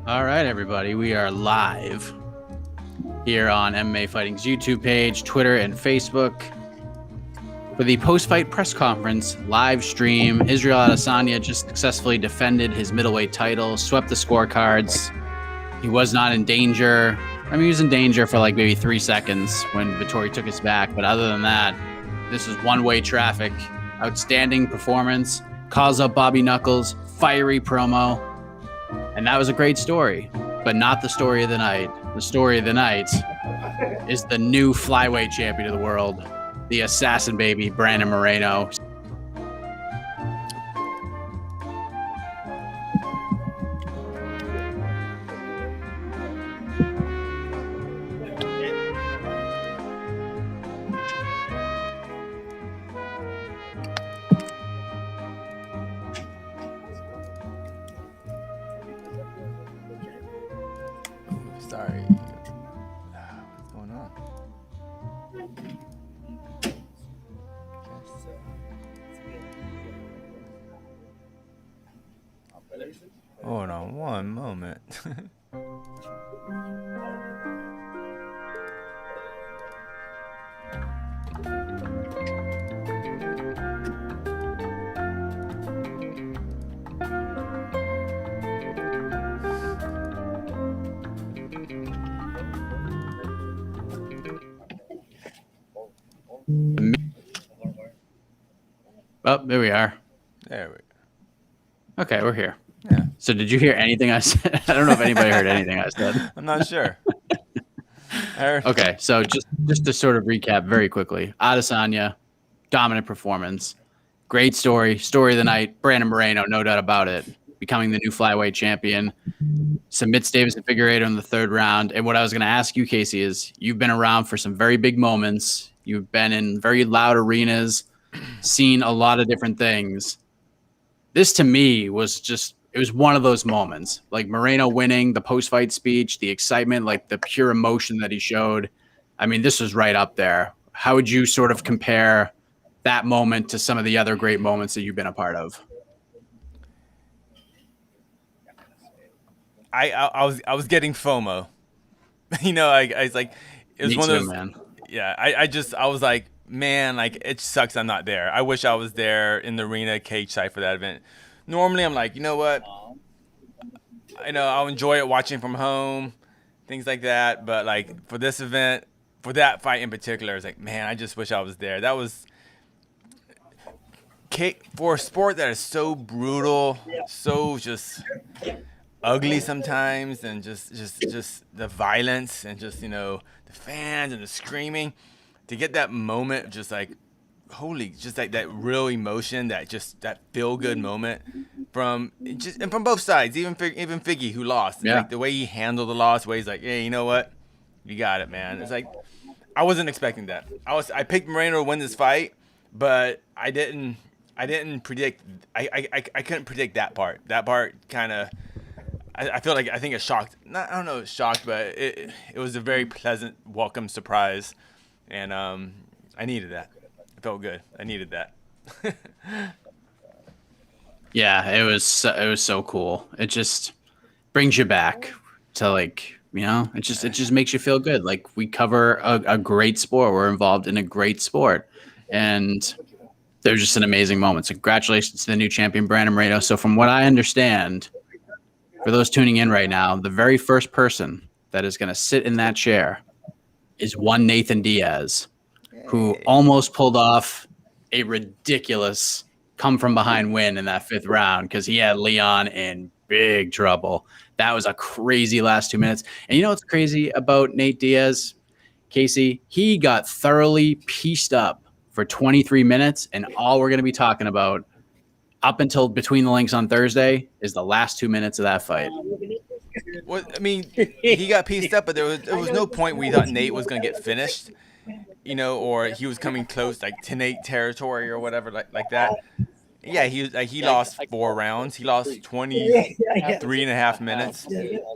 All right, everybody, we are live here on MMA Fighting's YouTube page, Twitter, and Facebook for the post-fight press conference live stream. Israel Adesanya just successfully defended his middleweight title, swept the scorecards. He was not in danger. I mean, he was in danger for like maybe 3 seconds when Vettori took his back, but other than that, this is one-way traffic. Outstanding performance, calls up Bobby Knuckles, fiery promo. And that was a great story, but not the story of the night. The story of the night is the new flyweight champion of the world, the assassin baby, Brandon Moreno. Sorry. What's going on? Hold on one moment. Oh, there we are. There we go. Okay, we're here. Yeah. So did you hear anything I said? I don't know if anybody heard anything I said. I'm not sure. I heard. Okay, so just to sort of recap very quickly. Adesanya, dominant performance. Great story of the night. Brandon Moreno, no doubt about it, becoming the new flyweight champion. Submits Davis and Figueiredo in the third round. And what I was going to ask you, Casey, is you've been around for some very big moments. You've been in very loud arenas, seen a lot of different things. This to me was just, it was one of those moments. Like Moreno winning, the post-fight speech, the excitement, like the pure emotion that he showed. I mean, this was right up there. How would you sort of compare that moment to some of the other great moments that you've been a part of? I was getting FOMO. You know, I was like, it was Me one too, of those. man. Yeah, I was like, man, like it sucks I'm not there. I wish I was there in the arena cage side for that event. Normally I'm like, you know what? I know I'll enjoy it watching from home, things like that. But like for this event, for that fight in particular, it's like, man, I just wish I was there. That was for a sport that is so brutal, so just ugly sometimes, and just the violence and just, you know, the fans and the screaming, to get that moment, just like holy, just like that real emotion, that feel good moment from both sides, even Figgy, who lost. Yeah. Like the way he handled the loss, the way he's like, hey, you know what, you got it, man. It's like I wasn't expecting that. I picked Moreno to win this fight, but I didn't predict. I couldn't predict that part. That part kind of. I feel like I think it shocked. I don't know, shocked, but it was a very pleasant, welcome surprise, and I needed that. It felt good. I needed that. Yeah, it was so cool. It just brings you back to, like, you know, it just makes you feel good. Like, we cover a great sport. We're involved in a great sport, and they're just an amazing moment. So congratulations to the new champion, Brandon Moreno. So from what I understand, for those tuning in right now, the very first person that is going to sit in that chair is one Nathan Diaz, who almost pulled off a ridiculous come-from-behind win in that 5th round because he had Leon in big trouble. That was a crazy last 2 minutes. And you know what's crazy about Nate Diaz, Casey? He got thoroughly pieced up for 23 minutes, and all we're going to be talking about up until Between the Links on Thursday is the last 2 minutes of that fight. Well, I mean, he got pieced up, but there was no point we thought Nate was going to get finished, you know, or he was coming close, like to Nate territory or whatever, like that. Yeah, he lost 4 rounds. He lost 23 and a half minutes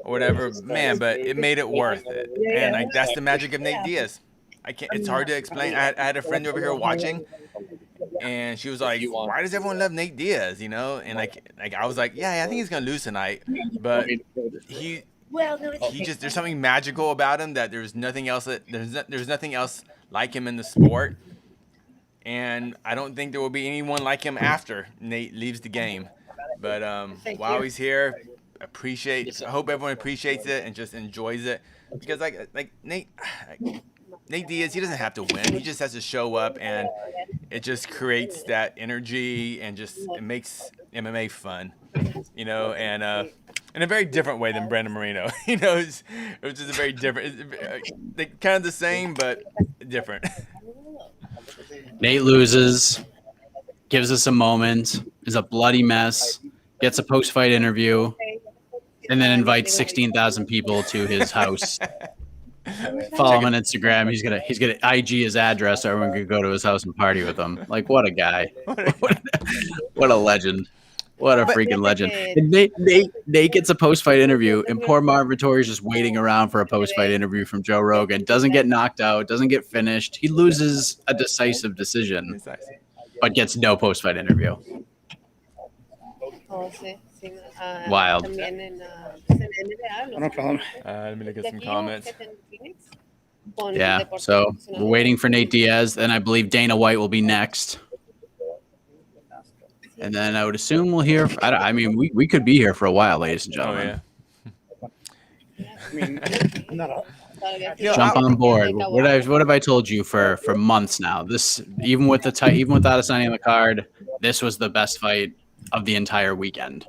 or whatever, man. But it made it worth it, and like that's the magic of Nate Diaz. It's hard to explain. I had a friend over here watching, and she was like, "Why does everyone love Nate Diaz?" And like I was like, "Yeah, I think he's gonna lose tonight," but he just there's something magical about him that there's nothing else like him in the sport, and I don't think there will be anyone like him after Nate leaves the game. But while he's here, I hope everyone appreciates it and just enjoys it, because like Nate Diaz, he doesn't have to win. He just has to show up, and it just creates that energy and just it makes MMA fun, and in a very different way than Brandon Moreno. It was just a very different, they kind of the same but different. Nate loses, gives us a moment, is a bloody mess, gets a post-fight interview, and then invites 16,000 people to his house. Follow him on Instagram. He's gonna IG his address, so everyone could go to his house and party with him. Like, what a guy! What a legend! What a freaking legend! And Nate gets a post-fight interview, and poor Marvin Vettori is just waiting around for a post-fight interview from Joe Rogan. Doesn't get knocked out. Doesn't get finished. He loses a decisive decision, but gets no post-fight interview. Wild. No problem. Let me look at some comments. Yeah, so we're waiting for Nate Diaz, and I believe Dana White will be next. And then I would assume we'll hear. I mean, we could be here for a while, ladies and gentlemen. Oh, yeah. Jump on board. What have I told you for months now? This even with Adesanya on the card, this was the best fight of the entire weekend.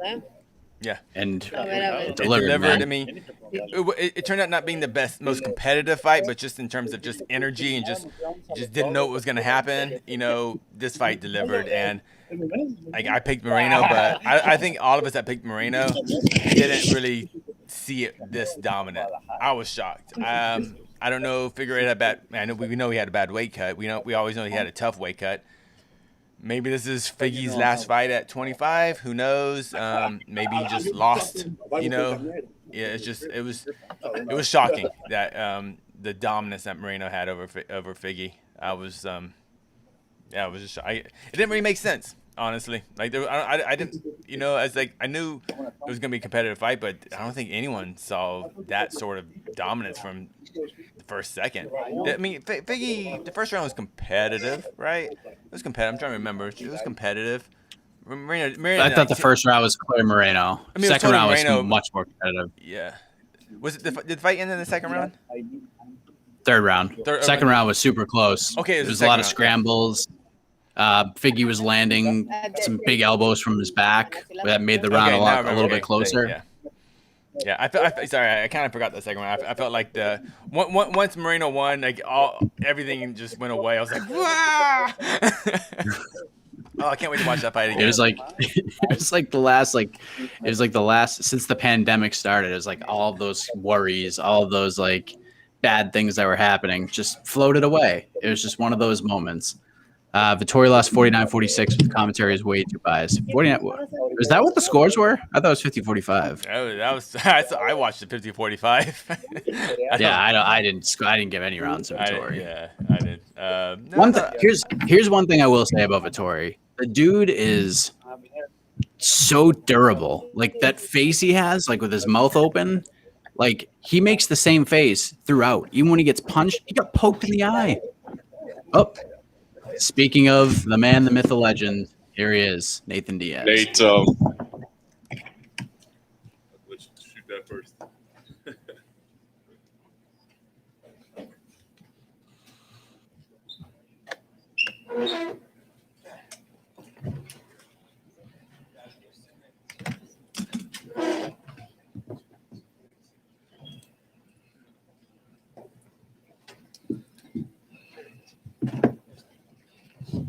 Yeah, and it delivered. I mean, it turned out not being the most competitive fight, but just in terms of just energy and just didn't know what was going to happen. This fight delivered, and I picked Moreno, but I think all of us that picked Moreno didn't really see it this dominant. I was shocked. I don't know. Figueiredo had bad. I know we know he had a bad weight cut. We always know he had a tough weight cut. Maybe this is Figgy's last fight at 25. Who knows? Maybe he just lost. Yeah, it was shocking that the dominance that Moreno had over Figgy. I was it was just it didn't really make sense, honestly. Like I didn't, I knew it was gonna be a competitive fight, but I don't think anyone saw that sort of dominance from the first second. I mean, Figgy, the first round was competitive, right? It was competitive. I'm trying to remember. It was competitive. Moreno, I thought the first round was clear Moreno. I mean, second round Moreno, was much more competitive. Yeah. Did the fight end in the second round? Third round. Second round was super close. Okay, there was a lot of scrambles. Figgy was landing some big elbows from his back that made the round a little bit closer. Yeah. Yeah, I kind of forgot the second round. I felt like once Moreno won, like everything just went away. I was like, wow! Oh, I can't wait to watch that fight again. It was like the last since the pandemic started. It was like all of those worries, all of those like bad things that were happening just floated away. It was just one of those moments. Vittori lost 49-46 with commentary is way too biased. 49. Is that what the scores were? I thought it was 50-45. That was I watched it 50-45. I didn't give any rounds to Vittori. I did. Here's one thing I will say about Vittori. The dude is so durable. Like that face he has, like with his mouth open, like he makes the same face throughout. Even when he gets punched, he got poked in the eye. Oh. Speaking of the man, the myth, the legend, here he is, Nathan Diaz. Nate, let's shoot that first.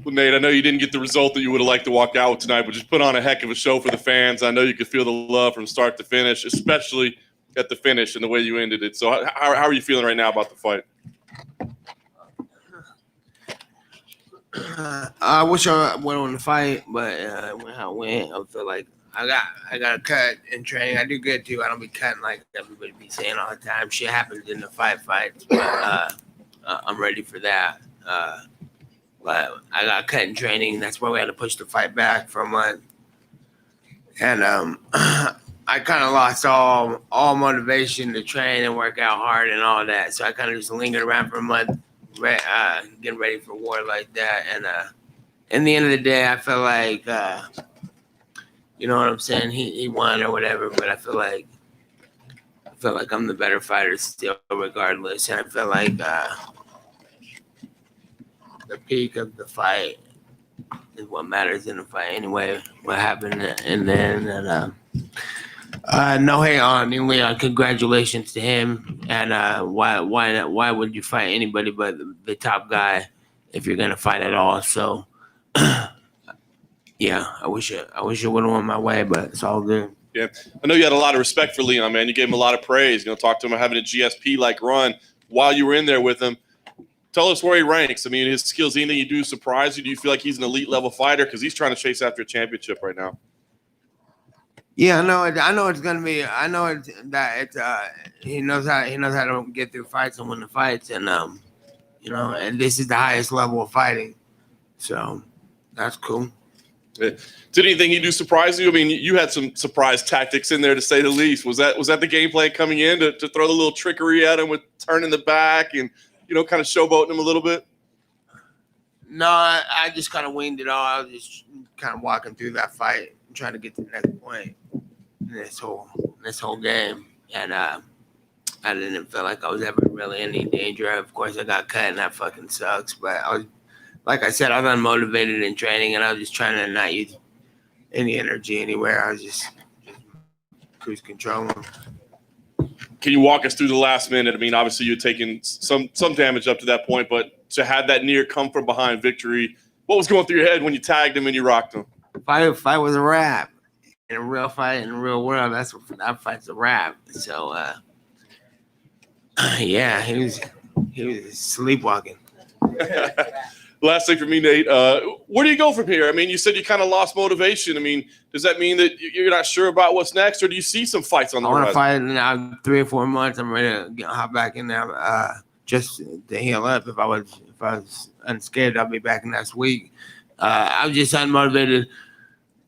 Well, Nate, I know you didn't get the result that you would have liked to walk out with tonight, but just put on a heck of a show for the fans. I know you could feel the love from start to finish, especially at the finish and the way you ended it. So how are you feeling right now about the fight? I wish I went on the fight, but when I went, I feel like I got a cut in training. I do good too. I don't be cutting like everybody be saying all the time. Shit happens in the fights, but I'm ready for that. But I got cut in training. That's why we had to push the fight back for a month. And I kind of lost all motivation to train and work out hard and all that. So I kind of just lingered around for a month, getting ready for war like that. And in the end of the day, I feel like, you know what I'm saying? He won or whatever, but I feel like I'm the better fighter still, regardless. And I feel like the peak of the fight is what matters in the fight anyway. What happened, and then no hate on Leon. Congratulations to him. And why would you fight anybody but the top guy if you're gonna fight at all? So yeah, I wish it would have went my way, but it's all good. Yeah, I know you had a lot of respect for Leon, man. You gave him a lot of praise. Talk to him about having a GSP-like run while you were in there with him. Tell us where he ranks. I mean, his skills, anything you do surprise you? Do you feel like he's an elite level fighter? Because he's trying to chase after a championship right now. Yeah, I know it's gonna be. I know it's he knows how to get through fights and win the fights, and and this is the highest level of fighting, so that's cool. Did anything he do surprise you? I mean, you had some surprise tactics in there, to say the least. Was that the game plan coming in to throw the little trickery at him with turning the back and kind of showboating him a little bit? No, I just kind of winged it all. I was just kind of walking through that fight, trying to get to the next point in this whole game, and I didn't feel like I was ever really in any danger. Of course, I got cut, and that fucking sucks. But I was, like I said, I was unmotivated in training, and I was just trying to not use any energy anywhere. I was just cruise control. Can you walk us through the last minute? I mean, obviously you'd taken some damage up to that point, but to have that near come from behind victory, what was going through your head when you tagged him and you rocked him? Fight was a wrap. In a real fight in the real world, that fight's a wrap. So yeah, he was sleepwalking. Last thing for me, Nate, where do you go from here? I mean, you said you kind of lost motivation. I mean, does that mean that you're not sure about what's next, or do you see some fights on the horizon? I want to fight in 3 or 4 months. I'm ready to hop back in there just to heal up. If I was unscared, I'll be back next week. I was just unmotivated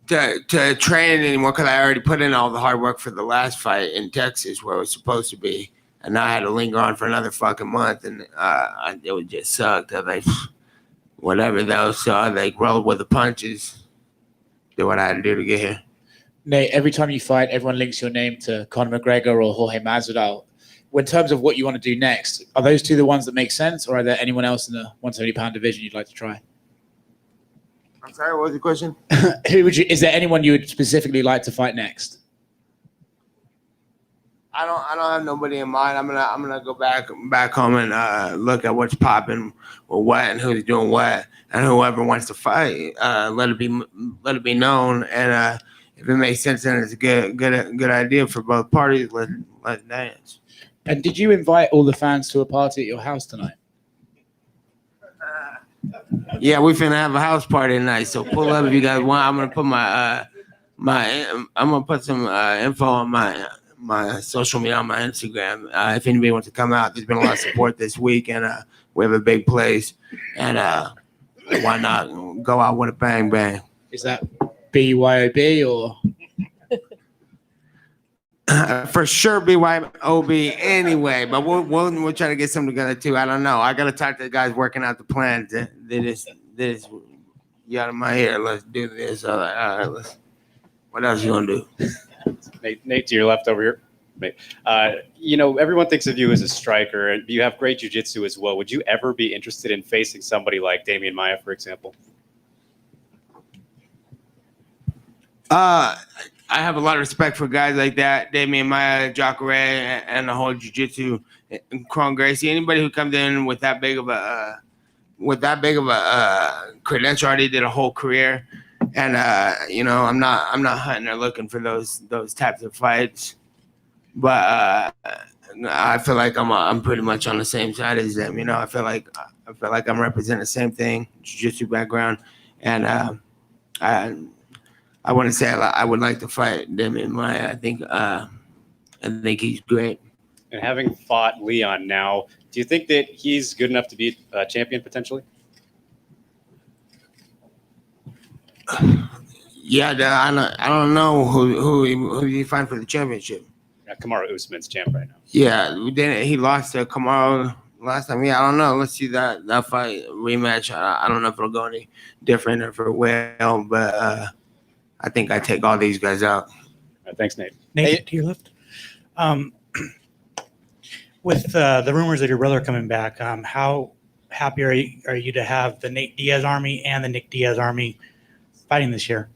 to train anymore because I already put in all the hard work for the last fight in Texas where it was supposed to be, and now I had to linger on for another fucking month, and it would just sucked. I was like, whatever though, so I rolled with the punches, do what I had to do to get here. Nate, every time you fight, everyone links your name to Conor McGregor or Jorge Masvidal. In terms of what you want to do next, are those two the ones that make sense, or are there anyone else in the 170-pound division you'd like to try? I'm sorry, what was the question? Is there anyone you would specifically like to fight next? I don't have nobody in mind. I'm gonna go back home and look at what's popping or what and who's doing what, and whoever wants to fight, let it be known. And if it makes sense and it's a good idea for both parties, let's dance. And did you invite all the fans to a party at your house tonight? Yeah, we finna have a house party tonight. So pull up if you guys want. I'm gonna put I'm gonna put some info on my social media on my Instagram. If anybody wants to come out, there's been a lot of support this week, and we have a big place. And why not go out with a bang bang? Is that BYOB or? For sure, BYOB anyway. But we'll try to get something together too. I don't know. I gotta talk to the guys working out the plans. This you out of my ear. Let's do this. All right, what else you gonna do? Nate, to your left over here. Everyone thinks of you as a striker, and you have great jiu-jitsu as well. Would you ever be interested in facing somebody like Damian Maia, for example? I have a lot of respect for guys like that, Damian Maia, Jacare, and the whole jiu-jitsu, and Kron Gracie. Anybody who comes in with that big of a credential already did a whole career. And I'm not hunting or looking for those types of fights, but I feel like I'm pretty much on the same side as them. I feel like I'm representing the same thing, jiu-jitsu background, and I want to say I would like to fight Damian Maia. I think he's great. And having fought Leon now, do you think that he's good enough to be a champion potentially? Yeah, I don't know who he find for the championship. Kamaru Usman's champ right now. Yeah, then he lost to Kamaru last time. Yeah, I don't know. Let's see that fight rematch. I don't know if it'll go any different or if it will, but I think I take all these guys out. Thanks, Nate. Nate, to your left. With the rumors of your brother coming back, how happy are you to have the Nate Diaz army and the Nick Diaz army fighting this year?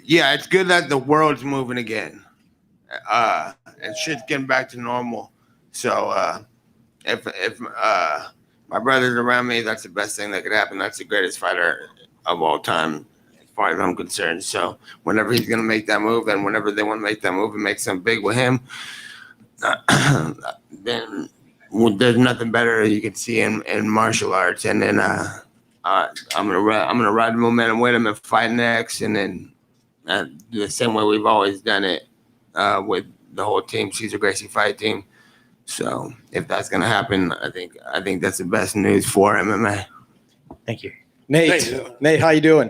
Yeah, it's good that the world's moving again. And shit's getting back to normal. So if my brother's around me, that's the best thing that could happen. That's the greatest fighter of all time, as far as I'm concerned. So whenever he's gonna make that move, and whenever they want to make that move and make something big with him, then there's nothing better you can see in martial arts. And then I'm gonna ride the momentum with him and fight next, and then do the same way we've always done it with the whole team, Cesar Gracie fight team. So if that's gonna happen, I think that's the best news for MMA. Thank you. Nate, how you doing?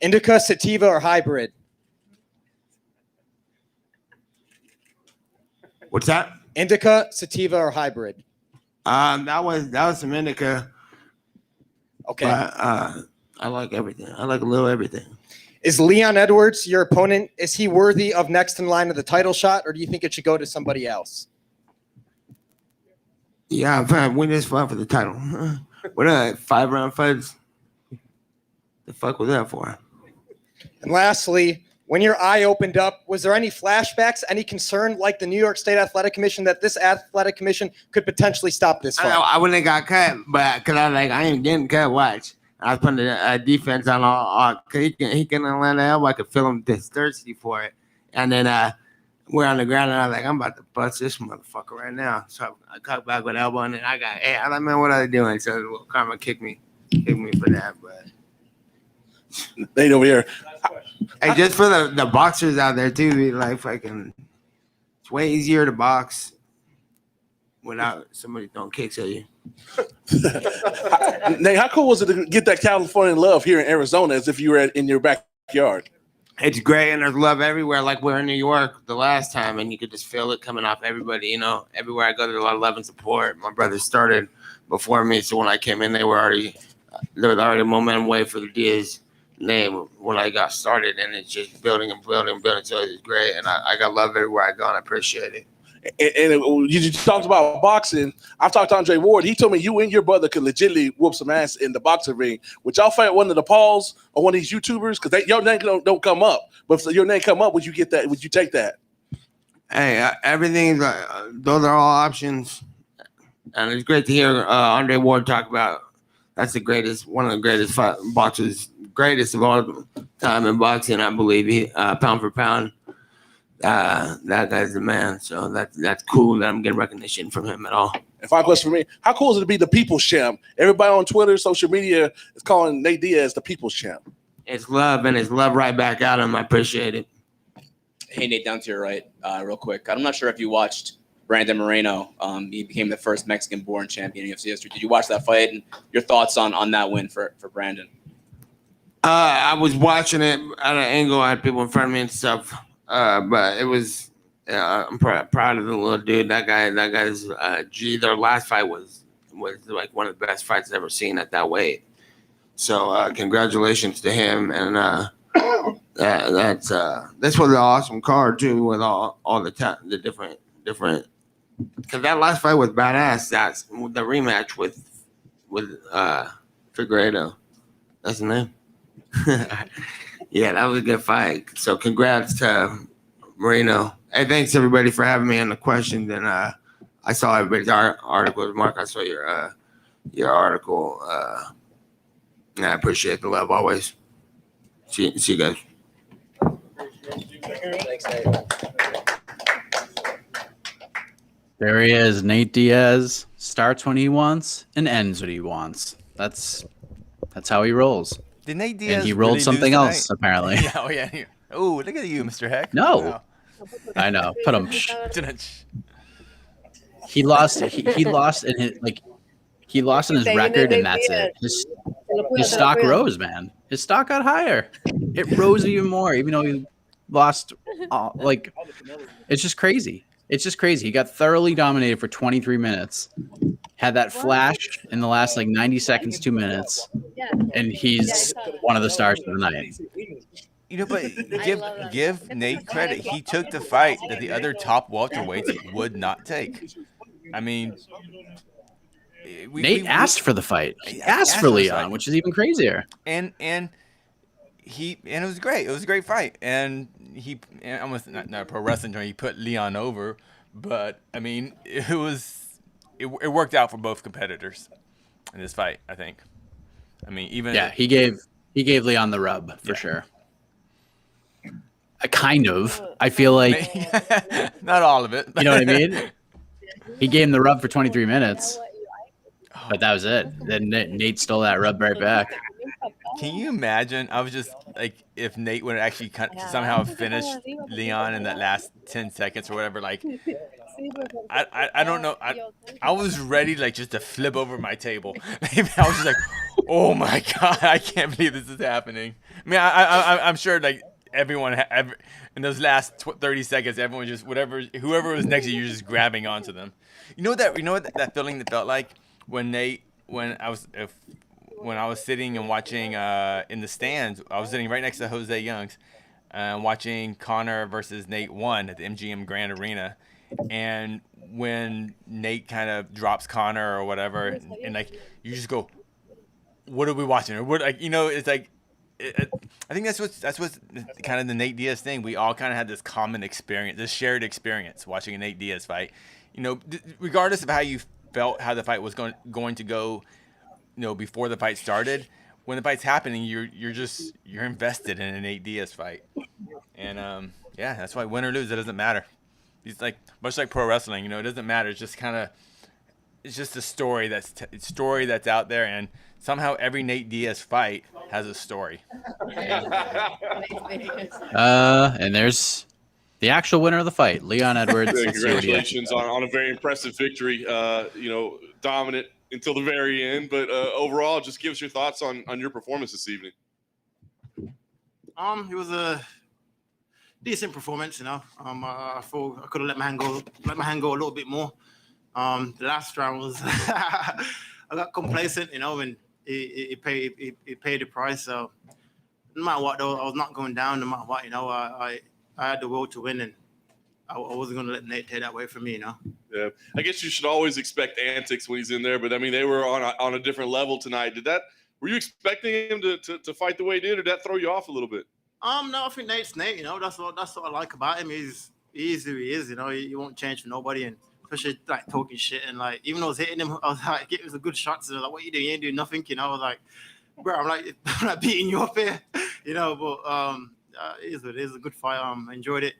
Indica, sativa, or hybrid? What's that? Indica, sativa, or hybrid? That was some indica. Okay. But, I like everything. I like a little everything. Is Leon Edwards your opponent? Is he worthy of next in line of the title shot, or do you think it should go to somebody else? Yeah, I'm trying to win this fight for the title. What 5-round fights? The fuck was that for? And lastly, when your eye opened up, was there any flashbacks, any concern like the New York State Athletic Commission that this athletic commission could potentially stop this fight? I wouldn't have got cut, but because I ain't getting cut. Watch, I was putting the defense on all. Cause he can land the elbow. I could feel him just thirsty for it, and then we're on the ground, and I was like, I'm about to bust this motherfucker right now. So I cut back with elbow, and then I got, hey, I don't know what I was doing. So Karma kicked me for that, but. Nate over here. Hey, just for the boxers out there too, like fucking, it's way easier to box without somebody throwing kicks at you. Nate, how cool was it to get that California love here in Arizona as if you were in your backyard? It's great, and there's love everywhere. Like we're in New York the last time, and you could just feel it coming off everybody. You know, everywhere I go, there's a lot of love and support. My brothers started before me, so when I came in, there was already momentum way for the Diaz name when I got started, and it's just building and building and building. So it's great, and I got love everywhere I go, and I appreciate it. And you talked about boxing. I've talked to Andre Ward. He told me you and your brother could legitimately whoop some ass in the boxing ring. Would y'all fight one of the Pauls or one of these YouTubers? Because your name don't come up. But if your name come up, would you get that? Would you take that? Hey, everything. Those are all options, and it's great to hear Andre Ward talk about. That's the greatest, one of the greatest boxers, greatest of all time in boxing. I believe he pound for pound. That guy's the man. So that's cool that I'm getting recognition from him at all. And final question for me: how cool is it to be the People's Champ? Everybody on Twitter, social media is calling Nate Diaz the People's Champ. It's love, and it's love right back at him. I appreciate it. Hey, Nate, down to your right, real quick. I'm not sure if you watched Brandon Moreno. He became the first Mexican-born champion in UFC history. Did you watch that fight, and your thoughts on that win for Brandon? I was watching it at an angle. I had people in front of me and stuff. But it was, I'm proud of the little dude. That guy's their last fight was like one of the best fights I've ever seen at that weight. So congratulations to him. And this was an awesome card too, with all the different. Because that last fight was badass. That's the rematch with Figueiredo. That's the name. Yeah, that was a good fight. So congrats to Moreno. Hey, thanks everybody for having me on the questions. And I saw everybody's articles. Mark, I saw your article. And I appreciate the love always. See you guys. Thanks, Nate. There he is, Nate Diaz. Starts when he wants and ends when he wants. That's how he rolls. Did Nate Diaz And he rolled really something lose else, tonight? apparently. Yeah, oh yeah. Oh, look at you, Mr. Heck. No. Wow. I know. Put him. He lost. He lost in his record, and that's it. his stock rose, man. His stock got higher. It rose even more, even though he lost. Like, it's just crazy. It's just crazy. He got thoroughly dominated for 23 minutes. Had that flash in the last like 90 seconds, 2 minutes, and he's one of the stars of the night. You know, but give Nate credit. He took the fight that the other top welterweights would not take. I mean, Nate asked for the fight. He asked for Leon, which is even crazier. And it was great. It was a great fight. And he almost not a pro wrestling term. He put Leon over, but I mean, it worked out for both competitors in this fight. I think. I mean, even he gave Leon the rub for sure. I feel like not all of it. You know what I mean? He gave him the rub for 23 minutes, but that was it. Then Nate stole that rub right back. Can you imagine? I was just like, if Nate would actually somehow finished Leon in that last 10 seconds or whatever. Like, I don't know. I was ready like just to flip over my table. I was just like, oh my god, I can't believe this is happening. I mean, I'm sure like. Everyone in those last 30 seconds, everyone just whoever was next to you, just grabbing onto them. You know what that feeling that felt like when I was sitting and watching in the stands. I was sitting right next to Jose Youngs, watching Conor versus Nate 1 at the MGM Grand Arena, and when Nate kind of drops Conor or whatever, and like you just go, what are we watching? Or what, like, you know, it's like. I think that's what's kind of the Nate Diaz thing. We all kind of had this common experience, this shared experience watching a Nate Diaz fight. You know, regardless of how you felt, how the fight was going to go, you know, before the fight started. When the fight's happening, you're invested in a Nate Diaz fight, and that's why win or lose, it doesn't matter. It's like much like pro wrestling, you know, it doesn't matter. It's just it's just a story that's out there, and somehow every Nate Diaz fight has a story. And there's the actual winner of the fight, Leon Edwards. Congratulations on a very impressive victory. You know, dominant until the very end, but overall, just give us your thoughts on your performance this evening. It was a decent performance, you know. I thought I could have let my hand go a little bit more. The last round was I got complacent, you know, and it paid the price. So no matter what, though, I was not going down. No matter what, you know, I had the will to win, and I wasn't going to let Nate take that away from me, you know. Yeah, I guess you should always expect antics when he's in there, but I mean, they were on a different level tonight. Were you expecting him to fight the way he did, or did that throw you off a little bit? No, I think Nate's Nate. You know, that's what I like about him. He is who he is. You know, he won't change for nobody, and especially like talking shit and like even though I was hitting him, I was like, it was a good shot. So I was like, what you doing? You ain't doing nothing. You know, I was like, bro, I'm like beating you up here. You know, but it is what it is. A good fight. I enjoyed it.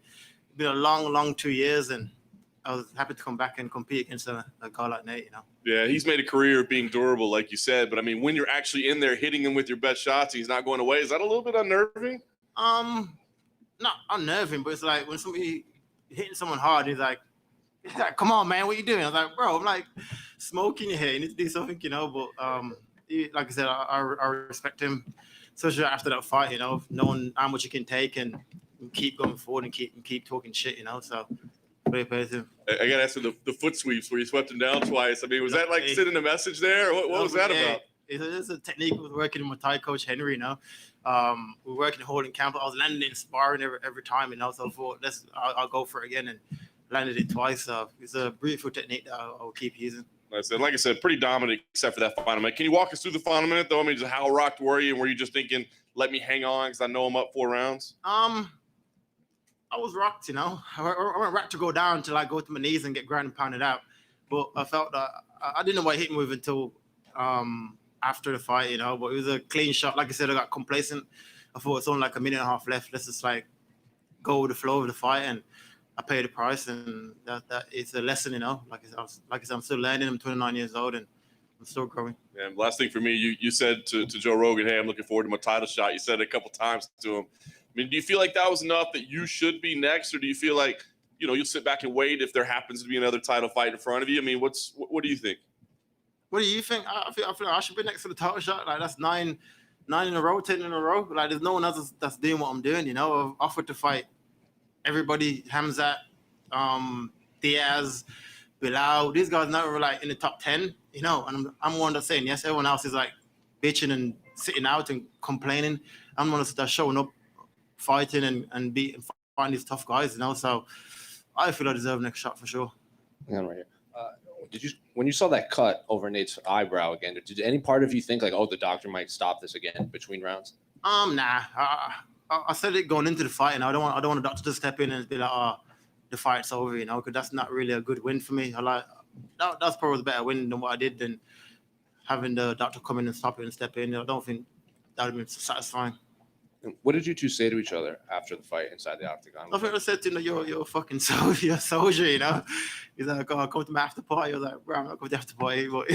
It's been a long 2 years, and I was happy to come back and compete against a guy like Nate. You know. Yeah, he's made a career of being durable, like you said. But I mean, when you're actually in there hitting him with your best shots, and he's not going away. Is that a little bit unnerving? Not unnerving, but it's like when somebody hitting someone hard, he's like, come on, man, what you doing? I was like, bro, I'm like smoking your hair. You need to do something, you know. But like I said, I respect him, especially after that fight, you know, knowing how much he can take and keep going forward and keep talking shit, you know. So very positive. I got to ask you the foot sweeps where you swept him down twice. I mean, was that like sending a message there? What was that about? It's a technique I was working with my Thai coach Henry, you know. We were working holding camp. I was landing it in sparring every time, you know. So I thought, I'll go for it again, and landed it twice. So it's a beautiful technique that I'll keep using. Like I said, pretty dominant except for that final minute. Can you walk us through the final minute, though? I mean, just how rocked were you? And were you just thinking, let me hang on because I know I'm up 4 rounds? I was rocked, you know. I went right to go down until I go to my knees and get ground and pounded out. But I felt that I didn't know what hit me with until after the fight, you know. But it was a clean shot. Like I said, I got complacent. I thought it's only like a minute and a half left. Let's just like go with the flow of the fight, and I paid the price, and that it's a lesson, you know. Like I said, I'm still learning. I'm 29 years old, and I'm still growing. Yeah. Last thing for me, you said to Joe Rogan, "Hey, I'm looking forward to my title shot." You said it a couple times to him. I mean, do you feel like that was enough that you should be next, or do you feel like, you know, you'll sit back and wait if there happens to be another title fight in front of you? I mean, what do you think? What do you think? I feel like I should be next to the title shot. Like that's nine in a row, 10 in a row. Like there's no one else that's doing what I'm doing. You know, I've offered to fight everybody, Hamzat, Diaz, Bilal. These guys now are like in the top 10. You know, and I'm one that's saying yes. Everyone else is like bitching and sitting out and complaining. I'm one that's showing up, fighting and fighting these tough guys. You know, so I feel I deserve next shot for sure. Hang on right here. When you saw that cut over Nate's eyebrow again, did any part of you think like, oh, the doctor might stop this again between rounds? Nah. I said it going into the fight, and I don't want a doctor to step in and be like, oh, the fight's over, you know, because that's not really a good win for me. That's probably the better win than what I did than having the doctor come in and stop it and step in. I don't think that would have been satisfying. What did you two say to each other after the fight inside the octagon? I think I said to him, you're a fucking soldier, you're a soldier, you know. He's like, oh, come to my after party. I was like, bro, I'm not going to the after party. But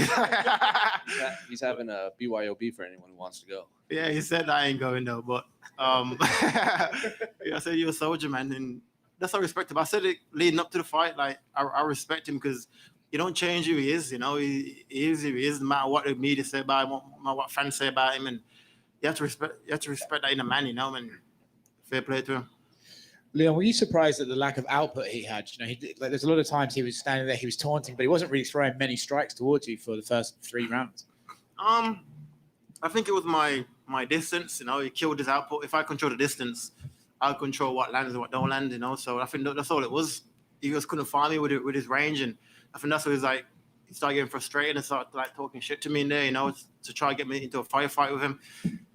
he's having a BYOB for anyone who wants to go. Yeah, he said I ain't going though. But I said, you're a soldier, man. And that's how I respect him. I said it leading up to the fight. Like, I respect him because you don't change who he is, you know. He is who he is, no matter what the media say about him, no matter what fans say about him. And you have to respect that in a man, you know, and fair play to him. Leon, were you surprised at the lack of output he had? You know, there's a lot of times he was standing there, he was taunting, but he wasn't really throwing many strikes towards you for the first 3 rounds. I think it was my distance. You know, he killed his output. If I control the distance, I'll control what lands and what don't land. You know, so I think that's all it was. He just couldn't find me with his range, and I think that's what he's like. He started getting frustrated and started like talking shit to me in there, you know, to try to get me into a firefight with him.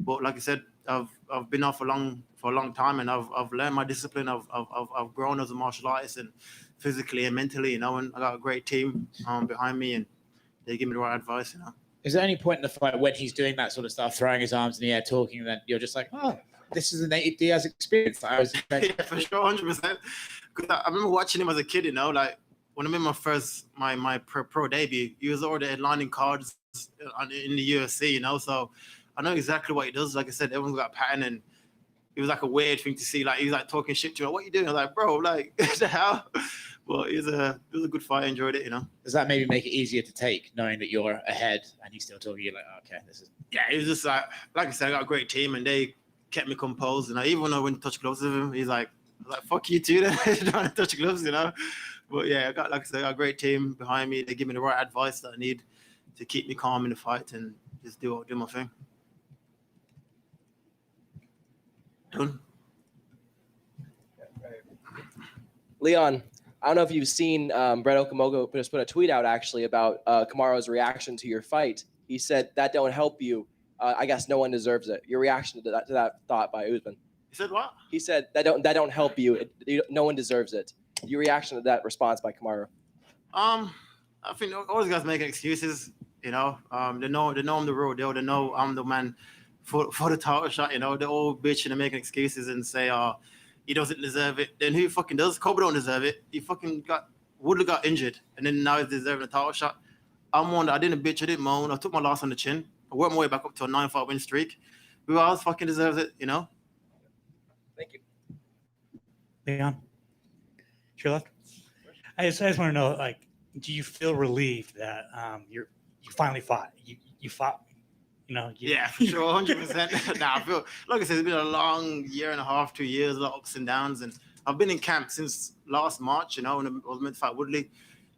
But like I said, I've been off for a long time, and I've learned my discipline. I've grown as a martial artist and physically and mentally, you know. And I got a great team behind me, and they give me the right advice, you know. Is there any point in the fight when he's doing that sort of stuff, throwing his arms in the air, talking, and then you're just like, oh, this is a Nate Diaz experience? Yeah, for sure, 100%. Because I remember watching him as a kid, you know, like. When I made my pro debut, he was already headlining cards in the UFC, you know, so I know exactly what he does. Like I said, everyone's got a pattern, and it was like a weird thing to see. Like, he was like talking shit to me. What are you doing? I was like, bro, like, what the hell? But it was a good fight. I enjoyed it, you know. Does that maybe make it easier to take, knowing that you're ahead and he's still talking? You're like, oh, okay, this is. Yeah, it was just like I said, I got a great team, and they kept me composed. And even when I went to touch gloves with him, he's like, fuck you too, then. Don't want to touch gloves, you know. But yeah, like I said, I got a great team behind me. They give me the right advice that I need to keep me calm in the fight and just do my thing. Done. Leon, I don't know if you've seen Brett Okamoto just put a tweet out actually about Kamaru's reaction to your fight. He said that don't help you. I guess no one deserves it. Your reaction to that thought by Usman. He said what? He said that don't help you. No one deserves it. Your reaction to that response by Kamaru? I think all these guys making excuses. You know, they know I'm the real deal. They know I'm the man for the title shot. You know, they're all bitching and making excuses and say, he doesn't deserve it. Then who fucking does? Kobe don't deserve it. He fucking would have got injured, and then now he's deserving a title shot. I'm one that I didn't bitch, I didn't moan. I took my loss on the chin. I worked my way back up to a 9-5 win streak. Who else fucking deserves it? You know. Thank you, Leon. Sure left. I just want to know, like, do you feel relieved that you finally fought? You fought, you know? Yeah, for sure, 100%. Nah, I feel like I said, it's been a long year and a half, 2 years, a lot of ups and downs, and I've been in camp since last March. You know, when I was meant to fight Woodley,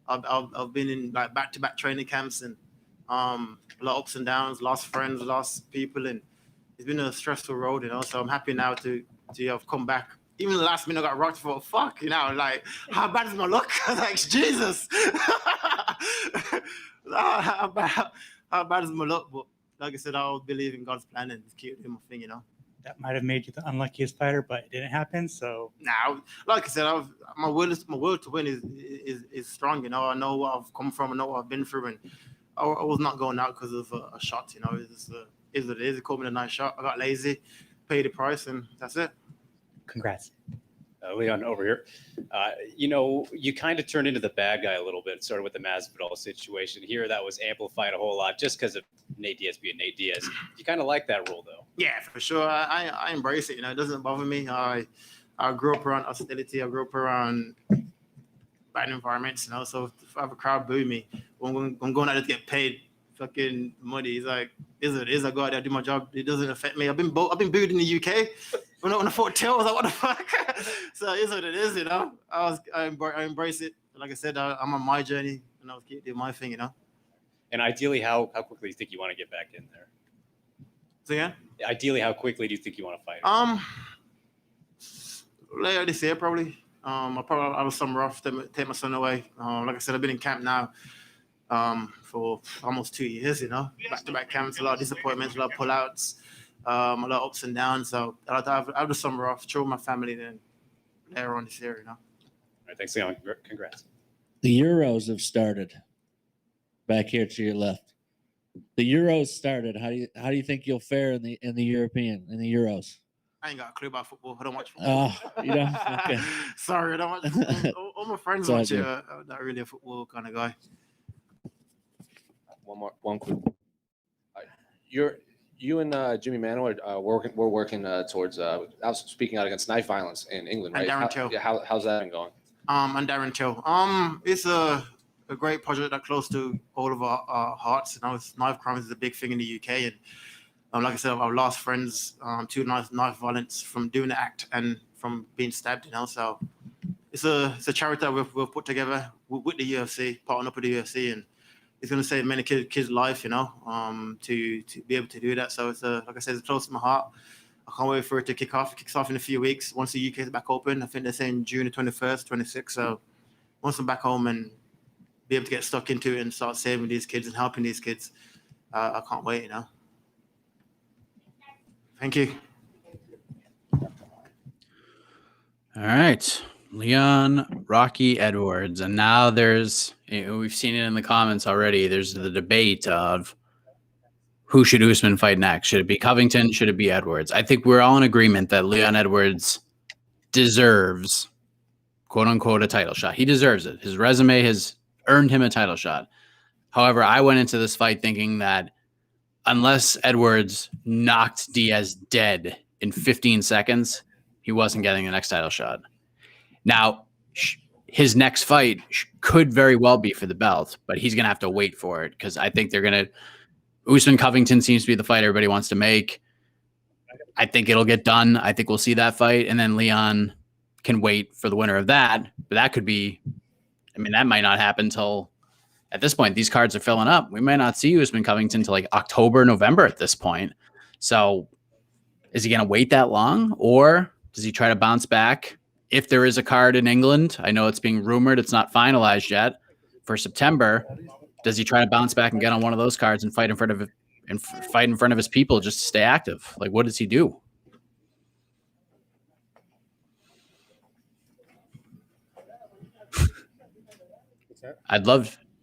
I've been in like back-to-back training camps, and a lot of ups and downs, lost friends, lost people, and it's been a stressful road. You know, so I'm happy now to have come back. Even the last minute I got rocked for fuck, you know, like, how bad is my luck? I was like, Jesus. how bad is my luck? But like I said, I'll believe in God's plan and keep doing my thing, you know. That might have made you the unluckiest fighter, but it didn't happen, so. Now, like I said, my will to win is strong, you know. I know what I've come from, I know what I've been through, and I was not going out because of a shot, you know. It's what it is. It called me a nice shot. I got lazy, paid the price, and that's it. Congrats. Leon, over here. You know, you kind of turned into the bad guy a little bit, sort of with the Masvidal situation. Here, that was amplified a whole lot just because of Nate Diaz being Nate Diaz. You kind of like that role, though. Yeah, for sure. I embrace it. You know, it doesn't bother me. I grew up around hostility. I grew up around bad environments. You know, so if I have a crowd boo me, I'm going out to get paid fucking money. He's like, is it? Is I go out there, do my job. It doesn't affect me. I've been booed in the UK. When I fought Till, I was like, what the fuck? So it is what it is, you know. I embrace it. Like I said, I'm on my journey, and I'll keep doing my thing, you know. And ideally, how quickly do you think you want to get back in there? So yeah. Ideally, how quickly do you think you want to fight? Later this year, probably. I'll probably have some rough, take my son away. Like I said, I've been in camp now for almost 2 years, you know. Back-to-back camps, a lot of disappointments, a lot of pullouts, a lot of ups and downs. So I'll have the summer off, chill with my family, then later on this year, you know. All right, thanks, Leon. Congrats. The Euros have started. Back here to your left. The Euros started. How do you think you'll fare in the Euros? I ain't got a clue about football. I don't watch football. Oh, you don't? Okay. Sorry, I don't watch football. All my friends watch it. I'm not really a football kind of guy. One quick. You and Jimmy Manuel are working. We're working towards. I was speaking out against knife violence in England, right? And Darren Till. How's that been going? And Darren Till. It's a great project that's close to all of our hearts. You know, knife crime is a big thing in the UK, and like I said, I've lost friends to knife violence from doing the act and from being stabbed. You know, so it's a charity that we've put together with the UFC, partnering up with the UFC, and it's going to save many kids' life. You know, to be able to do that. So it's like I said, it's close to my heart. I can't wait for it to kick off. It kicks off in a few weeks once the UK is back open. I think they're saying June the 21st, 26th. So once I'm back home and be able to get stuck into it and start saving these kids and helping these kids, I can't wait. You know. Thank you. All right. Leon Rocky Edwards. And now we've seen it in the comments already. There's the debate of who should Usman fight next? Should it be Covington? Should it be Edwards? I think we're all in agreement that Leon Edwards deserves, quote unquote, a title shot. He deserves it. His resume has earned him a title shot. However, I went into this fight thinking that unless Edwards knocked Diaz dead in 15 seconds, he wasn't getting the next title shot. Now, his next fight could very well be for the belt, but he's going to have to wait for it because I think they're going to – Usman Covington seems to be the fight everybody wants to make. I think it'll get done. I think we'll see that fight, and then Leon can wait for the winner of that. But that could be – I mean, that might not happen until – at this point, these cards are filling up. We might not see Usman Covington until like October, November at this point. So is he going to wait that long, or does he try to bounce back? If there is a card in England, I know it's being rumored, it's not finalized yet, for September, does he try to bounce back and get on one of those cards and fight in front of his people just to stay active? Like, what does he do?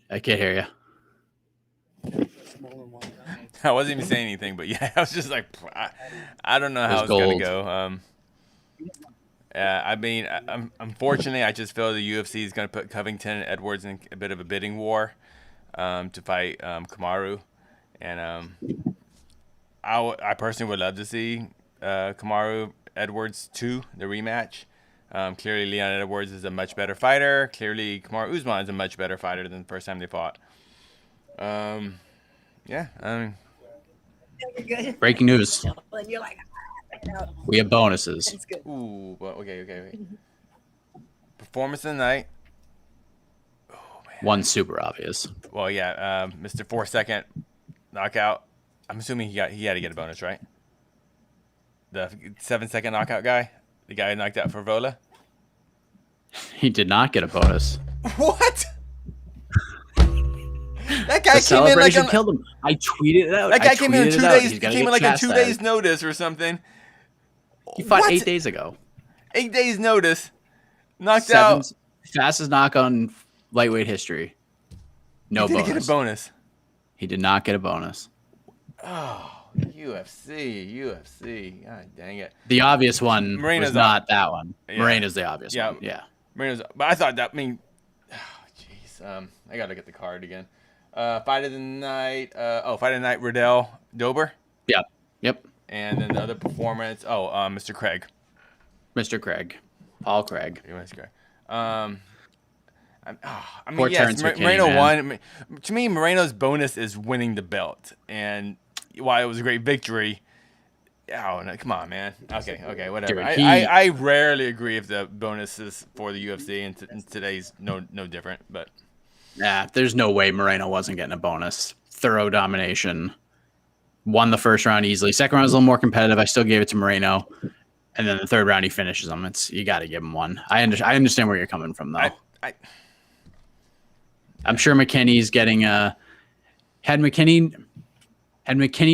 I can't hear you. I wasn't even saying anything, but yeah, I was just like, I don't know how it's going to go. I mean, unfortunately, I just feel the UFC is going to put Covington and Edwards in a bit of a bidding war to fight Kamaru. And I personally would love to see Kamaru Edwards 2, the rematch. Clearly, Leon Edwards is a much better fighter. Clearly, Kamaru Usman is a much better fighter than the first time they fought. Yeah, I mean, breaking news. We have bonuses. Ooh, but okay. Performance of the night. Oh man. One super obvious. Well, yeah, Mr. 4-second knockout. I'm assuming he had to get a bonus, right? The 7-second knockout guy, the guy who knocked out Favola. He did not get a bonus. What? That guy came in like killed him. I tweeted it out. That guy came in 2 days. He came in like a 2 days notice or something. He fought 8 days ago. 8 days notice. Knocked out. Fastest knock on lightweight history. No bonus. He didn't get a bonus. He did not get a bonus. Oh, UFC. God dang it. The obvious one Moreno's was not that one. Yeah. Moreno's the obvious one. Yeah. Moreno's. But I thought that. I mean, jeez. I gotta get the card again. Fight of the night. Fight of the night. Riddell Dober. Yep. And then the other performance. Mr. Craig. Paul Craig. Mr. Craig. I I mean, Poor yes, Terrence McKinney, Moreno man. won. I mean, to me, Moreno's bonus is winning the belt, and while it was a great victory, oh no, come on, man. Okay, whatever. Dude, I rarely agree if the bonus is for the UFC, and today's no different. But Nah, there's no way Moreno wasn't getting a bonus. Thorough domination. Won the first round easily. Second round was a little more competitive. I still gave it to Moreno. And then the third round, he finishes him. You got to give him one. I understand where you're coming from, though. I'm sure McKinney's getting a. Had McKinney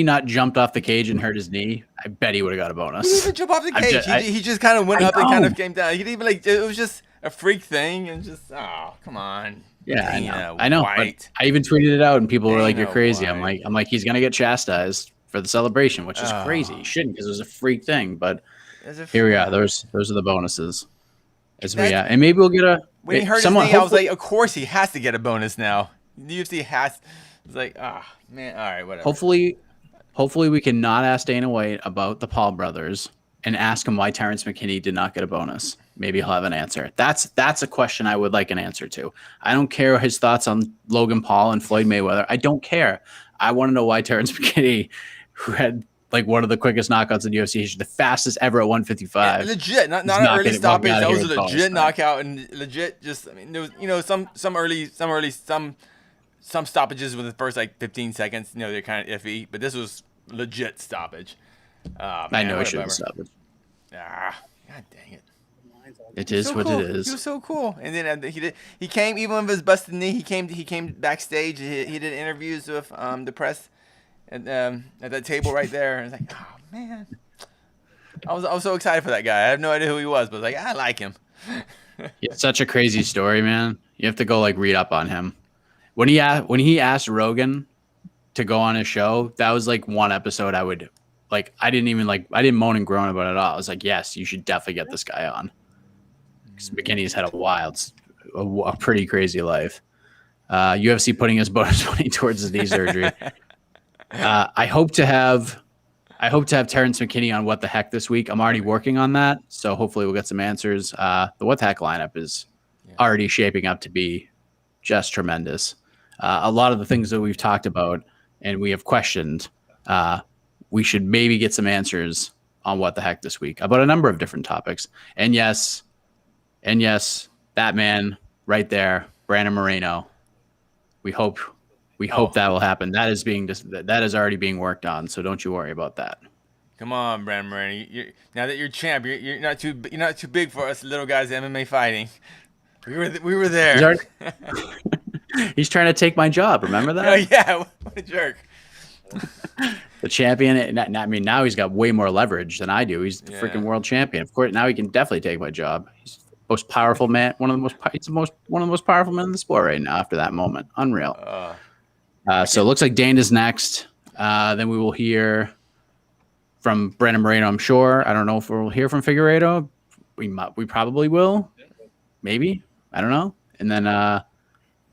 not jumped off the cage and hurt his knee, I bet he would have got a bonus. He didn't even jump off the cage. He just kind of went up and kind of came down. He didn't even it was just a freak thing and just come on. Yeah, I know. But I even tweeted it out and people were like, "You're crazy." I'm like, he's gonna get chastised for the celebration, which is crazy. He shouldn't because it was a freak thing. But here we are. Those are the bonuses. And maybe we'll get a. When he hurt his knee, I was like, of course he has to get a bonus now. The UFC has. It's like, man, all right, whatever. Hopefully we can not ask Dana White about the Paul brothers and ask him why Terrence McKinney did not get a bonus. Maybe he'll have an answer. That's a question I would like an answer to. I don't care his thoughts on Logan Paul and Floyd Mayweather. I don't care. I want to know why Terrence McKinney, who had like one of the quickest knockouts in UFC history, the fastest ever at 155. Yeah, legit, not an early stoppage. That was a legit knockout and legit. Just I mean, there was some stoppages with the first like 15 seconds. They're kind of iffy, but this was legit stoppage. I know it should have stopped. God dang it. It is what it is. He was so cool, and then he came even with his busted knee. He came backstage. He did interviews with the press at that table right there. And I was like, oh man, I was so excited for that guy. I have no idea who he was, but like I like him. It's such a crazy story, man. You have to go like read up on him. When he asked Rogan to go on his show, that was like one episode I would like. I didn't moan and groan about it at all. I was like, yes, you should definitely get this guy on. Because McKinney's had a pretty crazy life. UFC putting his bonus money towards his knee surgery. I hope to have Terrence McKinney on What the Heck this week. I'm already working on that, so hopefully we'll get some answers. The What the Heck lineup is already shaping up to be just tremendous. A lot of the things that we've talked about and we have questioned, we should maybe get some answers on What the Heck this week about a number of different topics. And yes, that man right there, Brandon Moreno. We hope that will happen. That is already being worked on. So don't you worry about that. Come on, Brandon Moreno. Now that you're champ, you're not too big for us little guys MMA fighting. We were there. He's trying to take my job. Remember that? Oh yeah, what a jerk. The champion. I mean, now he's got way more leverage than I do. He's the freaking world champion. Of course, now he can definitely take my job. He's the most powerful man. One of the most powerful men in the sport right now. After that moment, unreal. So it looks like Dana's next. Then we will hear from Brandon Moreno. I'm sure. I don't know if we'll hear from Figueiredo. We probably will. Maybe. I don't know. And then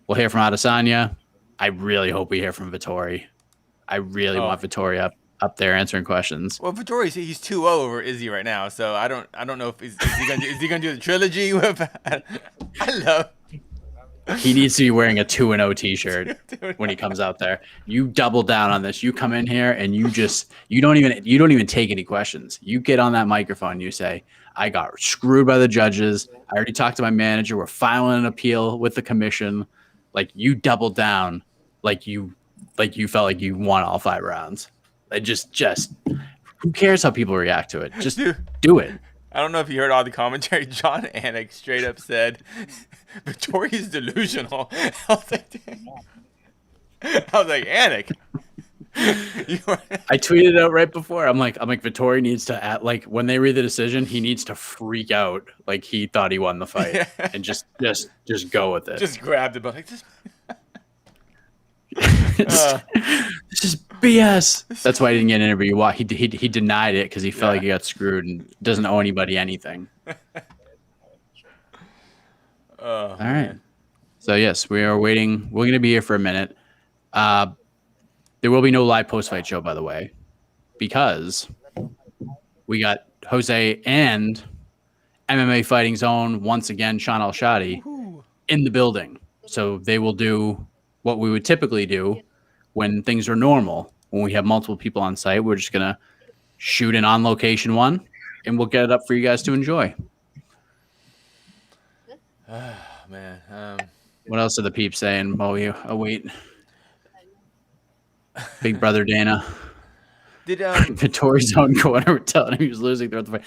we'll hear from Adesanya. I really hope we hear from Vettori. I really want Vettori up there answering questions. Well, Vittori, he's 2-0 over Izzy right now, so I don't know if is he gonna do the trilogy with. I love. He needs to be wearing a 2-0 T-shirt when he comes out there. You double down on this. You come in here and you don't even take any questions. You get on that microphone. You say, "I got screwed by the judges. I already talked to my manager. We're filing an appeal with the commission." Like you double down, like you felt like you won all 5 rounds. Like just who cares how people react to it? Just do it. I don't know if you heard all the commentary. John Anik straight up said, "Vittori's delusional." I was like, Anik. I tweeted it out right before. I'm like, Vittori needs to act like when they read the decision, he needs to freak out like he thought he won the fight and just go with it. Just grab the belt. Like this. This is BS. That's why he didn't get an interview. He denied it because he felt like he got screwed and doesn't owe anybody anything. All right. So yes, we are waiting. We're going to be here for a minute. There will be no live post-fight show, by the way, because we got Jose and MMA Fighting Zone once again, Sean Al-Shadi in the building. So they will do what we would typically do when things are normal. When we have multiple people on site, we're just going to shoot an on location one and we'll get it up for you guys to enjoy. Man. What else are the peeps saying? Oh, wait. Big brother Dana. Did Vittori's own corner were telling him he was losing throughout the fight.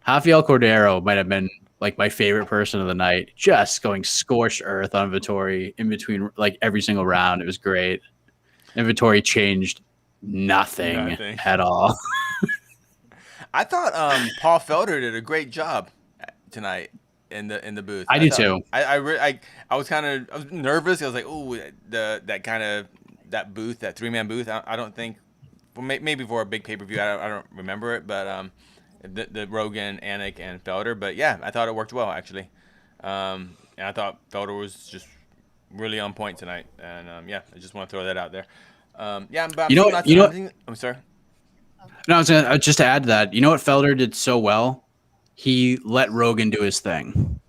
Rafael Cordero might have been like my favorite person of the night, just going scorched earth on Vettori in between like every single round. It was great. And Vettori changed nothing at all. I thought Paul Felder did a great job tonight in the booth. I do too. I was nervous. I was like, oh, that booth, that 3-man booth. I don't think, well, maybe for a big pay-per-view. I don't remember it, but the Rogan, Anik, and Felder. But yeah, I thought it worked well actually. And I thought Felder was just really on point tonight. And I just want to throw that out there. I'm sorry. No, I was gonna just to add to that. You know what Felder did so well? He let Rogan do his thing.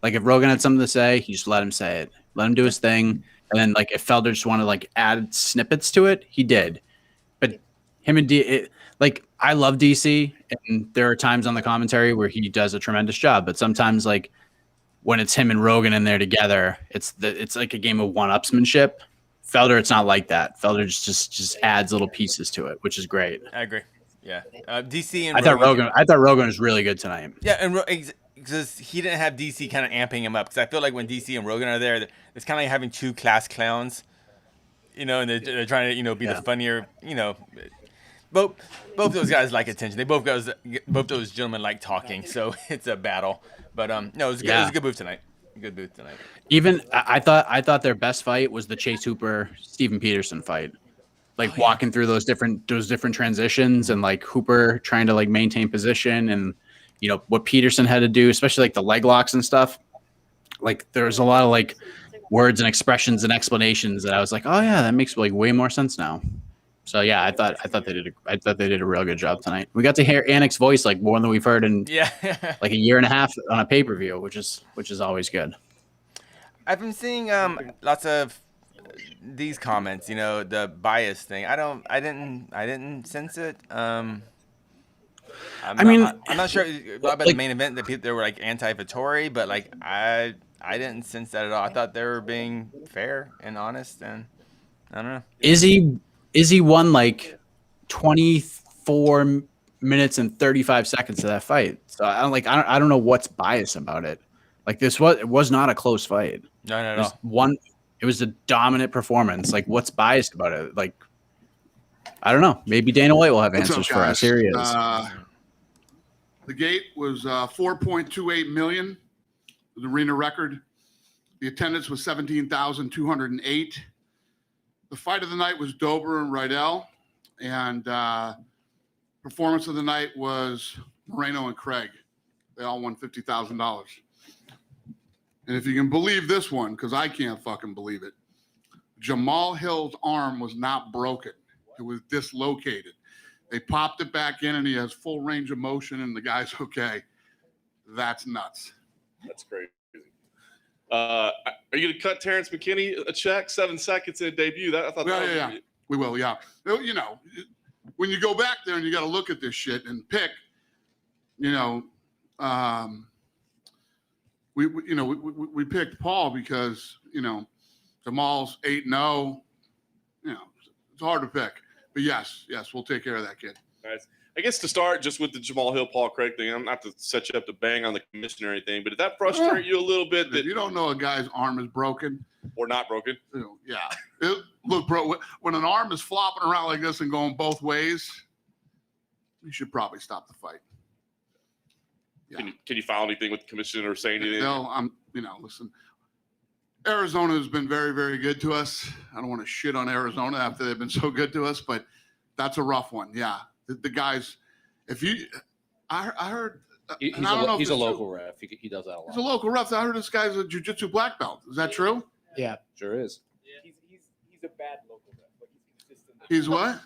Like if Rogan had something to say, he just let him say it. Let him do his thing. And then like if Felder just wanted like add snippets to it, he did. But him and I love DC, and there are times on the commentary where he does a tremendous job. But sometimes like when it's him and Rogan in there together, it's like a game of one-upsmanship. Felder, it's not like that. Felder just adds little pieces to it, which is great. I agree. Yeah, DC and I thought Rogan was really good tonight. Yeah, and because he didn't have DC kind of amping him up. Because I feel like when DC and Rogan are there, it's kind of like having two class clowns, and they're trying to be the funnier. Both those guys like attention. Both those gentlemen like talking, so it's a battle. But no, it was good. It was a good booth tonight. Good booth tonight. Even I thought their best fight was the Chase Hooper Steven Peterson fight. Like walking through those different transitions and like Hooper trying to like maintain position and what Peterson had to do, especially like the leg locks and stuff. Like there was a lot of like words and expressions and explanations that I was like, oh yeah, that makes like way more sense now. So yeah, I thought they did a real good job tonight. We got to hear Anik's voice like more than we've heard in like a year and a half on a pay-per-view, which is always good. I've been seeing lots of these comments, the bias thing. I didn't sense it. I'm not sure about the main event that they were like anti-Vittori, but like I didn't sense that at all. I thought they were being fair and honest, and I don't know. Izzy won like 24 minutes and 35 seconds of that fight. So I don't know what's biased about it. Like it was not a close fight. No. It was a dominant performance. Like what's biased about it? Like I don't know. Maybe Dana White will have answers for us. Here he is. The gate was 4.28 million, the arena record. The attendance was 17,208. The fight of the night was Dober and Rydell, and performance of the night was Moreno and Craig. They all won $50,000. And if you can believe this one, because I can't fucking believe it, Jamal Hill's arm was not broken. It was dislocated. They popped it back in, and he has full range of motion, and the guy's okay. That's nuts. That's crazy. Are you going to cut Terrence McKinney a check 7 seconds in a debut? I thought yeah. We will, yeah. When you go back there and you got to look at this shit and pick, we picked Paul because, Jamal's 8-0. It's hard to pick. But yes, we'll take care of that kid. Nice. I guess to start just with the Jamal Hill, Paul Craig thing, I'm not to set you up to bang on the commission or anything, but did that frustrate you a little bit? If you don't know a guy's arm is broken. Or not broken. Yeah. Look, bro, when an arm is flopping around like this and going both ways, you should probably stop the fight. Yeah. Can you file anything with the commission or say anything? No, listen, Arizona has been very, very good to us. I don't want to shit on Arizona after they've been so good to us, but that's a rough one. Yeah. The guys, I heard. He's a local ref. He does that a lot. He's a local ref. I heard this guy's a jiu-jitsu black belt. Is that true? Yeah, sure is. He's a bad local ref, but he's consistent. He's what?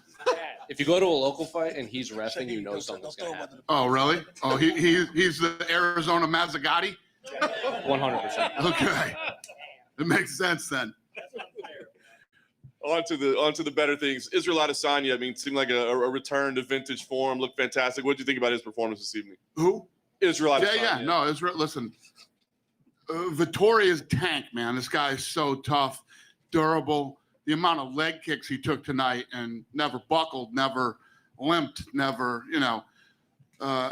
If you go to a local fight and he's reffing, something's gonna happen. Oh, really? Oh, he's the Arizona Mazzagatti? 100%. Okay. It makes sense then. On to the better things. Israel Adesanya, I mean, seemed like a return to vintage form. Looked fantastic. What did you think about his performance this evening? Who? Israel Adesanya. Yeah. No, Israel. Listen, Vettori is tank, man. This guy is so tough, durable. The amount of leg kicks he took tonight and never buckled, never limped, never.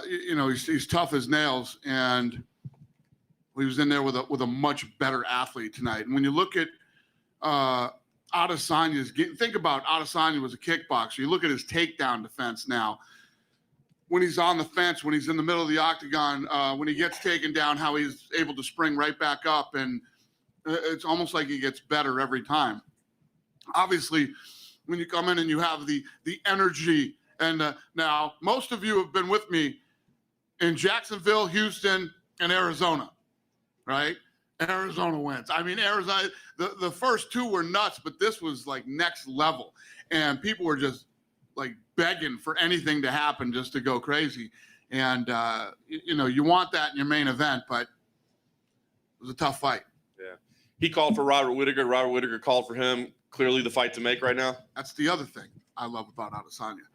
He's tough as nails, and he was in there with a much better athlete tonight. And when you look at Adesanya's, think about Adesanya was a kickboxer. You look at his takedown defense now. When he's on the fence, when he's in the middle of the octagon, when he gets taken down, how he's able to spring right back up, and it's almost like he gets better every time. Obviously, when you come in and you have the energy, and now most of you have been with me in Jacksonville, Houston, and Arizona, right? Arizona wins. I mean, Arizona, the first two were nuts, but this was like next level. And people were just like begging for anything to happen just to go crazy. And, you want that in your main event, but it was a tough fight. Yeah. He called for Robert Whittaker. Robert Whittaker called for him. Clearly the fight to make right now. That's the other thing I love about Adesanya.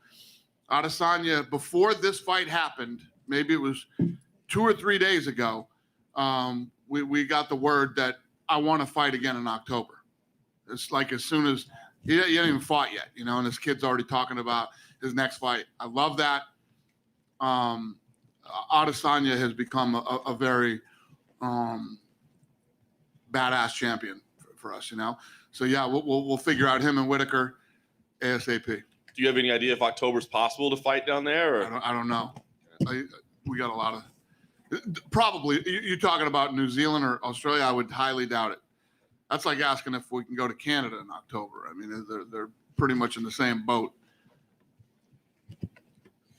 Adesanya, before this fight happened, maybe it was 2 or 3 days ago, we got the word that I want to fight again in October. It's like as soon as he hadn't even fought yet, and his kid's already talking about his next fight. I love that. Adesanya has become a very badass champion for us, So yeah, we'll figure out him and Whittaker ASAP. Do you have any idea if October's possible to fight down there? Or? I don't know. We got a lot of. Probably, you're talking about New Zealand or Australia. I would highly doubt it. That's like asking if we can go to Canada in October. I mean, they're pretty much in the same boat.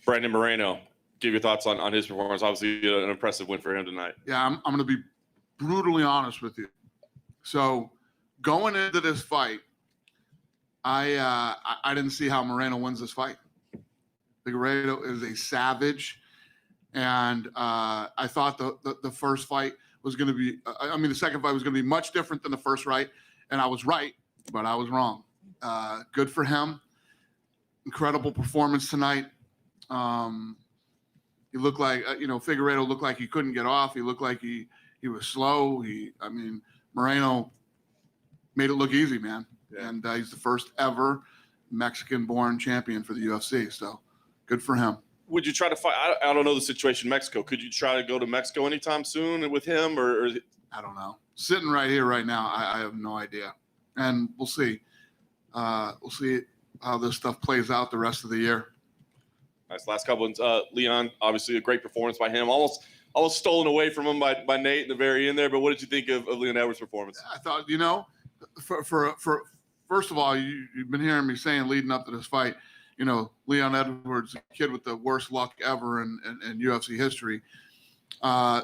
Brandon Moreno, give your thoughts on his performance. Obviously, an impressive win for him tonight. Yeah, I'm going to be brutally honest with you. So, going into this fight, I didn't see how Moreno wins this fight. Figueiredo is a savage. And I thought the first fight was going to be, the second fight was going to be much different than the first fight. And I was right, but I was wrong. Good for him. Incredible performance tonight. He looked like, Figueiredo looked like he couldn't get off. He looked like he was slow. Moreno made it look easy, man. Yeah. And he's the first ever Mexican-born champion for the UFC. So good for him. Would you try to fight? I don't know the situation in Mexico. Could you try to go to Mexico anytime soon with him, or I don't know. Sitting right here, right now, I have no idea, and we'll see. We'll see how this stuff plays out the rest of the year. Nice. Last couple ones. Leon, obviously a great performance by him. Almost stolen away from him by Nate in the very end there. But what did you think of Leon Edwards' performance? I thought, for first of all, you've been hearing me saying leading up to this fight. Leon Edwards, a kid with the worst luck ever in UFC history,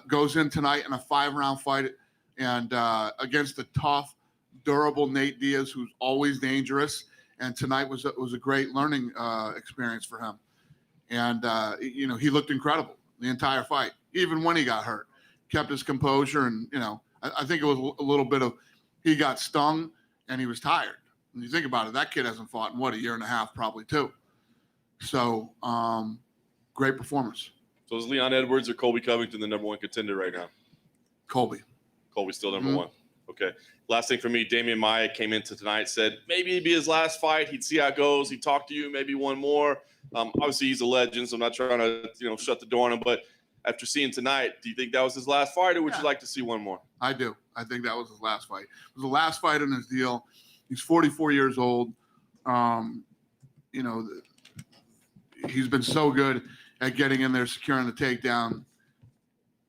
goes in tonight in a 5-round fight and against the tough, durable Nate Diaz, who's always dangerous. And tonight was a great learning experience for him. And he looked incredible the entire fight, even when he got hurt. Kept his composure, and I think it was a little bit of he got stung and he was tired. When you think about it, that kid hasn't fought in a year and a half, probably 2. So, great performance. So is Leon Edwards or Colby Covington the number 1 contender right now? Colby's still number 1. Okay. Last thing for me, Damian Maia came into tonight, said maybe it'd be his last fight. He'd see how it goes. He'd talk to you, maybe one more. Obviously, he's a legend, so I'm not trying to shut the door on him. But after seeing tonight, do you think that was his last fight, or would you like to see one more? I do. I think that was his last fight. It was the last fight in his deal. He's 44 years old. He's been so good at getting in there, securing the takedown,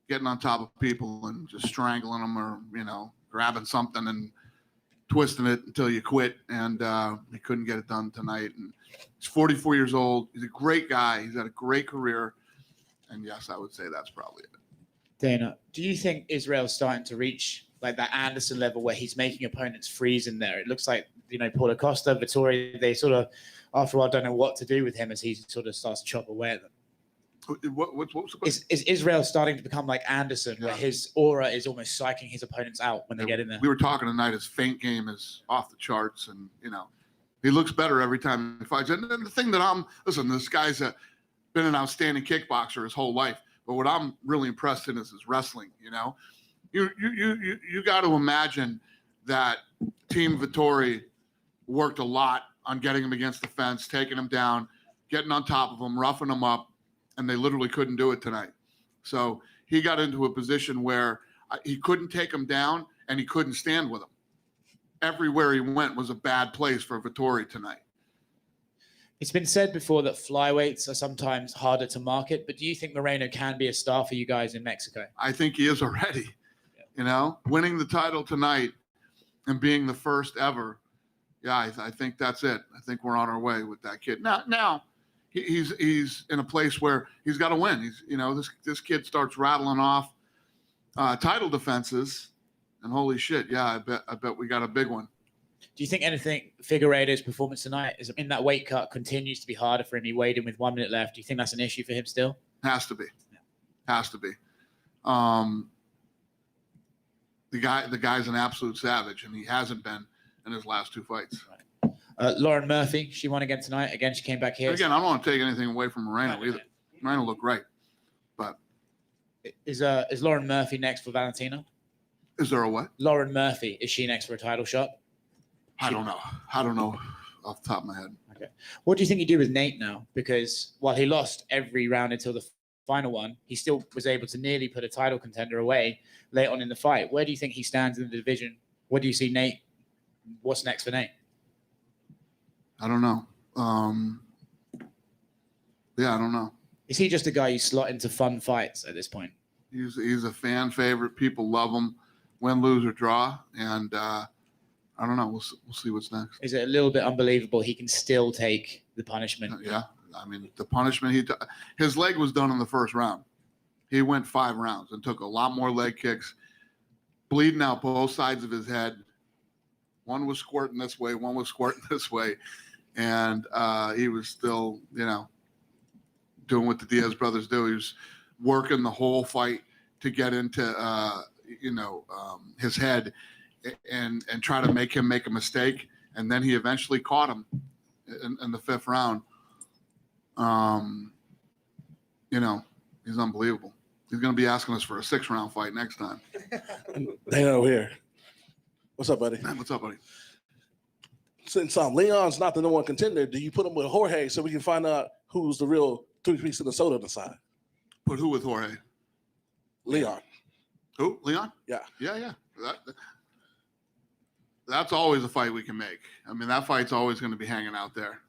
getting on top of people and just strangling them or, grabbing something and twisting it until you quit. And he couldn't get it done tonight. And he's 44 years old. He's a great guy. He's had a great career. And yes, I would say that's probably it. Dana, do you think Israel's starting to reach like that Anderson level where he's making opponents freeze in there? It looks like, Paulo Costa, Vettori, they sort of, after a while, don't know what to do with him as he sort of starts to chop away at them. What's the question? Is Israel starting to become like Anderson, where his aura is almost psyching his opponents out when they get in there? We were talking tonight. His feint game is off the charts, and he looks better every time he fights. And then the thing that this guy's been an outstanding kickboxer his whole life. But what I'm really impressed in is his wrestling. You got to imagine that Team Vettori worked a lot on getting him against the fence, taking him down, getting on top of him, roughing him up, and they literally couldn't do it tonight. So he got into a position where he couldn't take him down and he couldn't stand with him. Everywhere he went was a bad place for Vittori tonight. It's been said before that flyweights are sometimes harder to market, but do you think Moreno can be a star for you guys in Mexico? I think he is already. Winning the title tonight and being the first ever. Yeah, I think that's it. I think we're on our way with that kid. Now he's in a place where he's got to win. This kid starts rattling off title defenses, and holy shit, yeah, I bet we got a big one. Do you think anything Figueiredo's performance tonight is in that weight cut continues to be harder for him? He weighed in with 1 minute left. Do you think that's an issue for him still? Has to be. Has to be. The guy's an absolute savage, and he hasn't been in his last 2 fights. Right. Lauren Murphy, she won again tonight. Again, she came back here. Again, I don't want to take anything away from Moreno either. Moreno looked great, but is Lauren Murphy next for Valentina? Is there a what? Lauren Murphy, is she next for a title shot? I don't know off the top of my head. Okay. What do you think you do with Nate now? Because while he lost every round until the final one, he still was able to nearly put a title contender away late on in the fight. Where do you think he stands in the division? What do you see Nate? What's next for Nate? I don't know. I don't know. Is he just a guy you slot into fun fights at this point? He's a fan favorite. People love him, win, lose, or draw. And I don't know. We'll see what's next. Is it a little bit unbelievable he can still take the punishment? Yeah. I mean, the punishment his leg was done in the first round. He went 5 rounds and took a lot more leg kicks, bleeding out both sides of his head. One was squirting this way, one was squirting this way. And he was still, doing what the Diaz brothers do. He was working the whole fight to get into, his head and try to make him make a mistake. And then he eventually caught him in the 5th round. He's unbelievable. He's going to be asking us for a 6-round fight next time. Dana over here. What's up, buddy? What's up, buddy? Since Leon's not the number 1 contender, do you put him with Jorge so we can find out who's the real 3-piece of the soda on the side? Put who with Jorge? Leon. Who? Leon? Yeah. Yeah. That's always a fight we can make. I mean, that fight's always going to be hanging out there.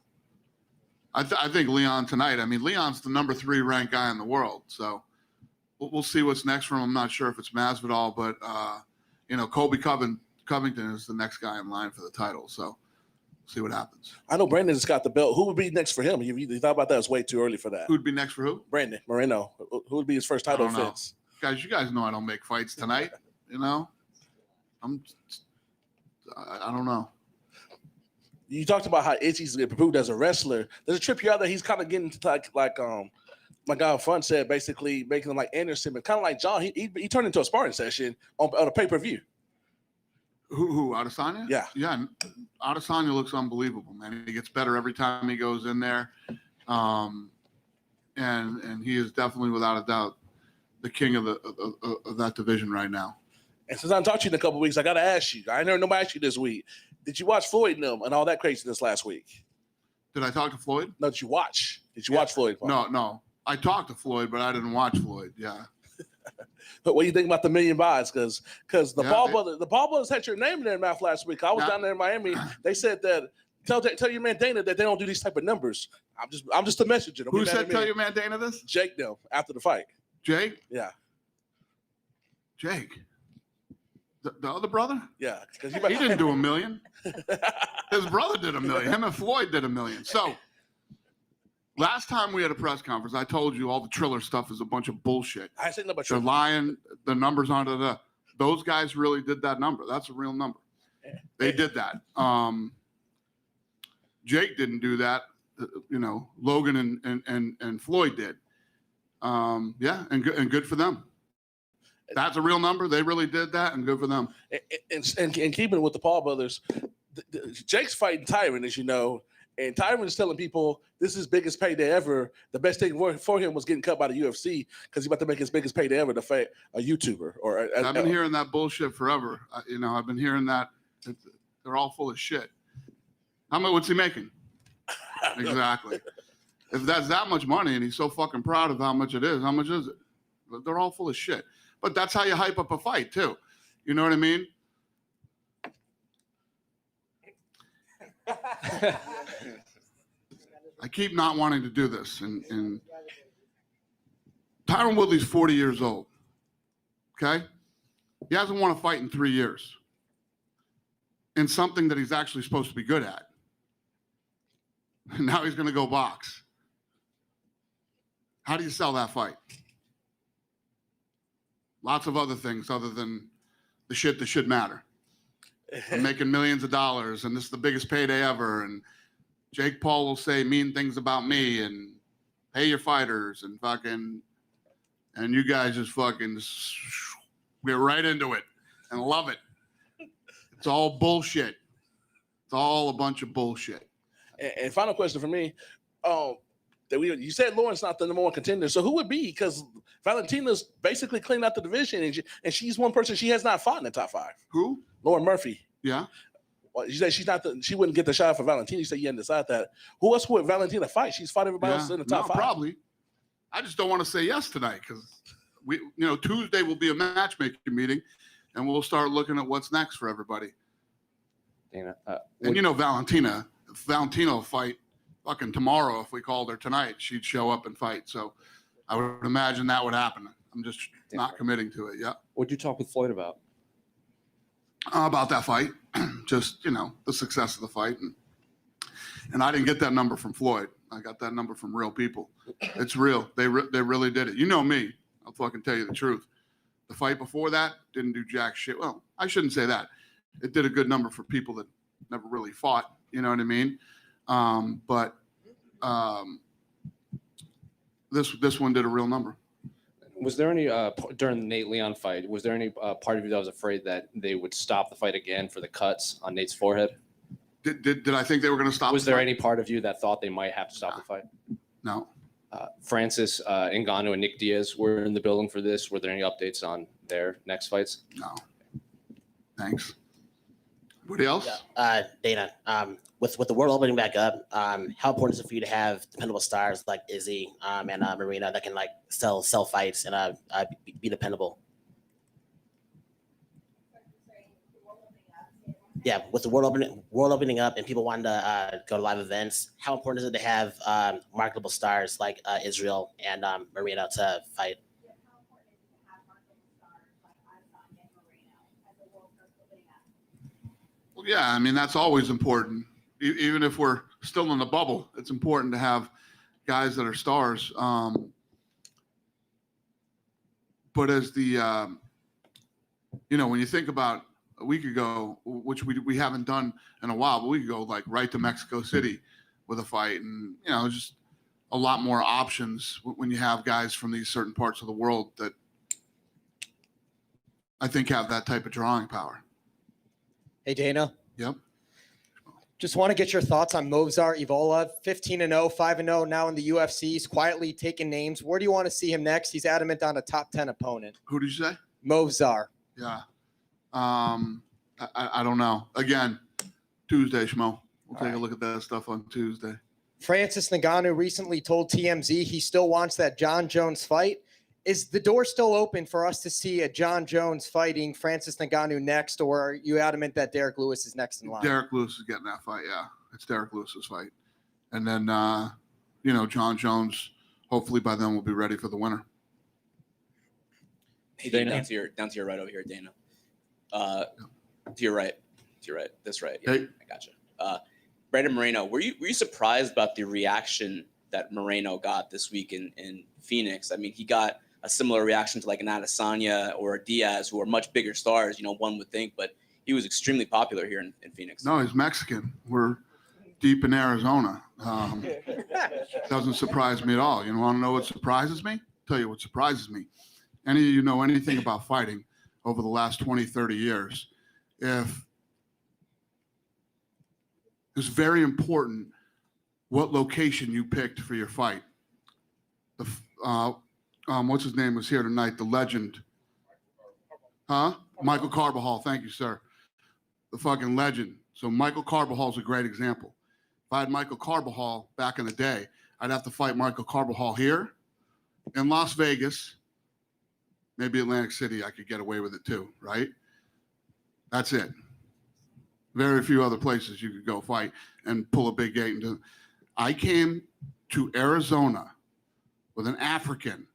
I think Leon tonight. I mean, Leon's the number 3 ranked guy in the world. So we'll see what's next from him. I'm not sure if it's Masvidal, but Colby Covington is the next guy in line for the title. So we'll see what happens. I know Brandon just got the belt. Who would be next for him? You thought about that? It's way too early for that. Who'd be next for who? Brandon Moreno. Who would be his first title offense? Guys, you guys know I don't make fights tonight. I don't know. You talked about how Itchy's improved as a wrestler. There's a trip here out there. He's kind of getting to like my guy Fun said, basically making him like Anderson, but kind of like John. He turned into a sparring session on a pay-per-view. Who Adesanya? Yeah. Adesanya looks unbelievable, man. He gets better every time he goes in there, and he is definitely, without a doubt, the king of that division right now. And since I talked to you in a couple of weeks, I got to ask you. I never nobody asked you this week. Did you watch Floyd and them and all that craziness last week? Did I talk to Floyd? No, did you watch? Did you watch Floyd? No. I talked to Floyd, but I didn't watch Floyd. Yeah. But what do you think about the million buys? Because the Paul brothers had your name in their mouth last week. I was down there in Miami. They said that tell your man Dana that they don't do these type of numbers. I'm just a messenger. Who said tell your man Dana this? Jake though, after the fight. Jake? Yeah. Jake. The other brother? Yeah. He didn't do $1 million. His brother did $1 million. Him and Floyd did $1 million. So last time we had a press conference, I told you all the Triller stuff is a bunch of bullshit. I said no, but they're lying. The numbers aren't those guys really did that number. That's a real number. They did that. Jake didn't do that. Logan and Floyd did. Yeah, and good for them. That's a real number. They really did that, and good for them. And keeping it with the Paul brothers, Jake's fighting Tyron, as you know, and Tyron is telling people this is his biggest payday ever. The best thing for him was getting cut by the UFC because he's about to make his biggest payday ever to fight a YouTuber. I've been hearing that bullshit forever. I've been hearing that. They're all full of shit. How much? What's he making? Exactly. If that's that much money and he's so fucking proud of how much it is, how much is it? They're all full of shit. But that's how you hype up a fight too. You know what I mean? I keep not wanting to do this. And Tyron Woodley's 40 years old. Okay? He hasn't won a fight in 3 years. In something that he's actually supposed to be good at. And now he's going to go box. How do you sell that fight? Lots of other things other than the shit that should matter. I'm making millions of dollars, and this is the biggest payday ever. And Jake Paul will say mean things about me, and pay your fighters, and fucking, and you guys just fucking get right into it and love it. It's all bullshit. It's all a bunch of bullshit. And final question for me. You said Lauren's not the number one contender, so who would be? Because Valentina's basically cleaned out the division, and she's one person she has not fought in the top 5. Who? Lauren Murphy. Yeah. Well, you said she wouldn't get the shot for Valentina. You said you hadn't decided that. Who else would Valentina fight? She's fought everybody else in the top 5. Probably. I just don't want to say yes tonight because Tuesday will be a matchmaking meeting, and we'll start looking at what's next for everybody. Dana, Valentina. If Valentina will fight fucking tomorrow, if we called her tonight, she'd show up and fight. So I would imagine that would happen. I'm just not committing to it. Yeah. What'd you talk with Floyd about? About that fight, just the success of the fight, and I didn't get that number from Floyd. I got that number from real people. It's real. They really did it. You know me. I'll fucking tell you the truth. The fight before that didn't do jack shit. Well, I shouldn't say that. It did a good number for people that never really fought. You know what I mean? This one did a real number. Was there any during the Nate Leon fight? Was there any part of you that was afraid that they would stop the fight again for the cuts on Nate's forehead? Did I think they were going to stop? Was there any part of you that thought they might have to stop the fight? No. Francis Ngannou and Nick Diaz were in the building for this. Were there any updates on their next fights? No. Thanks. Anybody else? Dana, with the world opening back up, how important is it for you to have dependable stars like Izzy and Moreno that can sell fights and be dependable? Yeah, with the world opening up and people wanting to go to live events, how important is it to have marketable stars like Israel and Moreno to fight? Well, yeah, I mean, that's always important. Even if we're still in the bubble, it's important to have guys that are stars. But as when you think about a week ago, which we haven't done in a while, but we could go right to Mexico City with a fight, and just a lot more options when you have guys from these certain parts of the world that I think have that type of drawing power. Hey, Dana. Yep. Just want to get your thoughts on Movsar Evloev, 15-0, 5-0 now in the UFC. He's quietly taking names. Where do you want to see him next? He's adamant on a top 10 opponent. Who did you say? Movsar. Yeah. I don't know. Again, Tuesday, Schmo. We'll take a look at that stuff on Tuesday. Francis Ngannou recently told TMZ he still wants that John Jones fight. Is the door still open for us to see a John Jones fighting Francis Ngannou next, or are you adamant that Derek Lewis is next in line? Derek Lewis is getting that fight, yeah. It's Derek Lewis's fight. And then, John Jones, hopefully by then, will be ready for the winner. Hey, Dana, down to your right over here, Dana. To your right. This right. Yeah, hey. I gotcha. Brandon Moreno, were you surprised about the reaction that Moreno got this week in Phoenix? I mean, he got a similar reaction to an Adesanya or a Diaz, who are much bigger stars, one would think, but he was extremely popular here in Phoenix. No, he's Mexican. We're deep in Arizona. Doesn't surprise me at all. You want to know what surprises me? tell you what surprises me. Any of you know anything about fighting over the last 20, 30 years, if it's very important what location you picked for your fight. What's his name was here tonight, the legend. Michael Carbajal, thank you, sir. The fucking legend. So Michael Carbajal is a great example. If I had Michael Carbajal back in the day, I'd have to fight Michael Carbajal here in Las Vegas, maybe Atlantic City. I could get away with it too, right? That's it. Very few other places you could go fight and pull a big gate into. I came to Arizona with an African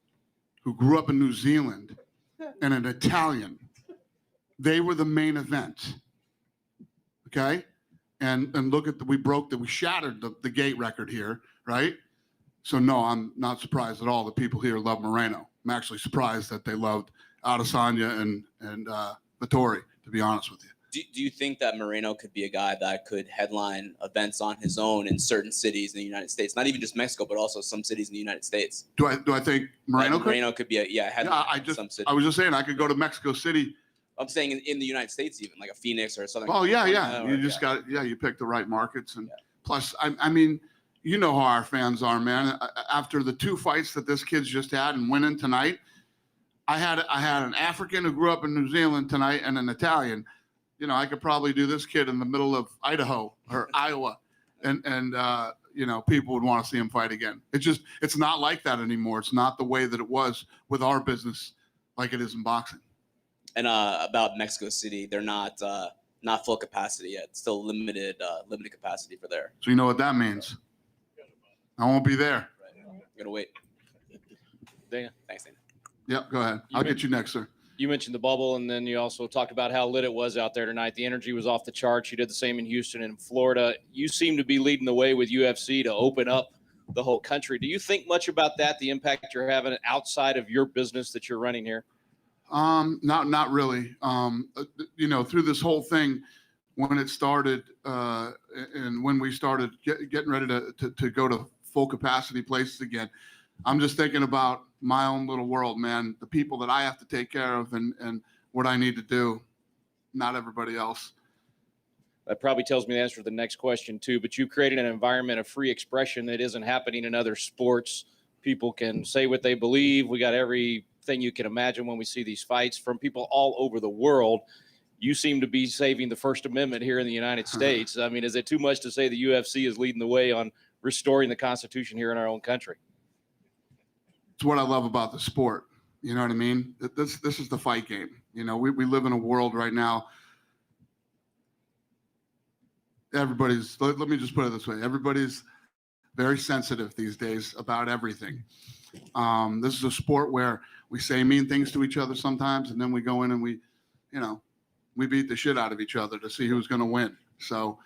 who grew up in New Zealand and an Italian. They were the main event. Okay? And look at we shattered the gate record here, right? So no, I'm not surprised at all that people here love Moreno. I'm actually surprised that they loved Adesanya and Vettori, to be honest with you. Do you think that Moreno could be a guy that could headline events on his own in certain cities in the United States? Not even just Mexico, but also some cities in the United States. Do I think Moreno could? Moreno could be a headline in some cities. I was just saying I could go to Mexico City. I'm saying in the United States, even like a Phoenix or something. Oh yeah. You just got you pick the right markets, and plus, I mean, you know how our fans are, man. After the 2 fights that this kid's just had and winning tonight, I had an African who grew up in New Zealand tonight and an Italian. You know, I could probably do this kid in the middle of Idaho or Iowa, and you know, people would want to see him fight again. It's not like that anymore. It's not the way that it was with our business, like it is in boxing. And about Mexico City, they're not full capacity yet. Still limited capacity for there. So you know what that means. I won't be there. Right. Gonna wait. Dan. Thanks, Dan. Yep, go ahead. I'll get you next, sir. You mentioned the bubble, and then you also talked about how lit it was out there tonight. The energy was off the charts. You did the same in Houston and Florida. You seem to be leading the way with UFC to open up the whole country. Do you think much about that, the impact you're having outside of your business that you're running here? Not really. You know, through this whole thing, when it started and when we started getting ready to go to full capacity places again, I'm just thinking about my own little world, man, the people that I have to take care of and what I need to do, not everybody else. That probably tells me the answer to the next question too, but you created an environment of free expression that isn't happening in other sports. People can say what they believe. We got everything you can imagine when we see these fights from people all over the world. You seem to be saving the First Amendment here in the United States. I mean, is it too much to say the UFC is leading the way on restoring the Constitution here in our own country? It's what I love about the sport. You know what I mean? This is the fight game. You know, we live in a world right now. Let me just put it this way. Everybody's very sensitive these days about everything. This is a sport where we say mean things to each other sometimes, and then we go in and we beat the shit out of each other to see who's going to win. So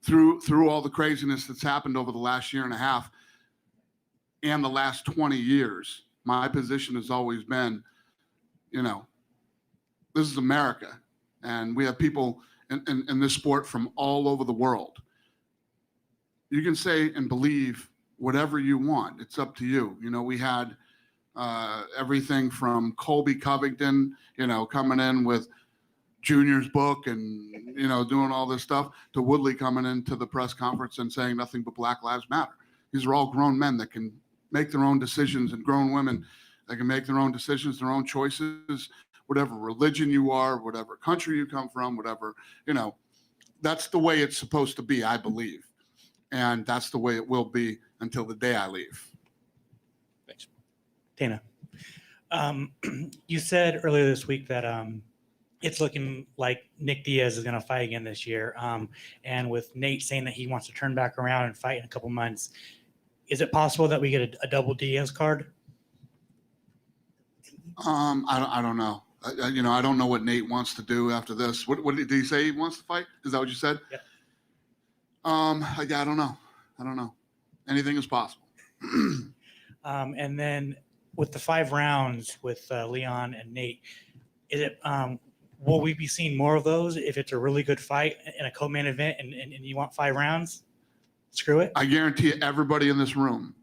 through all the craziness that's happened over the last year and a half and the last 20 years, my position has always been, you know, this is America, and we have people in this sport from all over the world. You can say and believe whatever you want. It's up to you. You know, we had everything from Colby Covington, you know, coming in with Junior's book and, you know, doing all this stuff, to Woodley coming into the press conference and saying nothing but Black Lives Matter. These are all grown men that can make their own decisions, and grown women that can make their own decisions, their own choices, whatever religion you are, whatever country you come from, whatever, you know, that's the way it's supposed to be, I believe. And that's the way it will be until the day I leave. Thanks. Dana, you said earlier this week that it's looking like Nick Diaz is going to fight again this year. And with Nate saying that he wants to turn back around and fight in a couple months, is it possible that we get a double Diaz card? I don't know. I don't know what Nate wants to do after this. What did he say he wants to fight? Is that what you said? Yeah. I don't know. I don't know. Anything is possible. And then with the 5 rounds with Leon and Nate, is it will we be seeing more of those if it's a really good fight in a co-main event and you want 5 rounds? Screw it. I guarantee everybody in this room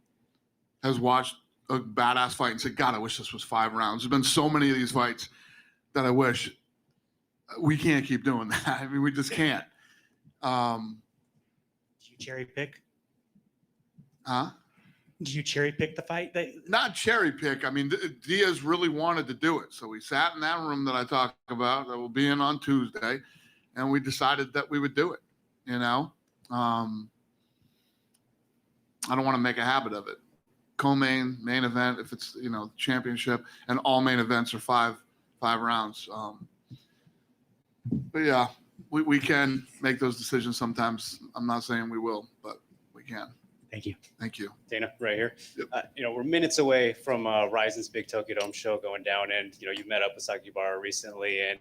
has watched a badass fight and said, God, I wish this was 5 rounds. There's been so many of these fights that I wish. We can't keep doing that. I mean, we just can't. Did you cherry pick? Huh? Did you cherry pick the fight? Not cherry pick. I mean, Diaz really wanted to do it. So we sat in that room that I talked about that will be in on Tuesday, and we decided that we would do it, you know? I don't want to make a habit of it. Co-main, main event, if it's, you know, championship, and all main events are five rounds. But yeah, we can make those decisions sometimes. I'm not saying we will, but we can. Thank you. Thank you. Dana, right here. You know, we're minutes away from Rizin's Big Tokyo Dome show going down, and you know, you met up with Sakibara recently, and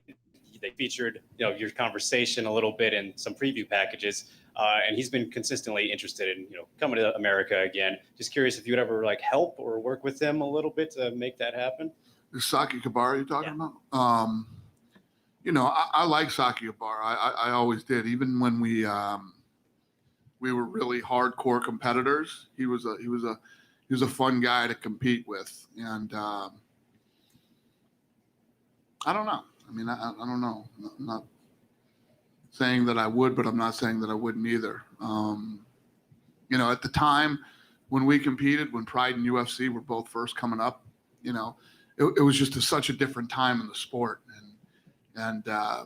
they featured, you know, your conversation a little bit in some preview packages, and he's been consistently interested in, you know, coming to America again. Just curious if you would ever like help or work with him a little bit to make that happen. Is Saki Kabara you're talking about? You know, I like Saki Kabara. I always did, even when we were really hardcore competitors. He was a fun guy to compete with, and I don't know. I mean, I don't know. I'm not saying that I would, but I'm not saying that I wouldn't either. You know, at the time when we competed, when Pride and UFC were both first coming up, you know, it was just such a different time in the sport, and I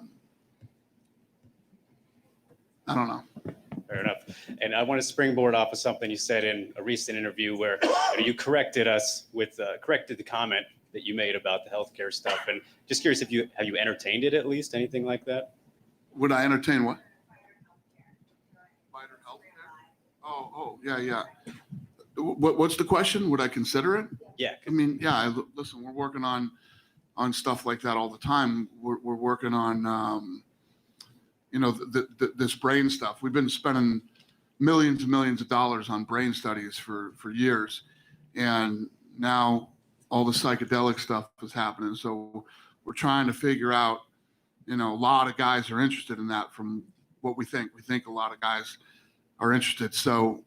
don't know. Fair enough. And I want to springboard off of something you said in a recent interview where you corrected us with corrected the comment that you made about the healthcare stuff. And just curious if you have you entertained it at least, anything like that? Would I entertain what? Fighter healthcare? Oh, yeah. What's the question? Would I consider it? Yeah. I mean, yeah. Listen, we're working on stuff like that all the time. We're working on you know, this brain stuff. We've been spending millions and millions of dollars on brain studies for years, and now all the psychedelic stuff is happening. So we're trying to figure out, you know, a lot of guys are interested in that from what we think. We think a lot of guys are interested. So,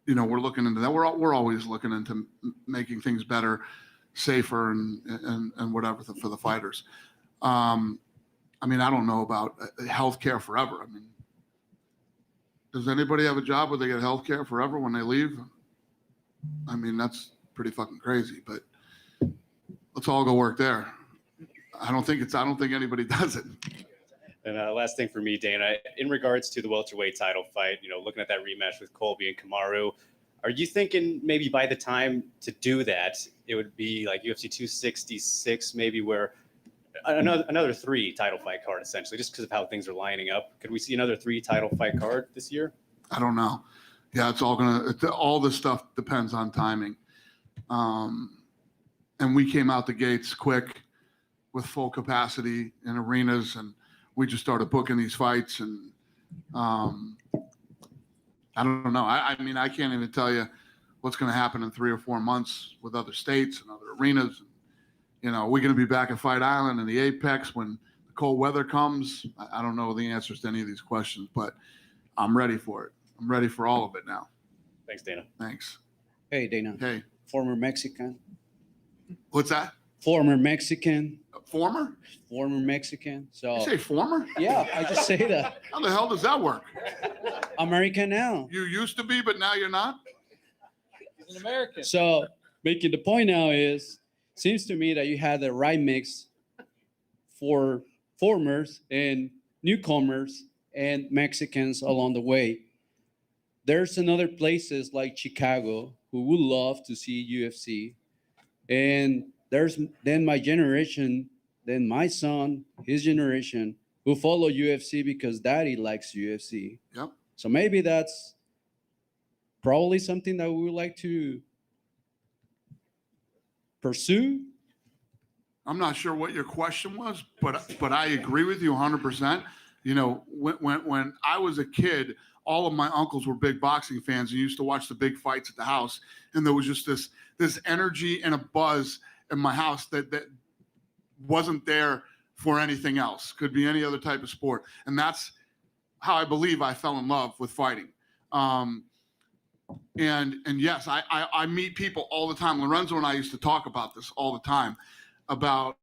you know, we're looking into that. We're always looking into making things better, safer, and whatever for the fighters. I mean, I don't know about healthcare forever. I mean, does anybody have a job where they get healthcare forever when they leave? I mean, that's pretty fucking crazy, but let's all go work there. I don't think anybody does it. And last thing for me, Dana, in regards to the welterweight title fight, you know, looking at that rematch with Colby and Kamaru, are you thinking maybe by the time to do that, it would be like UFC 266, maybe where another 3 title fight card, essentially, just because of how things are lining up? Could we see another 3 title fight card this year? I don't know. Yeah, all this stuff depends on timing. And we came out the gates quick with full capacity in arenas, and we just started booking these fights. And I don't know. I mean, I can't even tell you what's going to happen in 3 or 4 months with other states and other arenas. You know, we're going to be back at Fight Island and the Apex when the cold weather comes. I don't know the answers to any of these questions, but I'm ready for it. I'm ready for all of it now. Thanks, Dana. Thanks. Hey, Dana. Hey. Former Mexican. What's that? Former Mexican. Former? Former Mexican. So You say former? Yeah, I just say that. How the hell does that work? American now. You used to be, but now you're not? He's an American. So making the point now is, seems to me that you had the right mix for formers and newcomers and Mexicans along the way. There's another places like Chicago who would love to see UFC. And there's then my generation, then my son, his generation, who follow UFC because daddy likes UFC. Yep. So maybe that's probably something that we would like to pursue. I'm not sure what your question was, but I agree with you 100%. You know, when I was a kid, all of my uncles were big boxing fans and used to watch the big fights at the house. And there was just this energy and a buzz in my house that wasn't there for anything else. Could be any other type of sport. And that's how I believe I fell in love with fighting. And yes, I meet people all the time. Lorenzo and I used to talk about this all the time, about,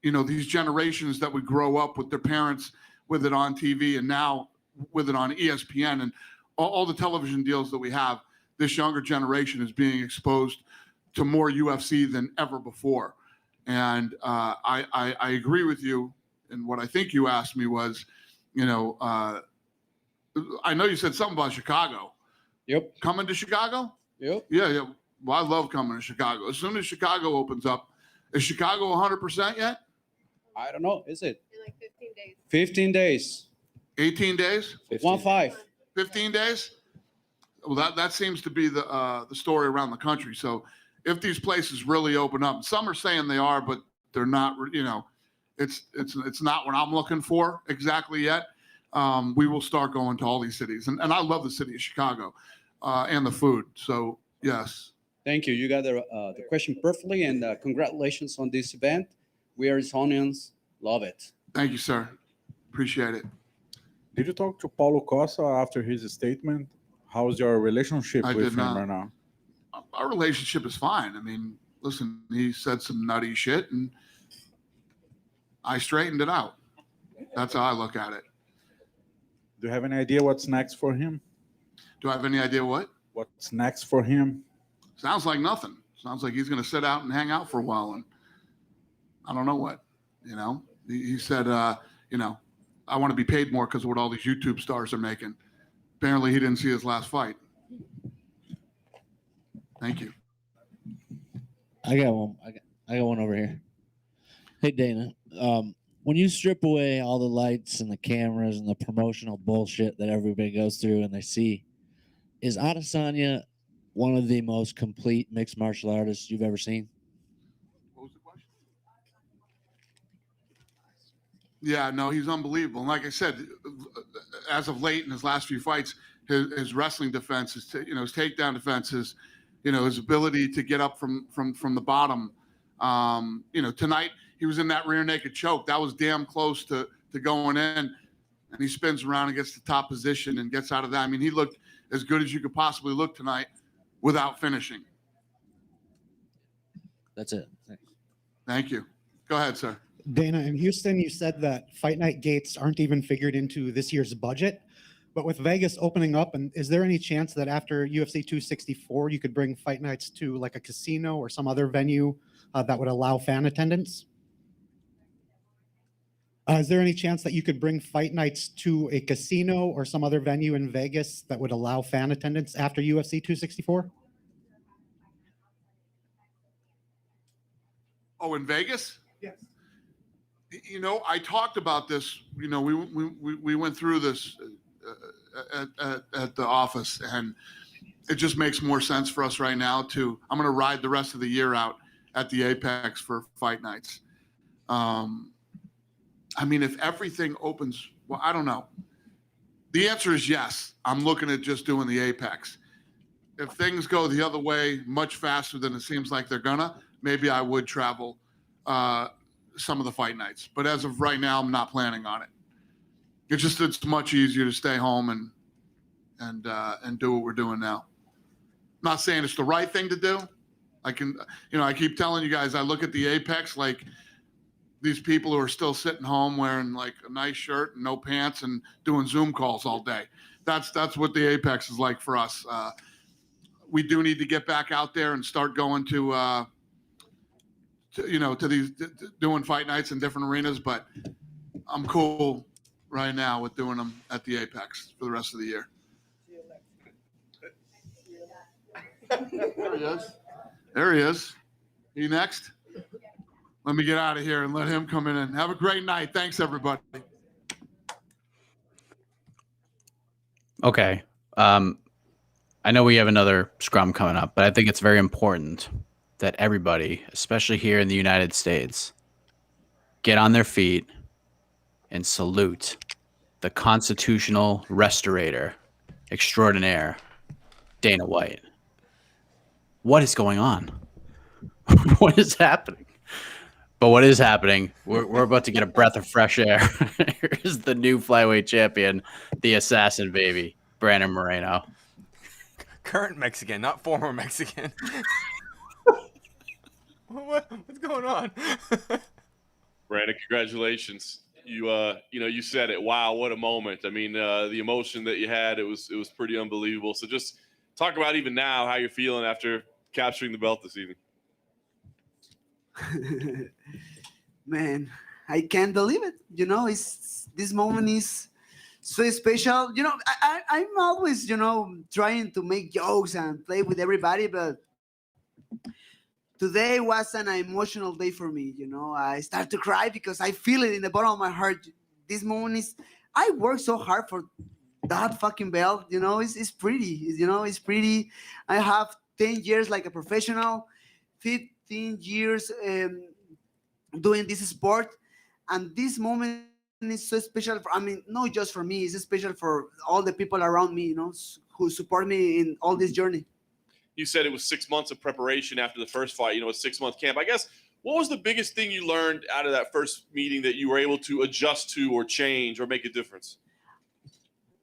these generations that would grow up with their parents with it on TV and now with it on ESPN and all the television deals that we have. This younger generation is being exposed to more UFC than ever before. And I agree with you. And what I think you asked me was, I know you said something about Chicago. Yep. Coming to Chicago? Yep. Yeah. Well, I love coming to Chicago. As soon as Chicago opens up, is Chicago 100% yet? I don't know. Is it? In like 15 days. 15 days. 18 days? 1-5. 15 days? Well, that seems to be the story around the country. So if these places really open up, some are saying they are, but they're not. It's not what I'm looking for exactly yet. We will start going to all these cities, and I love the city of Chicago and the food. So yes. Thank you. You got the question perfectly, and congratulations on this event. We Arizonians love it. Thank you, sir. Appreciate it. Did you talk to Paulo Costa after his statement? How's your relationship I with did him not. right now? Our relationship is fine. I mean, listen, he said some nutty shit, and I straightened it out. That's how I look at it. Do you have any idea what's next for him? Do I have any idea what? What's next for him? Sounds like nothing. Sounds like he's going to sit out and hang out for a while, and I don't know what. He said, I want to be paid more because of what all these YouTube stars are making. Apparently, he didn't see his last fight. Thank you. I got one. I got one over here. Hey, Dana. When you strip away all the lights and the cameras and the promotional bullshit that everybody goes through and they see, is Adesanya one of the most complete mixed martial artists you've ever seen? What was the question? Yeah, no, he's unbelievable. And like I said, as of late in his last few fights, his wrestling defense, his takedown defense, his ability to get up from the bottom. Tonight he was in that rear naked choke. That was damn close to going in, and he spins around and gets the top position and gets out of that. I mean, he looked as good as you could possibly look tonight without finishing. That's it. Thanks. Thank you. Go ahead, sir. Dana, in Houston, you said that fight night gates aren't even figured into this year's budget. But with Vegas opening up, and is there any chance that after UFC 264, you could bring fight nights to like a casino or some other venue that would allow fan attendance? Is there any chance that you could bring fight nights to a casino or some other venue in Vegas that would allow fan attendance after UFC 264? Oh, in Vegas? Yes. I talked about this. We went through this at the office, and it just makes more sense for us right now I'm going to ride the rest of the year out at the Apex for fight nights. If everything opens, well, I don't know. The answer is yes. I'm looking at just doing the Apex. If things go the other way much faster than it seems like they're gonna, maybe I would travel some of the fight nights. But as of right now, I'm not planning on it. It's much easier to stay home and do what we're doing now. I'm not saying it's the right thing to do. I keep telling you guys, I look at the Apex like these people who are still sitting home wearing like a nice shirt and no pants and doing Zoom calls all day. That's what the Apex is like for us. We do need to get back out there and start going to these doing fight nights in different arenas, but I'm cool right now with doing them at the Apex for the rest of the year. There he is. There he is. You next? Let me get out of here and let him come in and have a great night. Thanks, everybody. Okay. I know we have another scrum coming up, but I think it's very important that everybody, especially here in the United States, get on their feet and salute the constitutional restorator extraordinaire, Dana White. What is going on? What is happening? But what is happening, we're about to get a breath of fresh air. Here's the new flyweight champion, the assassin baby, Brandon Moreno. current Mexican, not former Mexican. What's going on? Brandon, congratulations. You said it. Wow, what a moment. I mean, the emotion that you had, it was pretty unbelievable. So just talk about even now how you're feeling after capturing the belt this evening. Man, I can't believe it. This moment is so special. I'm always, trying to make jokes and play with everybody, but today was an emotional day for me. I start to cry because I feel it in the bottom of my heart. This moment I worked so hard for that fucking belt. It's pretty. It's pretty. I have 10 years like a professional, 15 years doing this sport, and this moment is so special. Not just for me. It's special for all the people around me, who support me in all this journey. You said it was 6 months of preparation after the first fight, a 6-month camp. I guess, what was the biggest thing you learned out of that first meeting that you were able to adjust to or change or make a difference?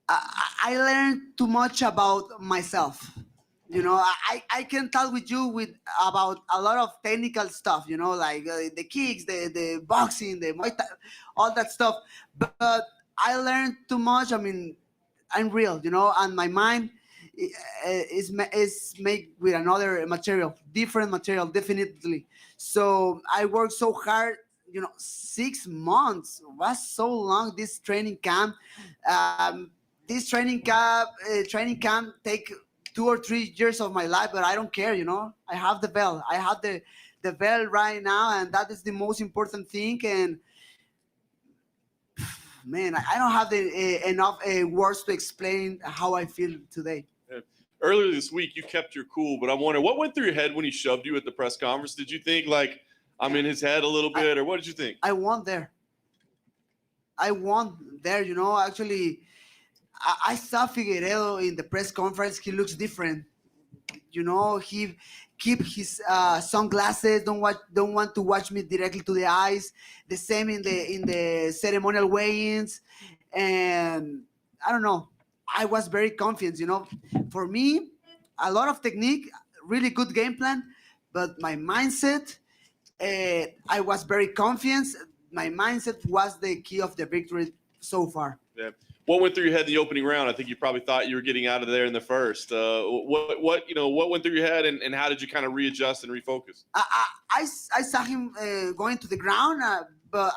I learned too much about myself. I can talk with you about a lot of technical stuff, like the kicks, the boxing, the Muay Thai, all that stuff. But I learned too much. I'm real, and my mind is made with another material, different material, definitely. So I worked so hard. 6 months was so long. This training camp, take 2 or 3 years of my life, but I don't care. I have the belt. I have the belt right now, and that is the most important thing. And man, I don't have enough words to explain how I feel today. Earlier this week, you kept your cool, but I'm wondering, what went through your head when he shoved you at the press conference? Did you think, like, I'm in his head a little bit, or what did you think? I won there. Actually, I saw Figueiredo in the press conference. He looks different. He keep his sunglasses. Don't want to watch me directly to the eyes. The same in the ceremonial weigh-ins, and I don't know. I was very confident. For me, a lot of technique, really good game plan, but my mindset, I was very confident. My mindset was the key of the victory so far. Yeah. What went through your head in the opening round? I think you probably thought you were getting out of there in the first. What went through your head, and how did you kind of readjust and refocus? I saw him going to the ground, but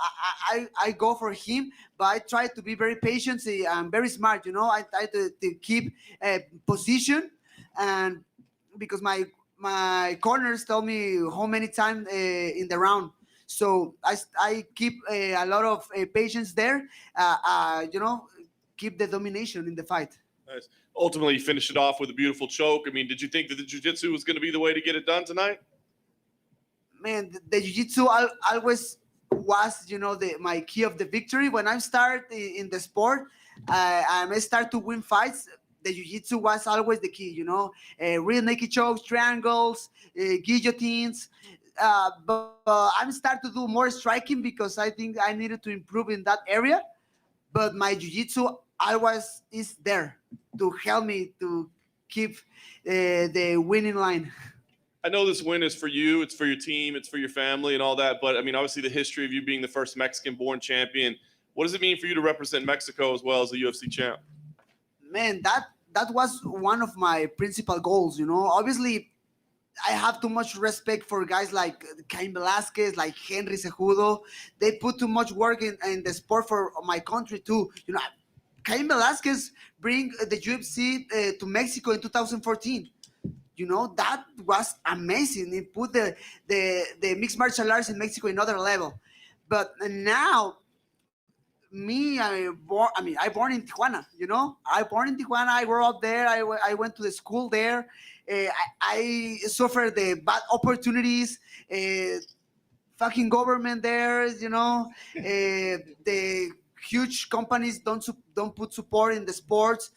I go for him. But I try to be very patient and very smart. I try to keep position, and because my corners tell me how many times in the round. So I keep a lot of patience there. Keep the domination in the fight. Nice. Ultimately, you finished it off with a beautiful choke. Did you think that the jiu-jitsu was going to be the way to get it done tonight? Man, the jiu-jitsu always was, my key of the victory. When I start in the sport, I start to win fights. The jiu-jitsu was always the key, real naked chokes, triangles, guillotines. But I'm starting to do more striking because I think I needed to improve in that area. But my jiu-jitsu always is there to help me to keep the winning line. I know this win is for you, it's for your team, it's for your family and all that, but obviously the history of you being the first Mexican-born champion, what does it mean for you to represent Mexico as well as a UFC champ? Man, that was one of my principal goals, Obviously, I have too much respect for guys like Cain Velasquez, like Henry Cejudo. They put too much work in the sport for my country too. Cain Velasquez bring the UFC to Mexico in 2014. That was amazing. It put the mixed martial arts in Mexico in another level. But now, I born in Tijuana. I born in Tijuana. I grew up there. I went to the school there. I suffered the bad opportunities. Fucking government there. The huge companies don't put support in the sports,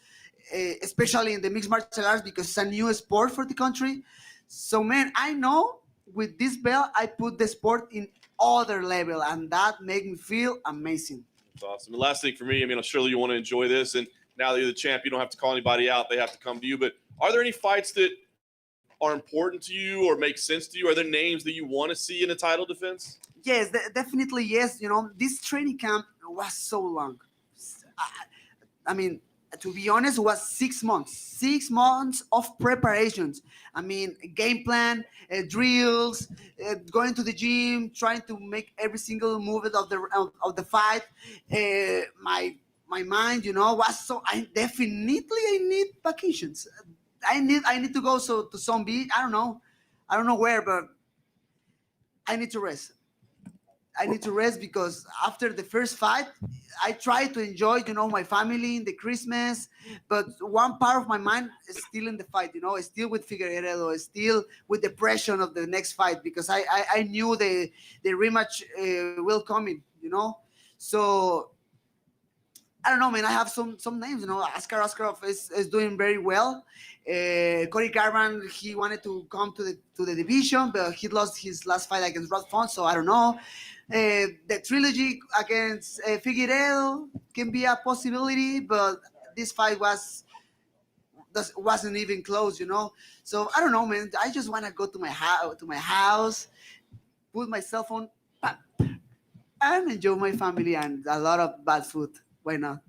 especially in the mixed martial arts, because it's a new sport for the country. So, man, I know with this belt, I put the sport in other level, and that made me feel amazing. That's awesome. The last thing for me, surely you want to enjoy this, and now that you're the champ, you don't have to call anybody out. They have to come to you. But are there any fights that are important to you or make sense to you? Are there names that you want to see in a title defense? Yes, definitely yes. You know, this training camp was so long. I mean, to be honest, it was 6 months. 6 months of preparations. I mean, game plan, drills, going to the gym, trying to make every single movement of the fight. My mind, you know, was so. I need vacations. I need to go to some beach. I don't know where, but I need to rest. I need to rest because after the first fight, I try to enjoy, you know, my family, the Christmas, but one part of my mind is still in the fight, you know, still with Figueiredo, still with the pressure of the next fight because I knew the rematch will come in, you know. So I don't know, man. I have some names, you know. Askar Askarov is doing very well. Cody Garbrandt, he wanted to come to the division, but he lost his last fight against Rod Font, so I don't know. The trilogy against Figueiredo can be a possibility, but this fight wasn't even close, you know. So I don't know, man. I just want to go to my house, put my cell phone, and enjoy my family and a lot of bad food. Why not?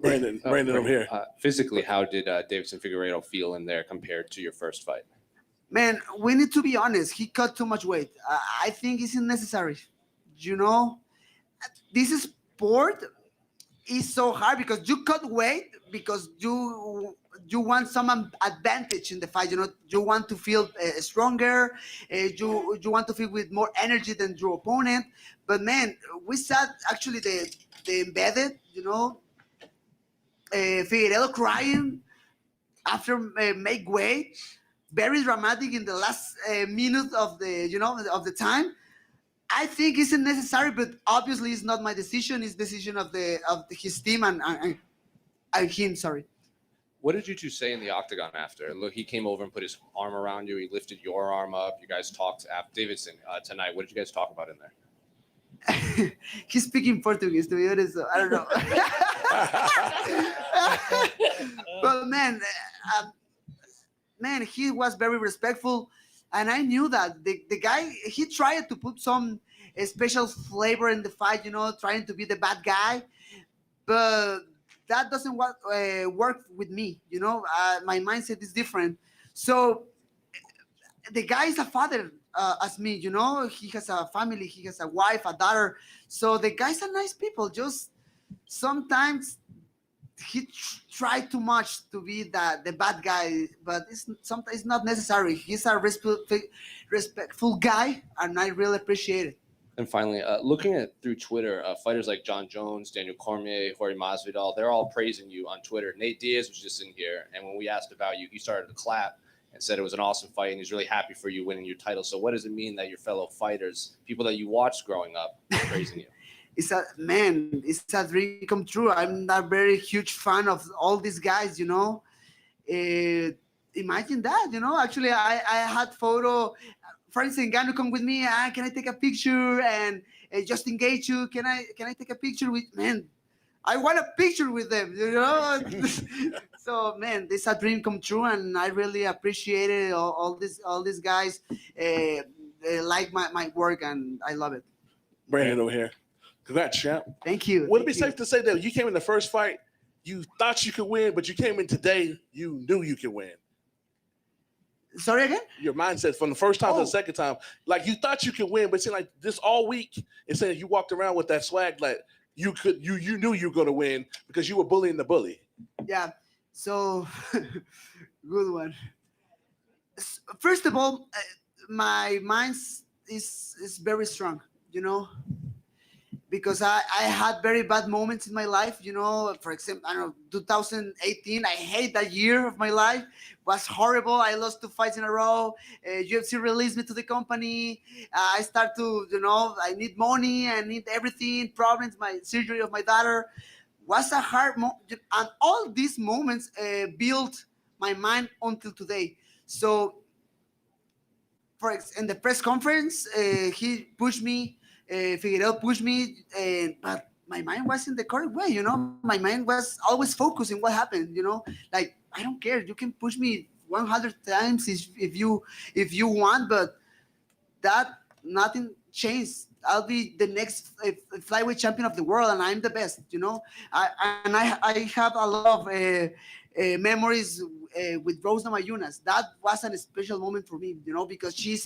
Brandon, I'm here. Physically, how did Davidson Figueiredo feel in there compared to your first fight? Man, we need to be honest. He cut too much weight. I think it's unnecessary. You know, this sport is so hard because you cut weight because you want some advantage in the fight. You know, you want to feel stronger. You want to feel with more energy than your opponent. But man, we saw actually the embedded. You know, Figueiredo crying after make weight. Very dramatic in the last minute of the time. I think it's unnecessary, but obviously it's not my decision. It's decision of his team and him. Sorry. What did you two say in the octagon after? Look, he came over and put his arm around you. He lifted your arm up. You guys talked after Davidson tonight. What did you guys talk about in there? He's speaking Portuguese, to be honest. So I don't know. But man, he was very respectful, and I knew that the guy, he tried to put some special flavor in the fight, you know, trying to be the bad guy, but that doesn't work with me, you know. My mindset is different. So the guy is a father as me, you know. He has a family, he has a wife, a daughter. So the guys are nice people. Just sometimes he tried too much to be the bad guy, but sometimes it's not necessary. He's a respectful guy, and I really appreciate it. And finally, looking at through Twitter, fighters like John Jones, Daniel Cormier, Jorge Masvidal, they're all praising you on Twitter. Nate Diaz was just in here, and when we asked about you, he started to clap and said it was an awesome fight, and he's really happy for you winning your title. So what does it mean that your fellow fighters, people that you watched growing up, are praising you? It's a dream come true. I'm a very huge fan of all these guys, you know. Imagine that, you know. Actually, I had photo. Friends in Ngannou come with me. Can I take a picture? And just engage you. Can I take a picture with, man? I want a picture with them, you know. So, man, this is a dream come true, and I really appreciate it. All these guys they like my work, and I love it. Brandon over here. Congrats, champ. Thank you. Would it be safe to say that you came in the first fight, you thought you could win, but you came in today, you knew you could win? Sorry again? Your mindset from the first time to the second time, like you thought you could win, but it seemed like this all week, it's saying you walked around with that swag, like you knew you were going to win because you were bullying the bully. Yeah. So, good one. First of all, my mind is very strong, you know. Because I had very bad moments in my life, you know. For example, I don't know, 2018, I hate that year of my life. It was horrible. I lost 2 fights in a row. UFC released me to the company. I start to, you know, I need money. I need everything. Problems, my surgery of my daughter. Was a hard moment. And all these moments built my mind until today. So, in the press conference, he pushed me. Figueiredo pushed me, but my mind was in the correct way, you know. My mind was always focused in what happened, you know. Like, I don't care. You can push me 100 times if you want, but that nothing changed. I'll be the next flyweight champion of the world, and I'm the best, you know. I have a lot of memories with Rose Namajunas. That was a special moment for me, you know, because she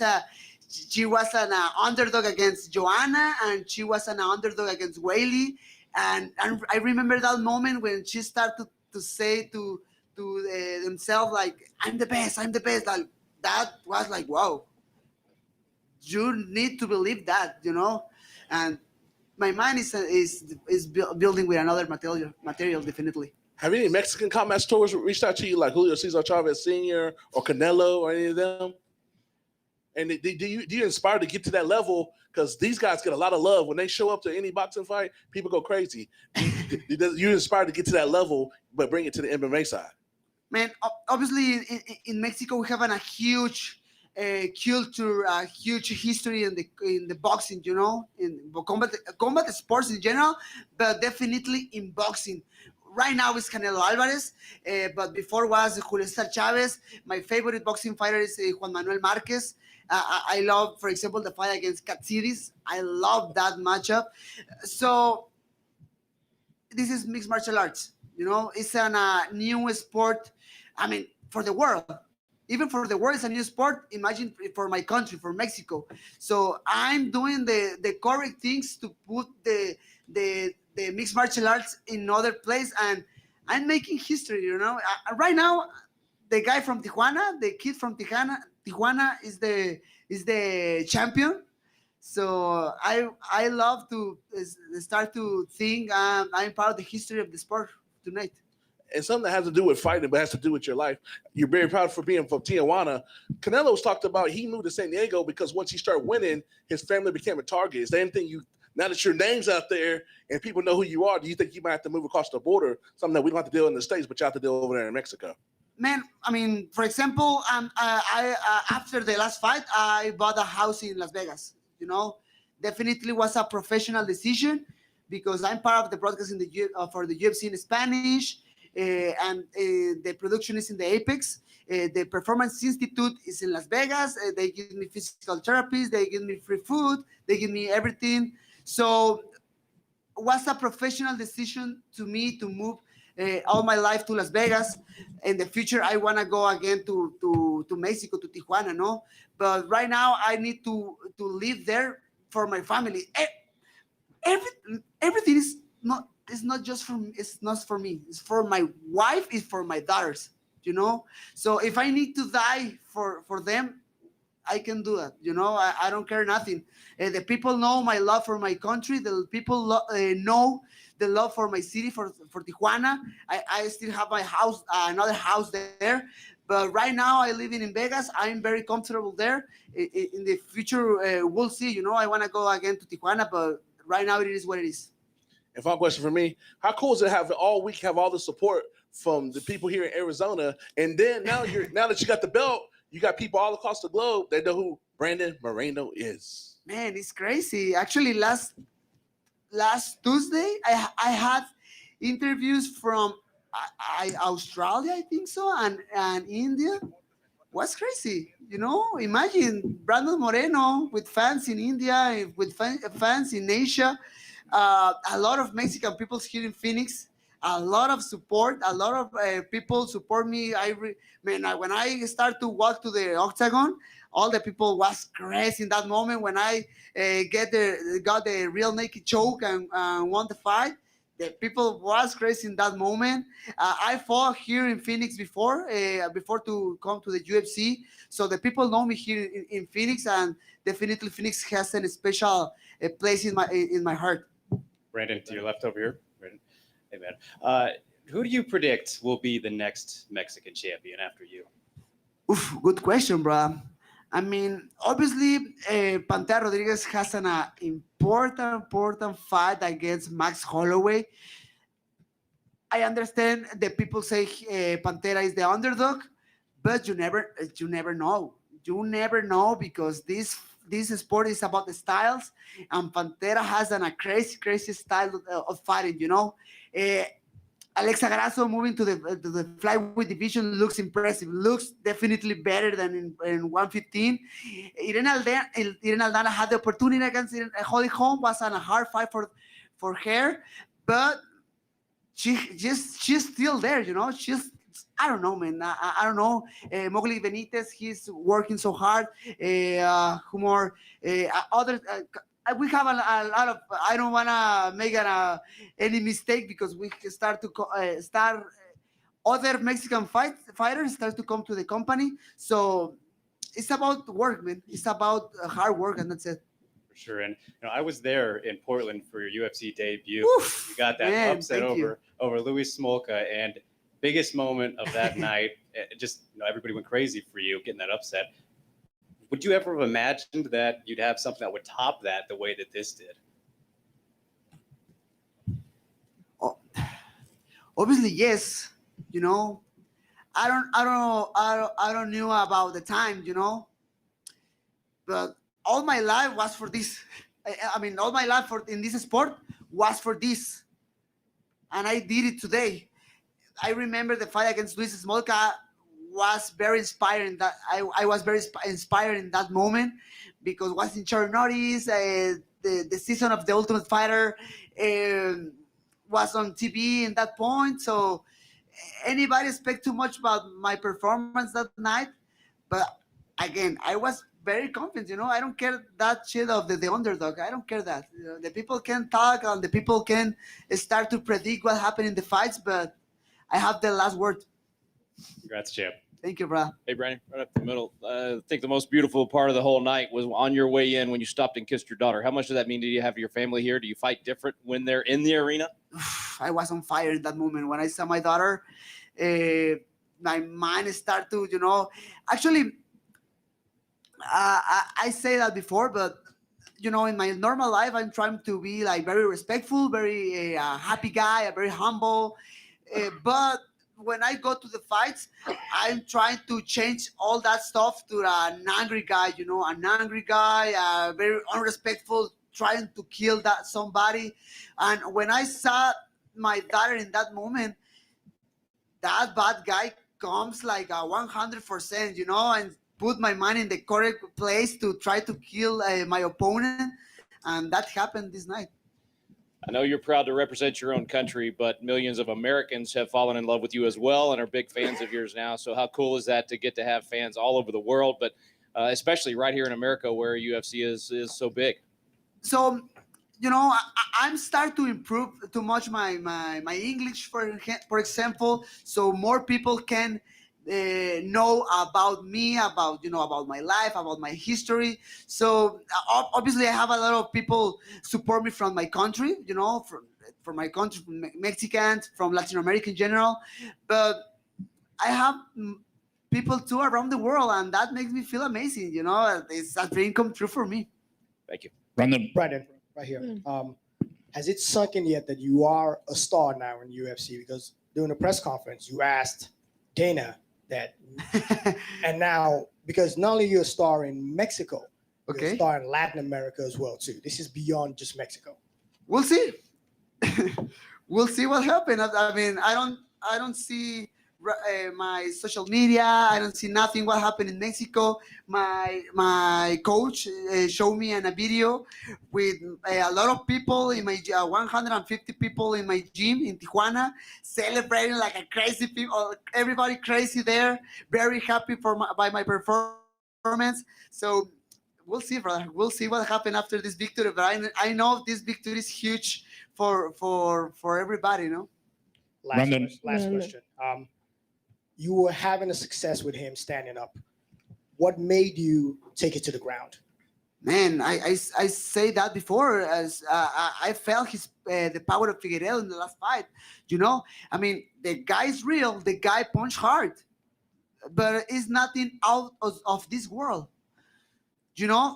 was an underdog against Joanna, and she was an underdog against Whaley, and I remember that moment when she started to say to themselves, like, I'm the best. Like, that was like, wow. You need to believe that, you know, and my mind is building with another material, definitely. Have any Mexican combat stores reached out to you, like Julio Cesar Chavez Sr. or Canelo or any of them? And do you inspire to get to that level? Because these guys get a lot of love when they show up to any boxing fight. People go crazy. You inspire to get to that level, but bring it to the MMA side. Man, obviously in Mexico we have a huge culture, a huge history in the boxing, you know, in combat sports in general, but definitely in boxing. Right now it's Canelo Alvarez, but before was Julio Cesar Chavez. My favorite boxing fighter is Juan Manuel Marquez. I love, for example, the fight against Katsidis. I love that matchup. So this is mixed martial arts. You know, it's a new sport. I mean, for the world. Even for the world, it's a new sport. Imagine for my country, for Mexico. So I'm doing the correct things to put the mixed martial arts in other place, and I'm making history. You know, right now, the guy from Tijuana, the kid from Tijuana is the champion. So I love to start to think I'm part of the history of the sport tonight. And something that has to do with fighting, but has to do with your life. You're very proud for being from Tijuana. Canelo's talked about he moved to San Diego because once he started winning, his family became a target. Is there anything now that your name's out there and people know who you are, do you think you might have to move across the border? Something that we don't have to deal in the States, but you have to deal over there in Mexico. Man, I mean, for example, after the last fight, I bought a house in Las Vegas. You know, definitely was a professional decision because I'm part of the broadcasting for the UFC in Spanish. And the production is in the Apex. The Performance Institute is in Las Vegas. They give me physical therapies. They give me free food. They give me everything. So it was a professional decision to me to move all my life to Las Vegas. In the future, I want to go again to Mexico, to Tijuana, no? But right now, I need to live there for my family. Everything is not... It's not just it's not for me. It's for my wife. It's for my daughters. You know. So if I need to die for them, I can do that. You know. I don't care nothing. The people know my love for my country. The people know the love for my city, for Tijuana. I still have my house, another house there. But right now I live in Vegas. I'm very comfortable there. In the future, we'll see. You know. I want to go again to Tijuana, but right now it is what it is. And final question for me: how cool is it have all week have all the support from the people here in Arizona, and then now that you got the belt, you got people all across the globe that know who Brandon Moreno is. Man, it's crazy. Actually, last Tuesday, I had interviews from Australia, I think so, and India. What's crazy? You know, imagine Brandon Moreno with fans in India, with fans in Asia. A lot of Mexican people here in Phoenix, a lot of support, a lot of people support me. When I start to walk to the octagon, all the people was crazy in that moment when I got the real naked choke and won the fight. The people was crazy in that moment. I fought here in Phoenix before to come to the UFC. So the people know me here in Phoenix, and definitely Phoenix has a special place in my heart. Brandon, to your left over here. Brandon. Hey, man. Who do you predict will be the next Mexican champion after you? Oof, good question, bro. I mean, obviously, Pantera Rodriguez has an important fight against Max Holloway. I understand that people say Pantera is the underdog, but you never know. You never know because this this sport is about the styles, and Pantera has a crazy style of fighting. Alexa Grasso moving to the flyweight division looks impressive. Looks definitely better than in 115. Irene Aldana had the opportunity against Holly Holm. Was on a hard fight for her, but she's still there. She's, I don't know, man. I don't know. Mowgli Benitez, he's working so hard. Who more? Others. We have a lot of. I don't want to make any mistake because we start other Mexican fighters start to come to the company. So it's about work, man. It's about hard work, and that's it. For sure. And I was there in Portland for your UFC debut. Oof, you got that man, upset over Louis Smolka, and biggest moment of that night. Just everybody went crazy for you getting that upset. Would you ever have imagined that you'd have something that would top that the way that this did? Oh, obviously, yes. I don't knew about the time. But all my life was for this. I mean, all my life in this sport was for this, and I did it today. I remember the fight against Luis Smolka was very inspiring. That I was very inspired in that moment because was in short notice. The season of The Ultimate Fighter was on TV in that point. So anybody expect too much about my performance that night? But again, I was very confident. I don't care that shit of the underdog. I don't care that. The people can talk and the people can start to predict what happened in the fights, but I have the last word. Congrats, champ. Thank you, bro. Hey, Brandon, right up the middle. I think the most beautiful part of the whole night was on your way in when you stopped and kissed your daughter. How much does that mean to you have your family here? Do you fight different when they're in the arena? I was on fire in that moment. When I saw my daughter, my mind started to, actually, I say that before, but, in my normal life, I'm trying to be like very respectful, very happy guy, very humble. But when I go to the fights, I'm trying to change all that stuff to an angry guy, an angry guy, very unrespectful, trying to kill somebody. And when I saw my daughter in that moment, that bad guy comes like 100%, and put my mind in the correct place to try to kill my opponent. And that happened this night. I know you're proud to represent your own country, but millions of Americans have fallen in love with you as well and are big fans of yours now. So how cool is that to get to have fans all over the world, but especially right here in America where UFC is so big? So, I'm starting to improve too much my English, for example, so more people can know about me, about my life, about my history. So obviously I have a lot of people support me from my country, from my country, from Mexicans, from Latin America in general, but I have people too around the world, and that makes me feel amazing. It's a dream come true for me. Thank you. Brandon, right here. Has it sunk in yet that you are a star now in UFC? Because during the press conference you asked Dana that, and now, because not only you're a star in Mexico, you're a star in Latin America as well too. This is beyond just Mexico. We'll see. We'll see what happens. I mean, I don't see my social media. I don't see nothing what happened in Mexico. My coach showed me in a video with a lot of people in my 150 people in my gym in Tijuana, celebrating like a crazy people. Everybody crazy there. Very happy by my performance. So we'll see, brother. We'll see what happened after this victory. But I know this victory is huge for everybody. Last question. You were having a success with him standing up. What made you take it to the ground? Man, I say that before, as I felt the power of Figueiredo in the last fight. I mean, the guy's real. The guy punched hard, but it's nothing out of this world.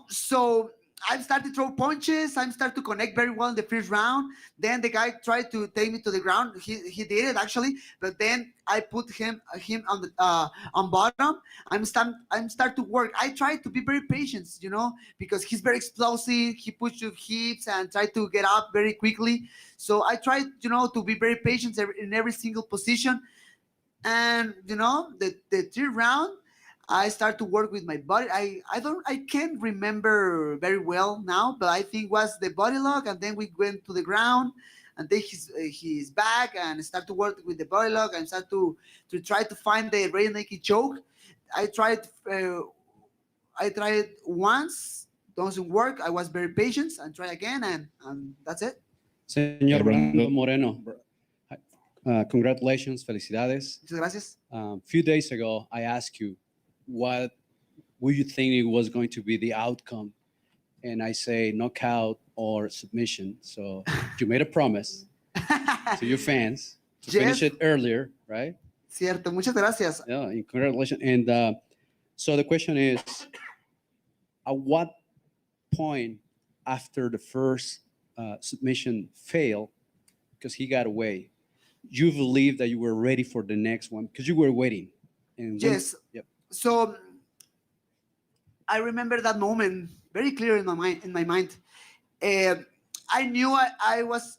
So I started to throw punches. I started to connect very well in the first round. Then the guy tried to take me to the ground. He did it actually, but then I put him on the on bottom. I'm start to work. I try to be very patient, you know, because he's very explosive. He puts your hips and try to get up very quickly. So I try, you know, to be very patient in every single position. And you know, the third round, I start to work with my body. I can't remember very well now, but I think was the body lock, and then we went to the ground, and then he's back and start to work with the body lock and start to try to find the rear naked choke. I tried once, doesn't work. I was very patient and try again, and that's it. Señor Brando Moreno, congratulations, felicidades. Muchas gracias. A few days ago, I asked you, what would you think it was going to be the outcome? And I say knockout or submission. So you made a promise to your fans to finish it earlier, right? Cierto. Muchas gracias. Yeah, and congratulations. And so the question is, at what point after the first submission failed, because he got away, you believe that you were ready for the next one because you were waiting? And Yes. Yep. So I remember that moment very clear in my mind. I knew I was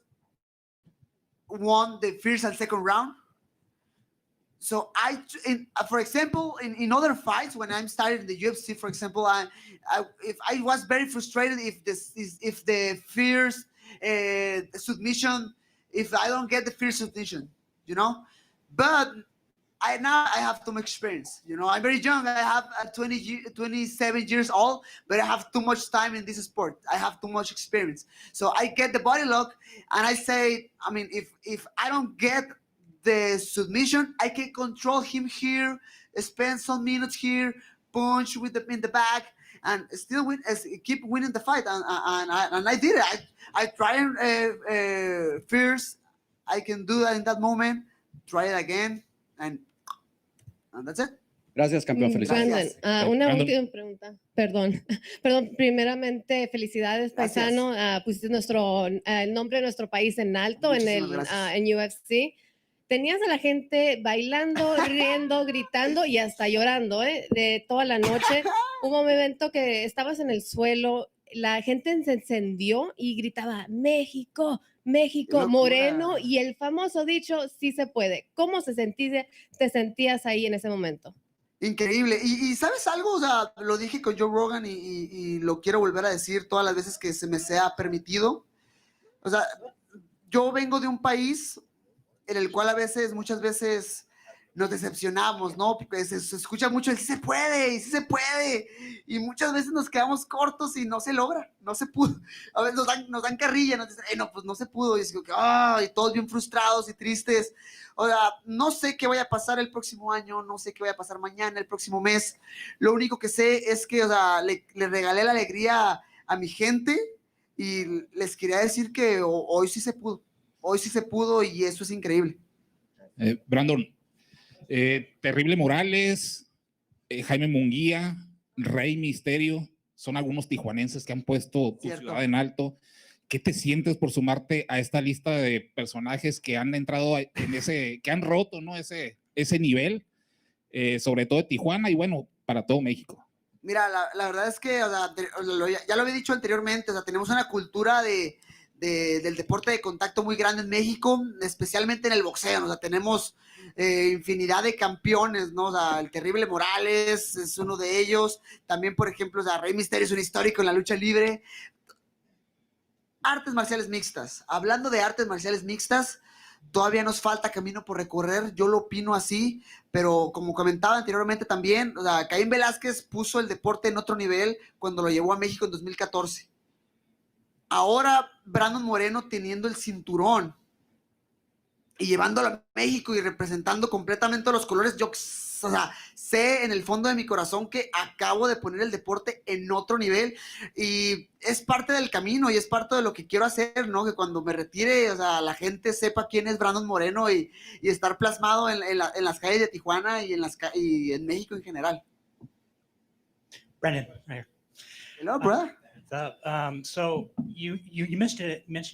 won the first and second round. So for example, in other fights when I'm started in the UFC, for example, if I was very frustrated if the first submission, if I don't get the first submission, you know, but now I have too much experience. You know, I'm very young. I have 27 years old, but I have too much time in this sport. I have too much experience. So I get the body lock, and I say, I mean, if I don't get the submission, I can control him here, spend some minutes here, punch in the back, and still win, keep winning the fight. And I did it. I tried first. I can do that in that moment. Try it again, and that's it. Gracias, campeón. Felicidades. Brandon, una última pregunta. Perdón. Primeramente, felicidades, paisano. Pusiste el nombre de nuestro país en alto en UFC. Tenías a la gente bailando, riendo, gritando y hasta llorando, de toda la noche. Hubo un momento que estabas en el suelo, la gente se encendió y gritaba, México, México, Moreno, y el famoso dicho, sí se puede. ¿Cómo te sentías ahí en ese momento? Increíble. Y ¿sabes algo? O sea, lo dije con Joe Rogan y lo quiero volver a decir todas las veces que se me sea permitido. O sea, yo vengo de un país en el cual muchas veces nos decepcionamos, ¿no? Porque se escucha mucho el sí se puede, y sí se puede, y muchas veces nos quedamos cortos y no se logra, no se pudo. A veces nos dan carrilla, nos dicen, no, pues no se pudo, y es que, y todos bien frustrados y tristes. O sea, no sé qué vaya a pasar el próximo año, no sé qué vaya a pasar mañana, el próximo mes. Lo único que sé es que, o sea, le regalé la alegría a mi gente y les quería decir que hoy sí se pudo. Hoy sí se pudo y eso es increíble. Brandon, Terrible Morales, Jaime Munguía, Rey Misterio, son algunos tijuanenses que han puesto tu ciudad en alto. ¿Qué te sientes por sumarte a esta lista de personajes que han entrado en que han roto, ¿no? ese nivel, sobre todo de Tijuana y bueno, para todo México? Mira, la verdad es que, o sea, ya lo había dicho anteriormente, o sea, tenemos una cultura del deporte de contacto muy grande en México, especialmente en el boxeo. O sea, tenemos infinidad de campeones, ¿no? O sea, el Terrible Morales es uno de ellos. También, por ejemplo, o sea, Rey Misterio es un histórico en la lucha libre. Artes marciales mixtas. Hablando de artes marciales mixtas, todavía nos falta camino por recorrer. Yo lo opino así, pero como comentaba anteriormente también, o sea, Caín Velázquez puso el deporte en otro nivel cuando lo llevó a México en 2014. Ahora Brandon Moreno teniendo el cinturón y llevándolo a México y representando completamente los colores, yo, o sea, sé en el fondo de mi corazón que acabo de poner el deporte en otro nivel y es parte del camino y es parte de lo que quiero hacer, ¿no? Que cuando me retire, o sea, la gente sepa quién es Brandon Moreno y estar plasmado en las calles de Tijuana y en México en general. Brandon, right here. Hello, brother. So you mentioned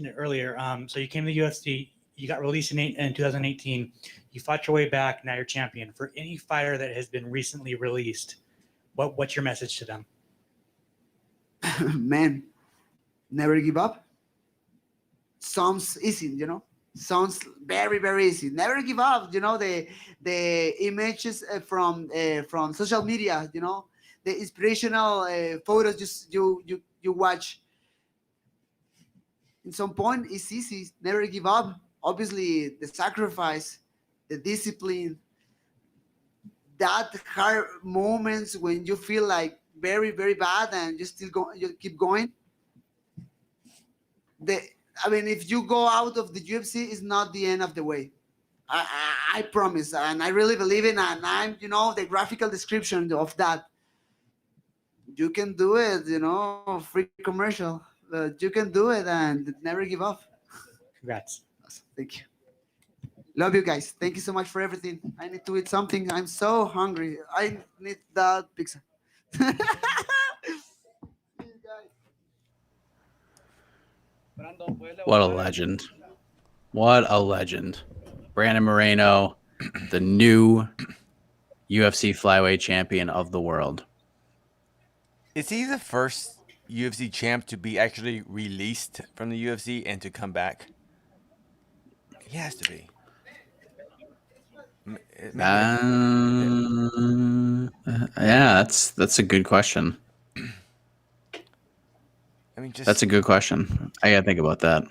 it earlier. So you came to the UFC. You got released in 2018. You fought your way back. Now you're champion. For any fighter that has been recently released, what's your message to them? Man, never give up. Sounds easy, you know. Sounds very, very easy. Never give up. You know, the images from social media. You know, the inspirational photos. Just you watch. In some point, it's easy. Never give up. Obviously, the sacrifice, the discipline, that hard moments when you feel like very, very bad and you still go, you keep going. I mean, if you go out of the UFC, it's not the end of the way. I promise, and I really believe in, and I'm, you know, the graphical description of that. You can do it, you know, free commercial. You can do it and never give up. Congrats. Thank you. Love you guys. Thank you so much for everything. I need to eat something. I'm so hungry. I need that pizza. What a legend. What a legend. Brandon Moreno, the new UFC flyweight champion of the world. Is he the first UFC champ to be actually released from the UFC and to come back? He has to be. Yeah, that's a good question. I mean, just, that's a good question. I gotta think about that.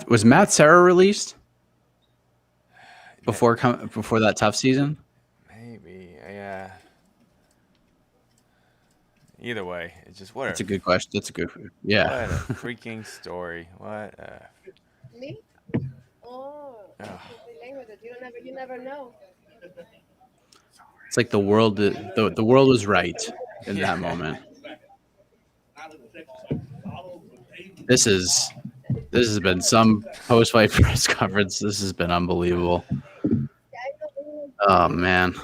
Was Matt Serra released before that tough season? Maybe, yeah. Either way, it's just what. That's a good question. That's a good, yeah. What a freaking story. What? Me? Oh, you never know. It's like the world was right in that moment. This has been some post-fight press conference. This has been unbelievable. Oh man.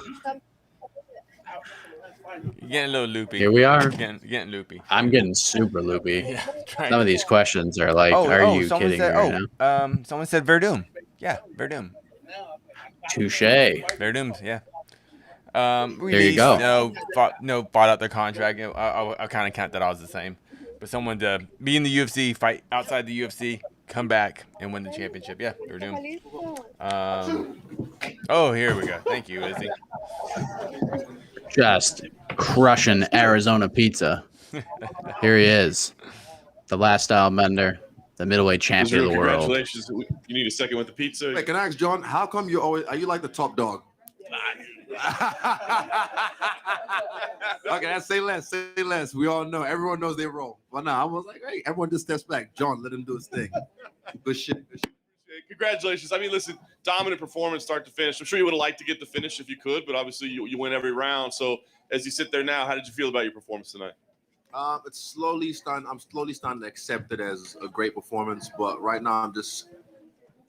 You're getting a little loopy. Here we are. Getting loopy. I'm getting super loopy. Yeah, some of these questions are like, are you kidding me right now? Someone said Verdum. Yeah, Verdum. Touche. Verdum's, yeah. There you go. Bought out their contract. I kind of count that all as the same. But someone to be in the UFC, fight outside the UFC, come back and win the championship. Yeah, Verdum. Oh, here we go. Thank you, Izzy. Just crushing Arizona pizza. Here he is, the last style bender, the middleweight champion of the world. Congratulations. You need a second with the pizza. Wait, can I ask John, how come are you like the top dog? Okay, say less. We all know. Everyone knows they roll. Well, no, I was like, hey, everyone just steps back. John, let him do his thing. Good shit. Congratulations. I mean, listen, dominant performance start to finish. I'm sure you would have liked to get the finish if you could, but obviously you win every round. So as you sit there now, how did you feel about your performance tonight? I'm slowly starting to accept it as a great performance, but right now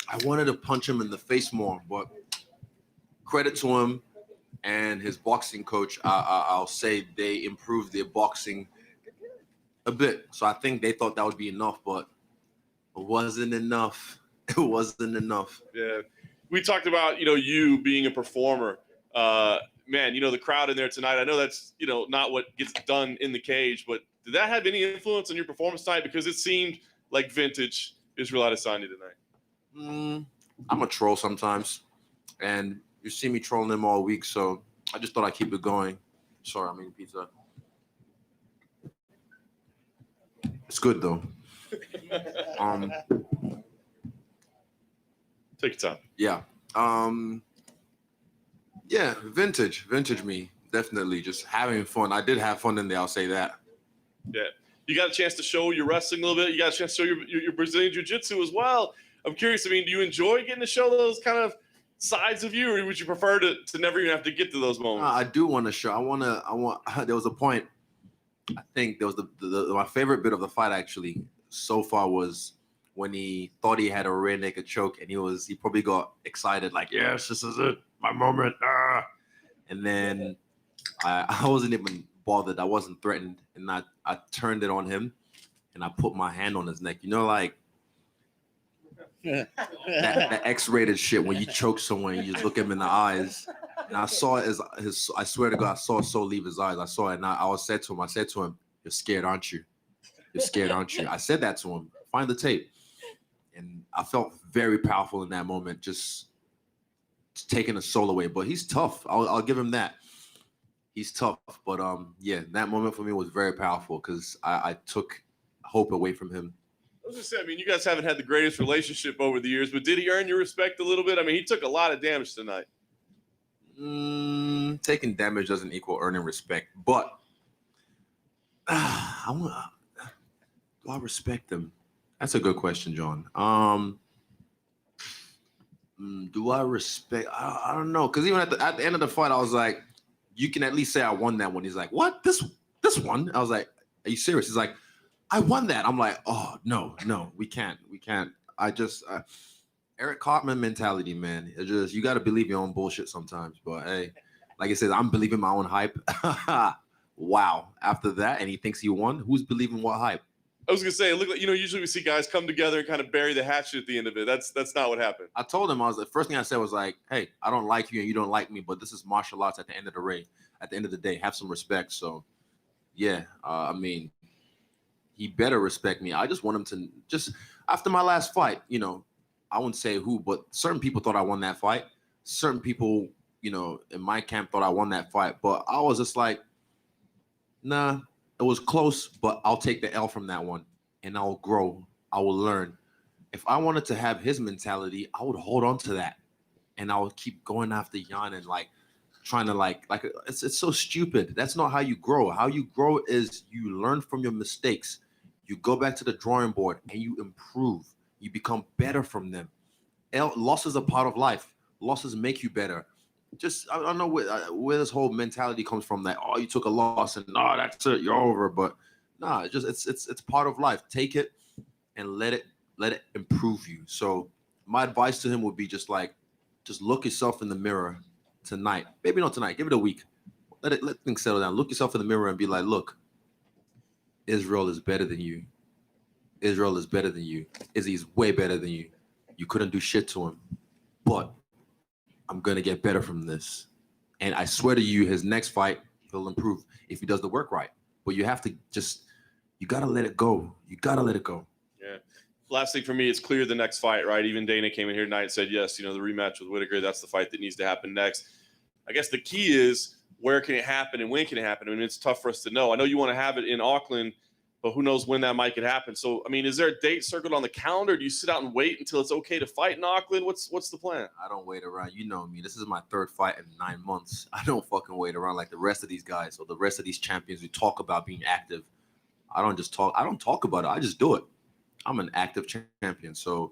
I wanted to punch him in the face more, but credit to him and his boxing coach. I'll say they improved their boxing a bit. So I think they thought that would be enough, but it wasn't enough. It wasn't enough. Yeah. We talked about, you being a performer. Man, the crowd in there tonight, I know that's, not what gets done in the cage, but did that have any influence on your performance tonight? Because it seemed like vintage Israel Adesanya tonight. I'm a troll sometimes, and you see me trolling them all week, so I just thought I'd keep it going. Sorry, I'm eating pizza. It's good, though. Take your time. Yeah. Yeah, vintage me, definitely. Just having fun. I did have fun in there, I'll say that. Yeah. You got a chance to show your wrestling a little bit. You got a chance to show your Brazilian Jiu-Jitsu as well. I'm curious, do you enjoy getting to show those kind of sides of you, or would you prefer to never even have to get to those moments? I do want to show. There was a point, I think there was my favorite bit of the fight actually so far was when he thought he had a rear naked choke, and he probably got excited, like, yes, this is it, my moment. And then I wasn't even bothered. I wasn't threatened, and I turned it on him, and I put my hand on his neck. You know, like that X-rated shit when you choke someone, you just look him in the eyes. And I saw his. I swear to God, I saw soul leave his eyes. I saw it, and I said to him, "You're scared, aren't you? You're scared, aren't you?" I said that to him. Find the tape. And I felt very powerful in that moment, just taking a soul away. But he's tough. I'll give him that. He's tough. But yeah, that moment for me was very powerful because I took hope away from him. I was just saying, I mean, you guys haven't had the greatest relationship over the years, but did he earn your respect a little bit? I mean, he took a lot of damage tonight. Taking damage doesn't equal earning respect, but do I respect him? That's a good question, John. Do I respect? I don't know, because even at the end of the fight, I was like, you can at least say I won that one. He's like, what? This one? I was like, are you serious? He's like, I won that. I'm like, oh no, we can't. I just Eric Cartman mentality, man. It's just, you got to believe your own bullshit sometimes. But hey, like I said, I'm believing my own hype. Wow. After that, and he thinks he won. Who's believing what hype? I was gonna say, it looked like, usually we see guys come together and kind of bury the hatchet at the end of it. That's not what happened. I told him, the first thing I said was like, hey, I don't like you and you don't like me, but this is martial arts at the end of the ring. At the end of the day, have some respect. So yeah, I mean, he better respect me. I just want him to, just after my last fight, I wouldn't say who, but certain people thought I won that fight. Certain people, in my camp thought I won that fight. But I was just like, nah, it was close, but I'll take the L from that one and I'll grow. I will learn. If I wanted to have his mentality, I would hold on to that and I would keep going after Jan and trying to it's so stupid. That's not how you grow. How you grow is you learn from your mistakes. You go back to the drawing board and you improve. You become better from them. Losses are part of life. Losses make you better. Just, I don't know where this whole mentality comes from, that, oh, you took a loss and that's it, you're over. But nah, it's part of life. Take it and let it improve you. So my advice to him would be just look yourself in the mirror tonight. Maybe not tonight, give it a week. Let things settle down. Look yourself in the mirror and be like, look, Israel is better than you. Israel is better than you. Izzy's way better than you. You couldn't do shit to him. But I'm going to get better from this. And I swear to you, his next fight, he'll improve if he does the work right. But you have to you got to let it go. You got to let it go. Yeah. Last thing for me, it's clear the next fight, right? Even Dana came in here tonight and said, yes, the rematch with Whittaker, that's the fight that needs to happen next. I guess the key is, where can it happen and when can it happen? I mean, it's tough for us to know. I know you want to have it in Auckland, but who knows when that might could happen. So, I mean, is there a date circled on the calendar? Do you sit out and wait until it's okay to fight in Auckland? What's the plan? I don't wait around. You know me. This is my third fight in 9 months. I don't fucking wait around like the rest of these guys or the rest of these champions who talk about being active. I don't talk about it. I just do it. I'm an active champion. So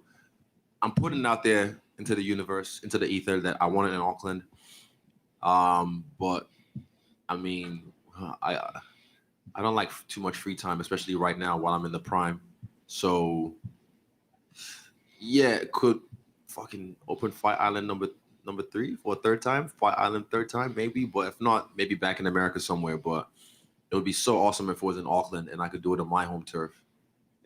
I'm putting it out there into the universe, into the ether, that I want it in Auckland. But I mean, I don't like too much free time, especially right now while I'm in the prime. So yeah, it could fucking open Fight Island number 3 for a third time, Fight Island third time maybe. But if not, maybe back in America somewhere. But it would be so awesome if it was in Auckland and I could do it on my home turf.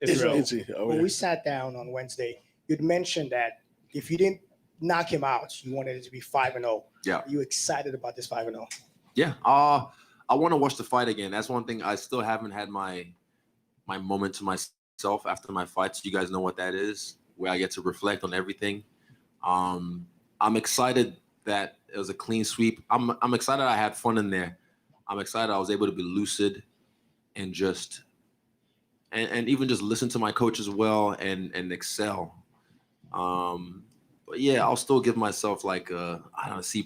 When we sat down on Wednesday, you'd mentioned that if you didn't knock him out, you wanted it to be 5-0. Yeah. Are you excited about this 5-0? Yeah. I want to watch the fight again. That's one thing. I still haven't had my moment to myself after my fights. You guys know what that is, where I get to reflect on everything. I'm excited that it was a clean sweep. I'm excited I had fun in there. I'm excited I was able to be lucid and just and even just listen to my coach as well and excel. But yeah, I'll still give myself like I don't know, C+.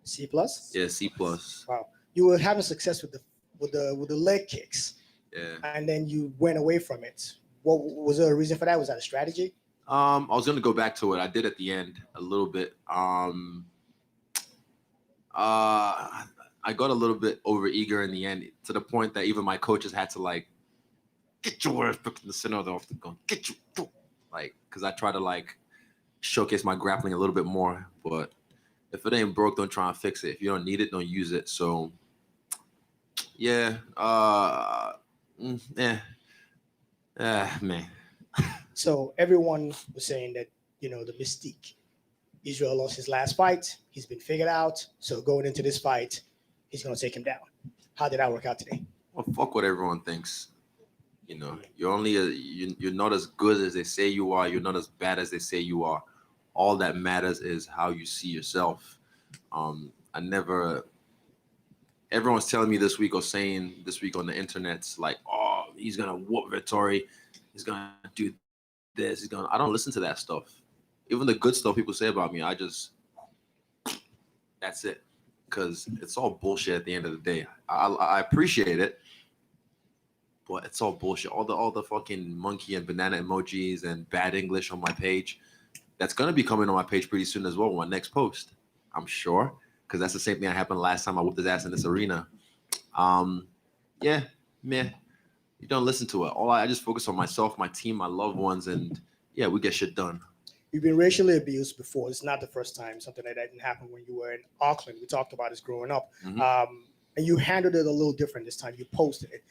C+? Yeah, C+. Wow. You were having success with the leg kicks. Yeah. And then you went away from it. What was there a reason for that? Was that a strategy? I was gonna go back to it. I did at the end a little bit. I got a little bit over eager in the end, to the point that even my coaches had to like, get your ass back in the center of the octagon. Get you, because I try to showcase my grappling a little bit more. But if it ain't broke, don't try and fix it. If you don't need it, don't use it. So Yeah. Man. So everyone was saying that, you know, the mystique. Israel lost his last fight. He's been figured out. So going into this fight, he's going to take him down. How did that work out today? Well, fuck what everyone thinks. You know, you're only you're not as good as they say you are. You're not as bad as they say you are. All that matters is how you see yourself. Everyone's telling me this week or saying this week on the internet's like, oh, he's gonna whoop Vettori. He's gonna do this. I don't listen to that stuff. Even the good stuff people say about me, that's it. Because it's all bullshit at the end of the day. I appreciate it, but it's all bullshit. All the fucking monkey and banana emojis and bad English on my page, that's gonna be coming on my page pretty soon as well. My next post, I'm sure, because that's the same thing that happened last time I whooped his ass in this arena. Yeah, man, you don't listen to it. I just focus on myself, my team, my loved ones, and yeah, we get shit done. You've been racially abused before. It's not the first time something like that didn't happen when you were in Auckland. We talked about this growing up. And you handled it a little different this time. You posted it.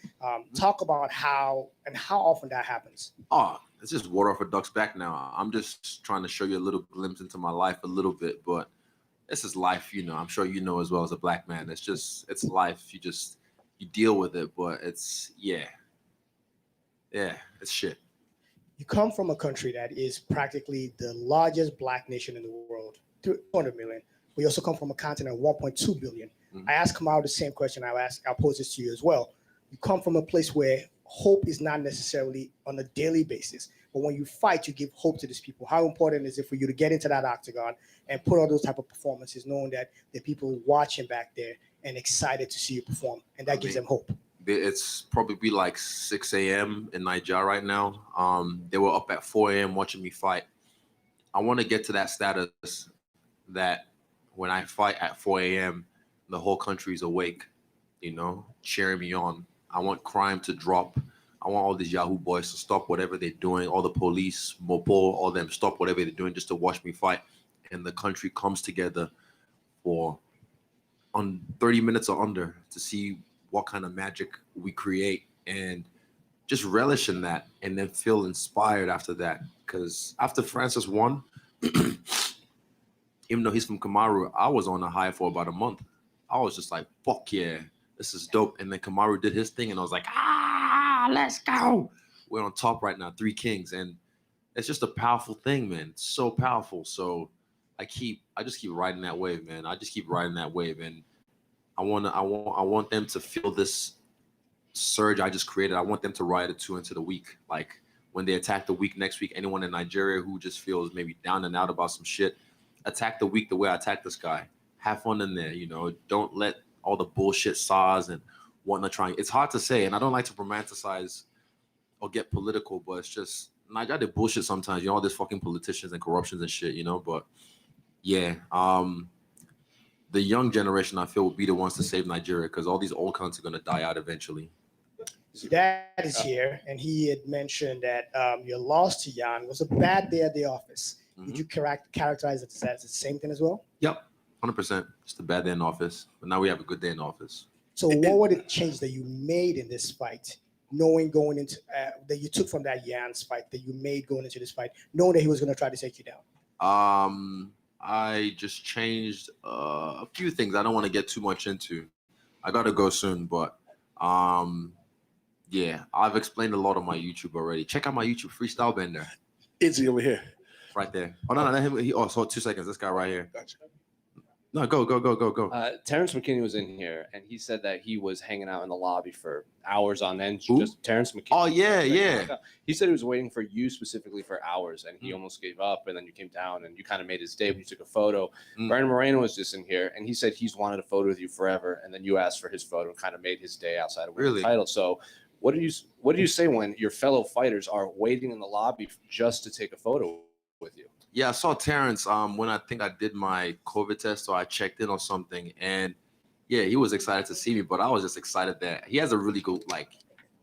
Talk about how often that happens. Oh, it's just water off a duck's back now. I'm just trying to show you a little glimpse into my life a little bit, but this is life, you know. I'm sure you know as well as a black man. It's life. You deal with it, but it's it's shit. You come from a country that is practically the largest black nation in the world, 200 million. We also come from a continent of 1.2 billion. I asked Kamau the same question I'll pose this to you as well. You come from a place where hope is not necessarily on a daily basis, but when you fight, you give hope to these people. How important is it for you to get into that octagon and put all those type of performances, knowing that the people watching back there and excited to see you perform, and that gives them hope? It's probably like 6 a.m. in Nigeria right now. They were up at 4 a.m. watching me fight. I want to get to that status that when I fight at 4 a.m., the whole country's awake, you know, cheering me on. I want crime to drop. I want all these Yahoo boys to stop whatever they're doing. All the police, Mopo, all them stop whatever they're doing just to watch me fight. And the country comes together for 30 minutes or under to see what kind of magic we create and just relish in that and then feel inspired after that. Because after Francis won, even though he's from Kamaru, I was on a high for about a month. I was just like, fuck yeah, this is dope. And then Kamaru did his thing and I was like, let's go. We're on top right now, 3 kings. And it's just a powerful thing, man. It's so powerful. So I just keep riding that wave, man. I just keep riding that wave. And I want them to feel this surge I just created. I want them to ride it too into the week. Like when they attack the week next week, anyone in Nigeria who just feels maybe down and out about some shit, attack the week the way I attack this guy. Have fun in there, you know. Don't let all the bullshit SARS and whatnot trying. It's hard to say, and I don't like to romanticize or get political, but it's just Nigeria did bullshit sometimes. You know, all these fucking politicians and corruptions and shit, you know. But yeah, the young generation I feel will be the ones to save Nigeria because all these old cunts are gonna die out eventually. Dad is here, and he had mentioned that your loss to Jan was a bad day at the office. Would you characterize it as the same thing as well? Yep, 100%. Just a bad day in office, but now we have a good day in office. So what would it change that you made in this fight, knowing going into that you took from that Jan's fight that you made going into this fight, knowing that he was going to try to take you down? I just changed a few things. I don't want to get too much into. I got to go soon, but yeah, I've explained a lot on my YouTube already. Check out my YouTube, Freestyle Bender. Izzy over here. Right there. Oh, no, let him. So 2 seconds. This guy right here. Gotcha. No, go. Terrence McKinney was in here, and he said that he was hanging out in the lobby for hours on end. Just Terrence McKinney. Oh, yeah. He said he was waiting for you specifically for hours, and he almost gave up, and then you came down, and you kind of made his day when you took a photo. Brandon Moreno was just in here, and he said he's wanted a photo with you forever, and then you asked for his photo and kind of made his day outside of winning the title. So what do you say when your fellow fighters are waiting in the lobby just to take a photo with you? Yeah, I saw Terrence when I think I did my COVID test, so I checked in or something, and yeah, he was excited to see me, but I was just excited that he has a really good, like,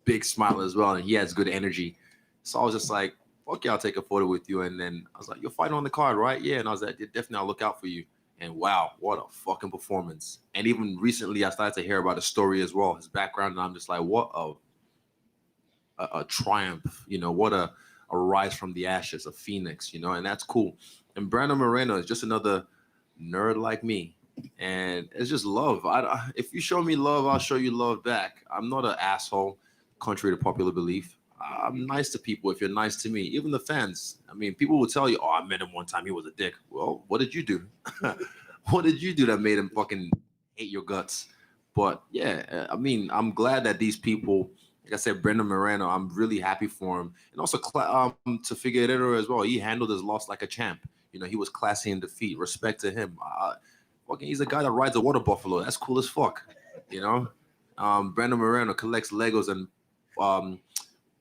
big smile as well, and he has good energy. So I was just like, fuck yeah, I'll take a photo with you. And then I was like, you're fighting on the card, right? Yeah. And I was like, yeah, definitely, I'll look out for you. And wow, what a fucking performance. And even recently, I started to hear about his story as well, his background. And I'm just like, what a triumph, you know, what a rise from the ashes, a phoenix, you know, and that's cool. And Brandon Moreno is just another nerd like me. And it's just love. If you show me love, I'll show you love back. I'm not an asshole, contrary to popular belief. I'm nice to people if you're nice to me, even the fans. I mean, people will tell you, oh, I met him one time, he was a dick. Well, what did you do? What did you do that made him fucking hate your guts? But yeah, I mean, I'm glad that these people, like I said, Brandon Moreno, I'm really happy for him. And also to Figueiredo as well. He handled his loss like a champ. You know, he was classy in defeat. Respect to him. Fucking, he's a guy that rides a water buffalo. That's cool as fuck. You know, Brandon Moreno collects Legos and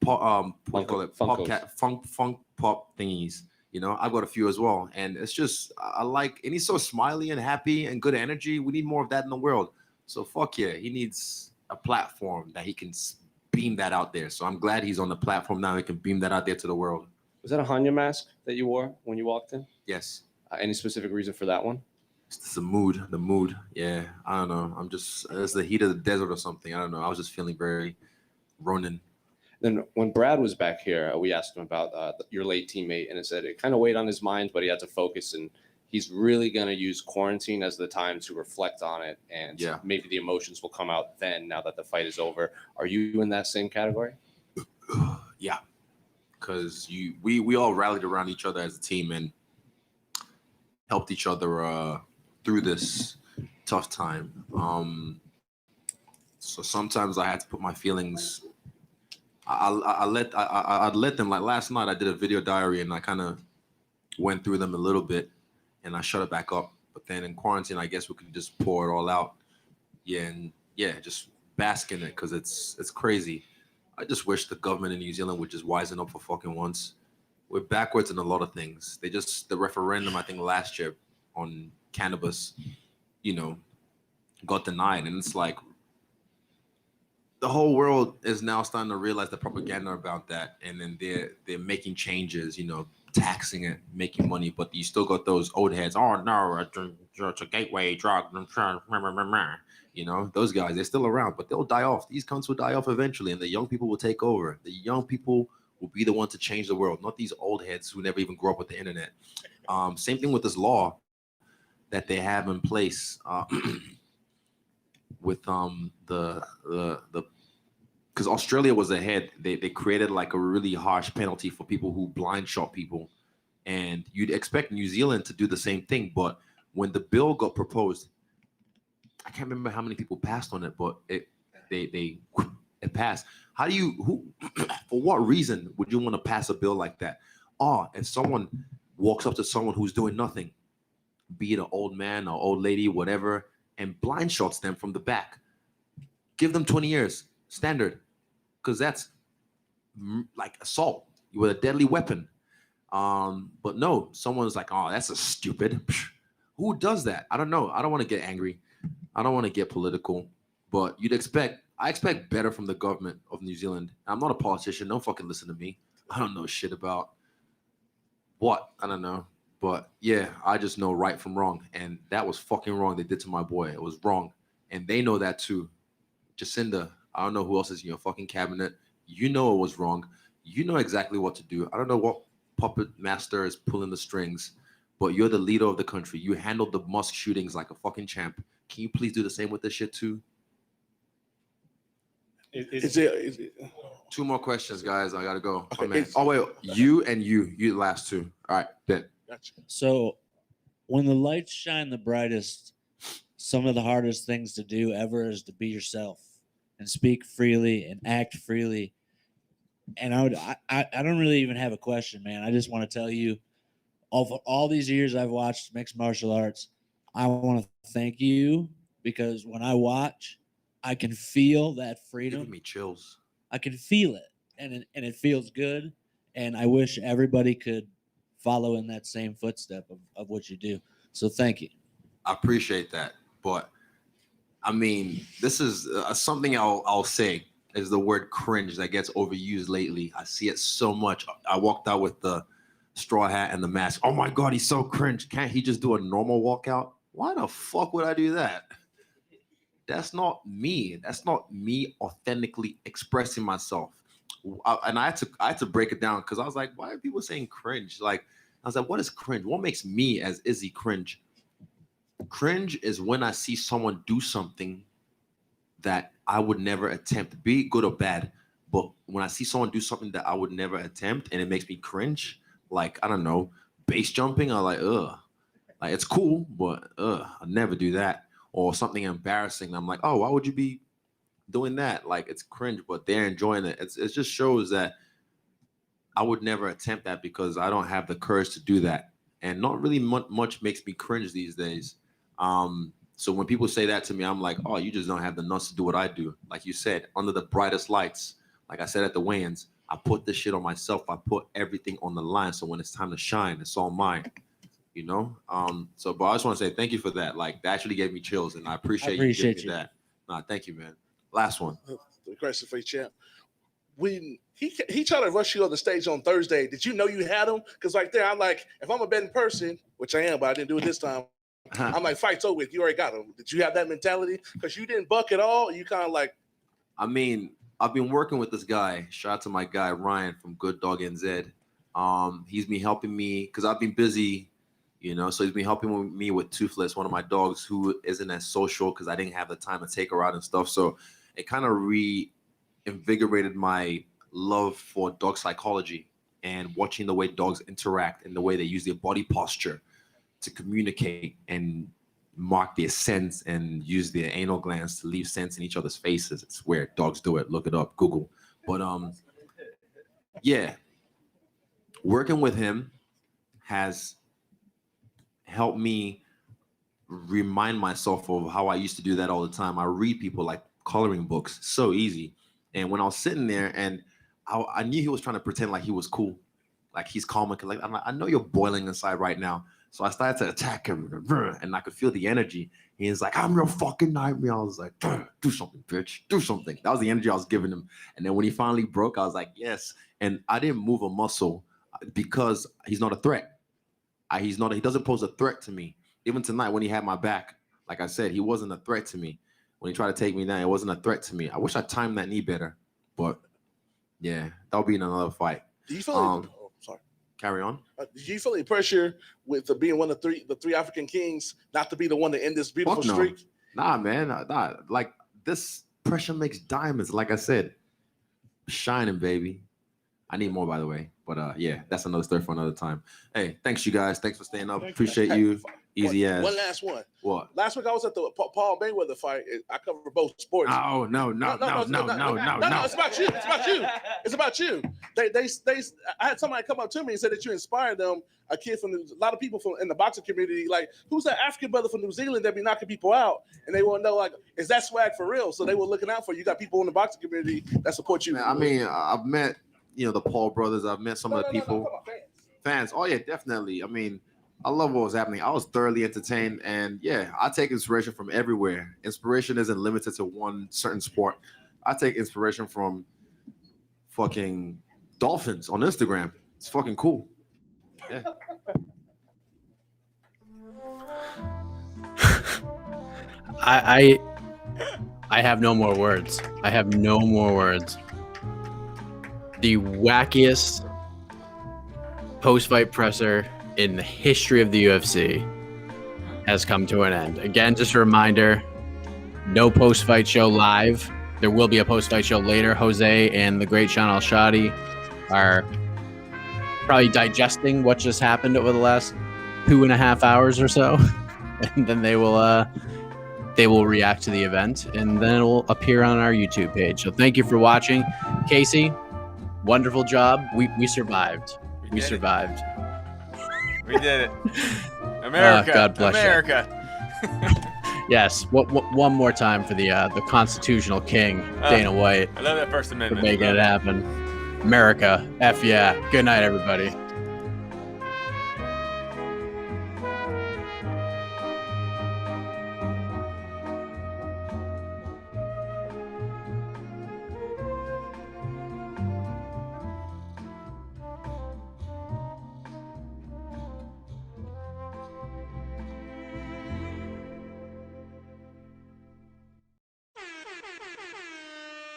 what do you call it? Funk pop thingies. You know, I've got a few as well. And it's just, I like, and he's so smiley and happy and good energy. We need more of that in the world. So fuck yeah, he needs a platform that he can beam that out there. So I'm glad he's on the platform now. He can beam that out there to the world. Was that a Hanya mask that you wore when you walked in? Yes. Any specific reason for that one? It's the mood. Yeah, I don't know. It's the heat of the desert or something. I don't know. I was just feeling very Ronin. Then when Brad was back here, we asked him about your late teammate, and it said it kind of weighed on his mind, but he had to focus, and he's really going to use quarantine as the time to reflect on it, and maybe the emotions will come out then, now that the fight is over. Are you in that same category? Yeah, because we all rallied around each other as a team and helped each other through this tough time. So sometimes I had to put my feelings. I'd let them, like last night I did a video diary and I kind of went through them a little bit and I shut it back up. But then in quarantine, I guess we could just pour it all out. Just bask in it because it's crazy. I just wish the government in New Zealand would just wisen up for fucking once. We're backwards in a lot of things. The referendum, I think last year on cannabis, you know, got denied. And it's like, the whole world is now starting to realize the propaganda about that, and then they're making changes, you know, taxing it, making money, but you still got those old heads. Oh no, it's a gateway drug. You know, those guys, they're still around, but they'll die off. These cunts will die off eventually, and the young people will take over. The young people will be the ones to change the world, not these old heads who never even grew up with the internet. Same thing with this law that they have in place. With because Australia was ahead, they created like a really harsh penalty for people who blind shot people, and you'd expect New Zealand to do the same thing. But when the bill got proposed, I can't remember how many people passed on it, but it passed. For what reason would you want to pass a bill like that? If someone walks up to someone who's doing nothing, be it an old man or old lady, whatever, and blind shots them from the back, give them 20 years standard, because that's like assault with a deadly weapon. But no, someone's like, oh, that's a stupid. Who does that? I don't know. I don't want to get angry. I don't want to get political, but I expect better from the government of New Zealand. I'm not a politician. Don't fucking listen to me. I don't know shit about what. I don't know. But yeah, I just know right from wrong. And that was fucking wrong they did to my boy. It was wrong. And they know that too. Jacinda, I don't know who else is in your fucking cabinet. You know it was wrong. You know exactly what to do. I don't know what puppet master is pulling the strings, but you're the leader of the country. You handled the Musk shootings like a fucking champ. Can you please do the same with this shit too? Two more questions, guys. I gotta go. Okay, wait, you last two. All right, then. Gotcha. So when the lights shine the brightest, some of the hardest things to do ever is to be yourself and speak freely and act freely. And I don't really even have a question, man. I just want to tell you, all these years I've watched mixed martial arts, I want to thank you, because when I watch, I can feel that freedom. Giving me chills. I can feel it, and it feels good. And I wish everybody could follow in that same footstep of what you do. So thank you. I appreciate that. But I mean, this is something I'll say is the word cringe that gets overused lately. I see it so much. I walked out with the straw hat and the mask. Oh my God, he's so cringe. Can't he just do a normal walkout? why the fuck would I do that? That's not me. That's not me authentically expressing myself. And I had to break it down because I was like, why are people saying cringe? Like, I was like, what is cringe? What makes me as Izzy cringe? Cringe is when I see someone do something that I would never attempt, be it good or bad. But when I see someone do something that I would never attempt and it makes me cringe, like, I don't know, base jumping, I'm like, ugh. Like, it's cool, but I'll never do that. Or something embarrassing. I'm like, oh, why would you be doing that? Like, it's cringe, but they're enjoying it. It just shows that I would never attempt that because I don't have the courage to do that. And not really much makes me cringe these days. So when people say that to me, I'm like, oh, you just don't have the nuts to do what I do. Like you said, under the brightest lights, like I said at the weigh-ins, I put this shit on myself. I put everything on the line. So when it's time to shine, it's all mine. You know? But I just want to say thank you for that. Like, that actually gave me chills, and I appreciate you giving me that. Nah, thank you, man. Last one. The question for you, champ. When he tried to rush you on the stage on Thursday, did you know you had him? Because like there, I'm like, if I'm a betting person, which I am, but I didn't do it this time, I'm like, fight's over with. You already got him. Did you have that mentality? Because you didn't buck at all. You kind of like. I mean, I've been working with this guy. Shout out to my guy, Ryan from Good Dog NZ. He's been helping me because I've been busy, you know, so he's been helping me with Toothless, one of my dogs who isn't as social because I didn't have the time to take her out and stuff. So it kind of reinvigorated my love for dog psychology and watching the way dogs interact and the way they use their body posture to communicate and mark their scents and use their anal glands to leave scents in each other's faces. It's weird. Dogs do it. Look it up. Google. But yeah, working with him has helped me remind myself of how I used to do that all the time. I read people like coloring books. So easy. And when I was sitting there and I knew he was trying to pretend like he was cool, like he's calm and like, I know you're boiling inside right now. So I started to attack him, and I could feel the energy. He's like, I'm your fucking nightmare. I was like, do something, bitch. Do something. That was the energy I was giving him. And then when he finally broke, I was like, yes. And I didn't move a muscle because he's not a threat. He doesn't pose a threat to me. Even tonight when he had my back, like I said, he wasn't a threat to me. When he tried to take me down, it wasn't a threat to me. I wish I timed that knee better. But yeah, that'll be in another fight. Do you feel sorry. Carry on. Do you feel any pressure with being one of the three African kings not to be the one to end this beautiful streak? Nah, man. Nah. Like, this pressure makes diamonds. Like I said, shining, baby. I need more, by the way. But yeah, that's another story for another time. Hey, thanks you guys. Thanks for staying up. Appreciate you. Easy as. One last one. What? Last week I was at the Paul Mayweather fight. I covered both sports. Oh no! It's about you. It's about you. It's about you. They. I had somebody come up to me and said that you inspired them. A kid from a lot of people in the boxing community, like, who's that African brother from New Zealand that be knocking people out? And they want to know, like, is that swag for real? So they were looking out for you. You got people in the boxing community that support you. Man, I mean, I've met, the Paul brothers. I've met some of the people. Fans. Oh yeah, definitely. I mean, I love what was happening. I was thoroughly entertained, and yeah, I take inspiration from everywhere. Inspiration isn't limited to one certain sport. I take inspiration from fucking dolphins on Instagram. It's fucking cool. Yeah. I have no more words. I have no more words. The wackiest post-fight presser in the history of the UFC has come to an end. Again, just a reminder, no post-fight show live. There will be a post-fight show later. Jose and the great Sean Al-Shadi are probably digesting what just happened over the last 2.5 hours or so. And then they will react to the event, and then it will appear on our YouTube page. So thank you for watching. Casey, wonderful job. We survived. We survived. We did it. America. God bless America. Yes. One more time for the constitutional king, Dana White. I love that First Amendment. For making it happen. America. F yeah. Good night, everybody.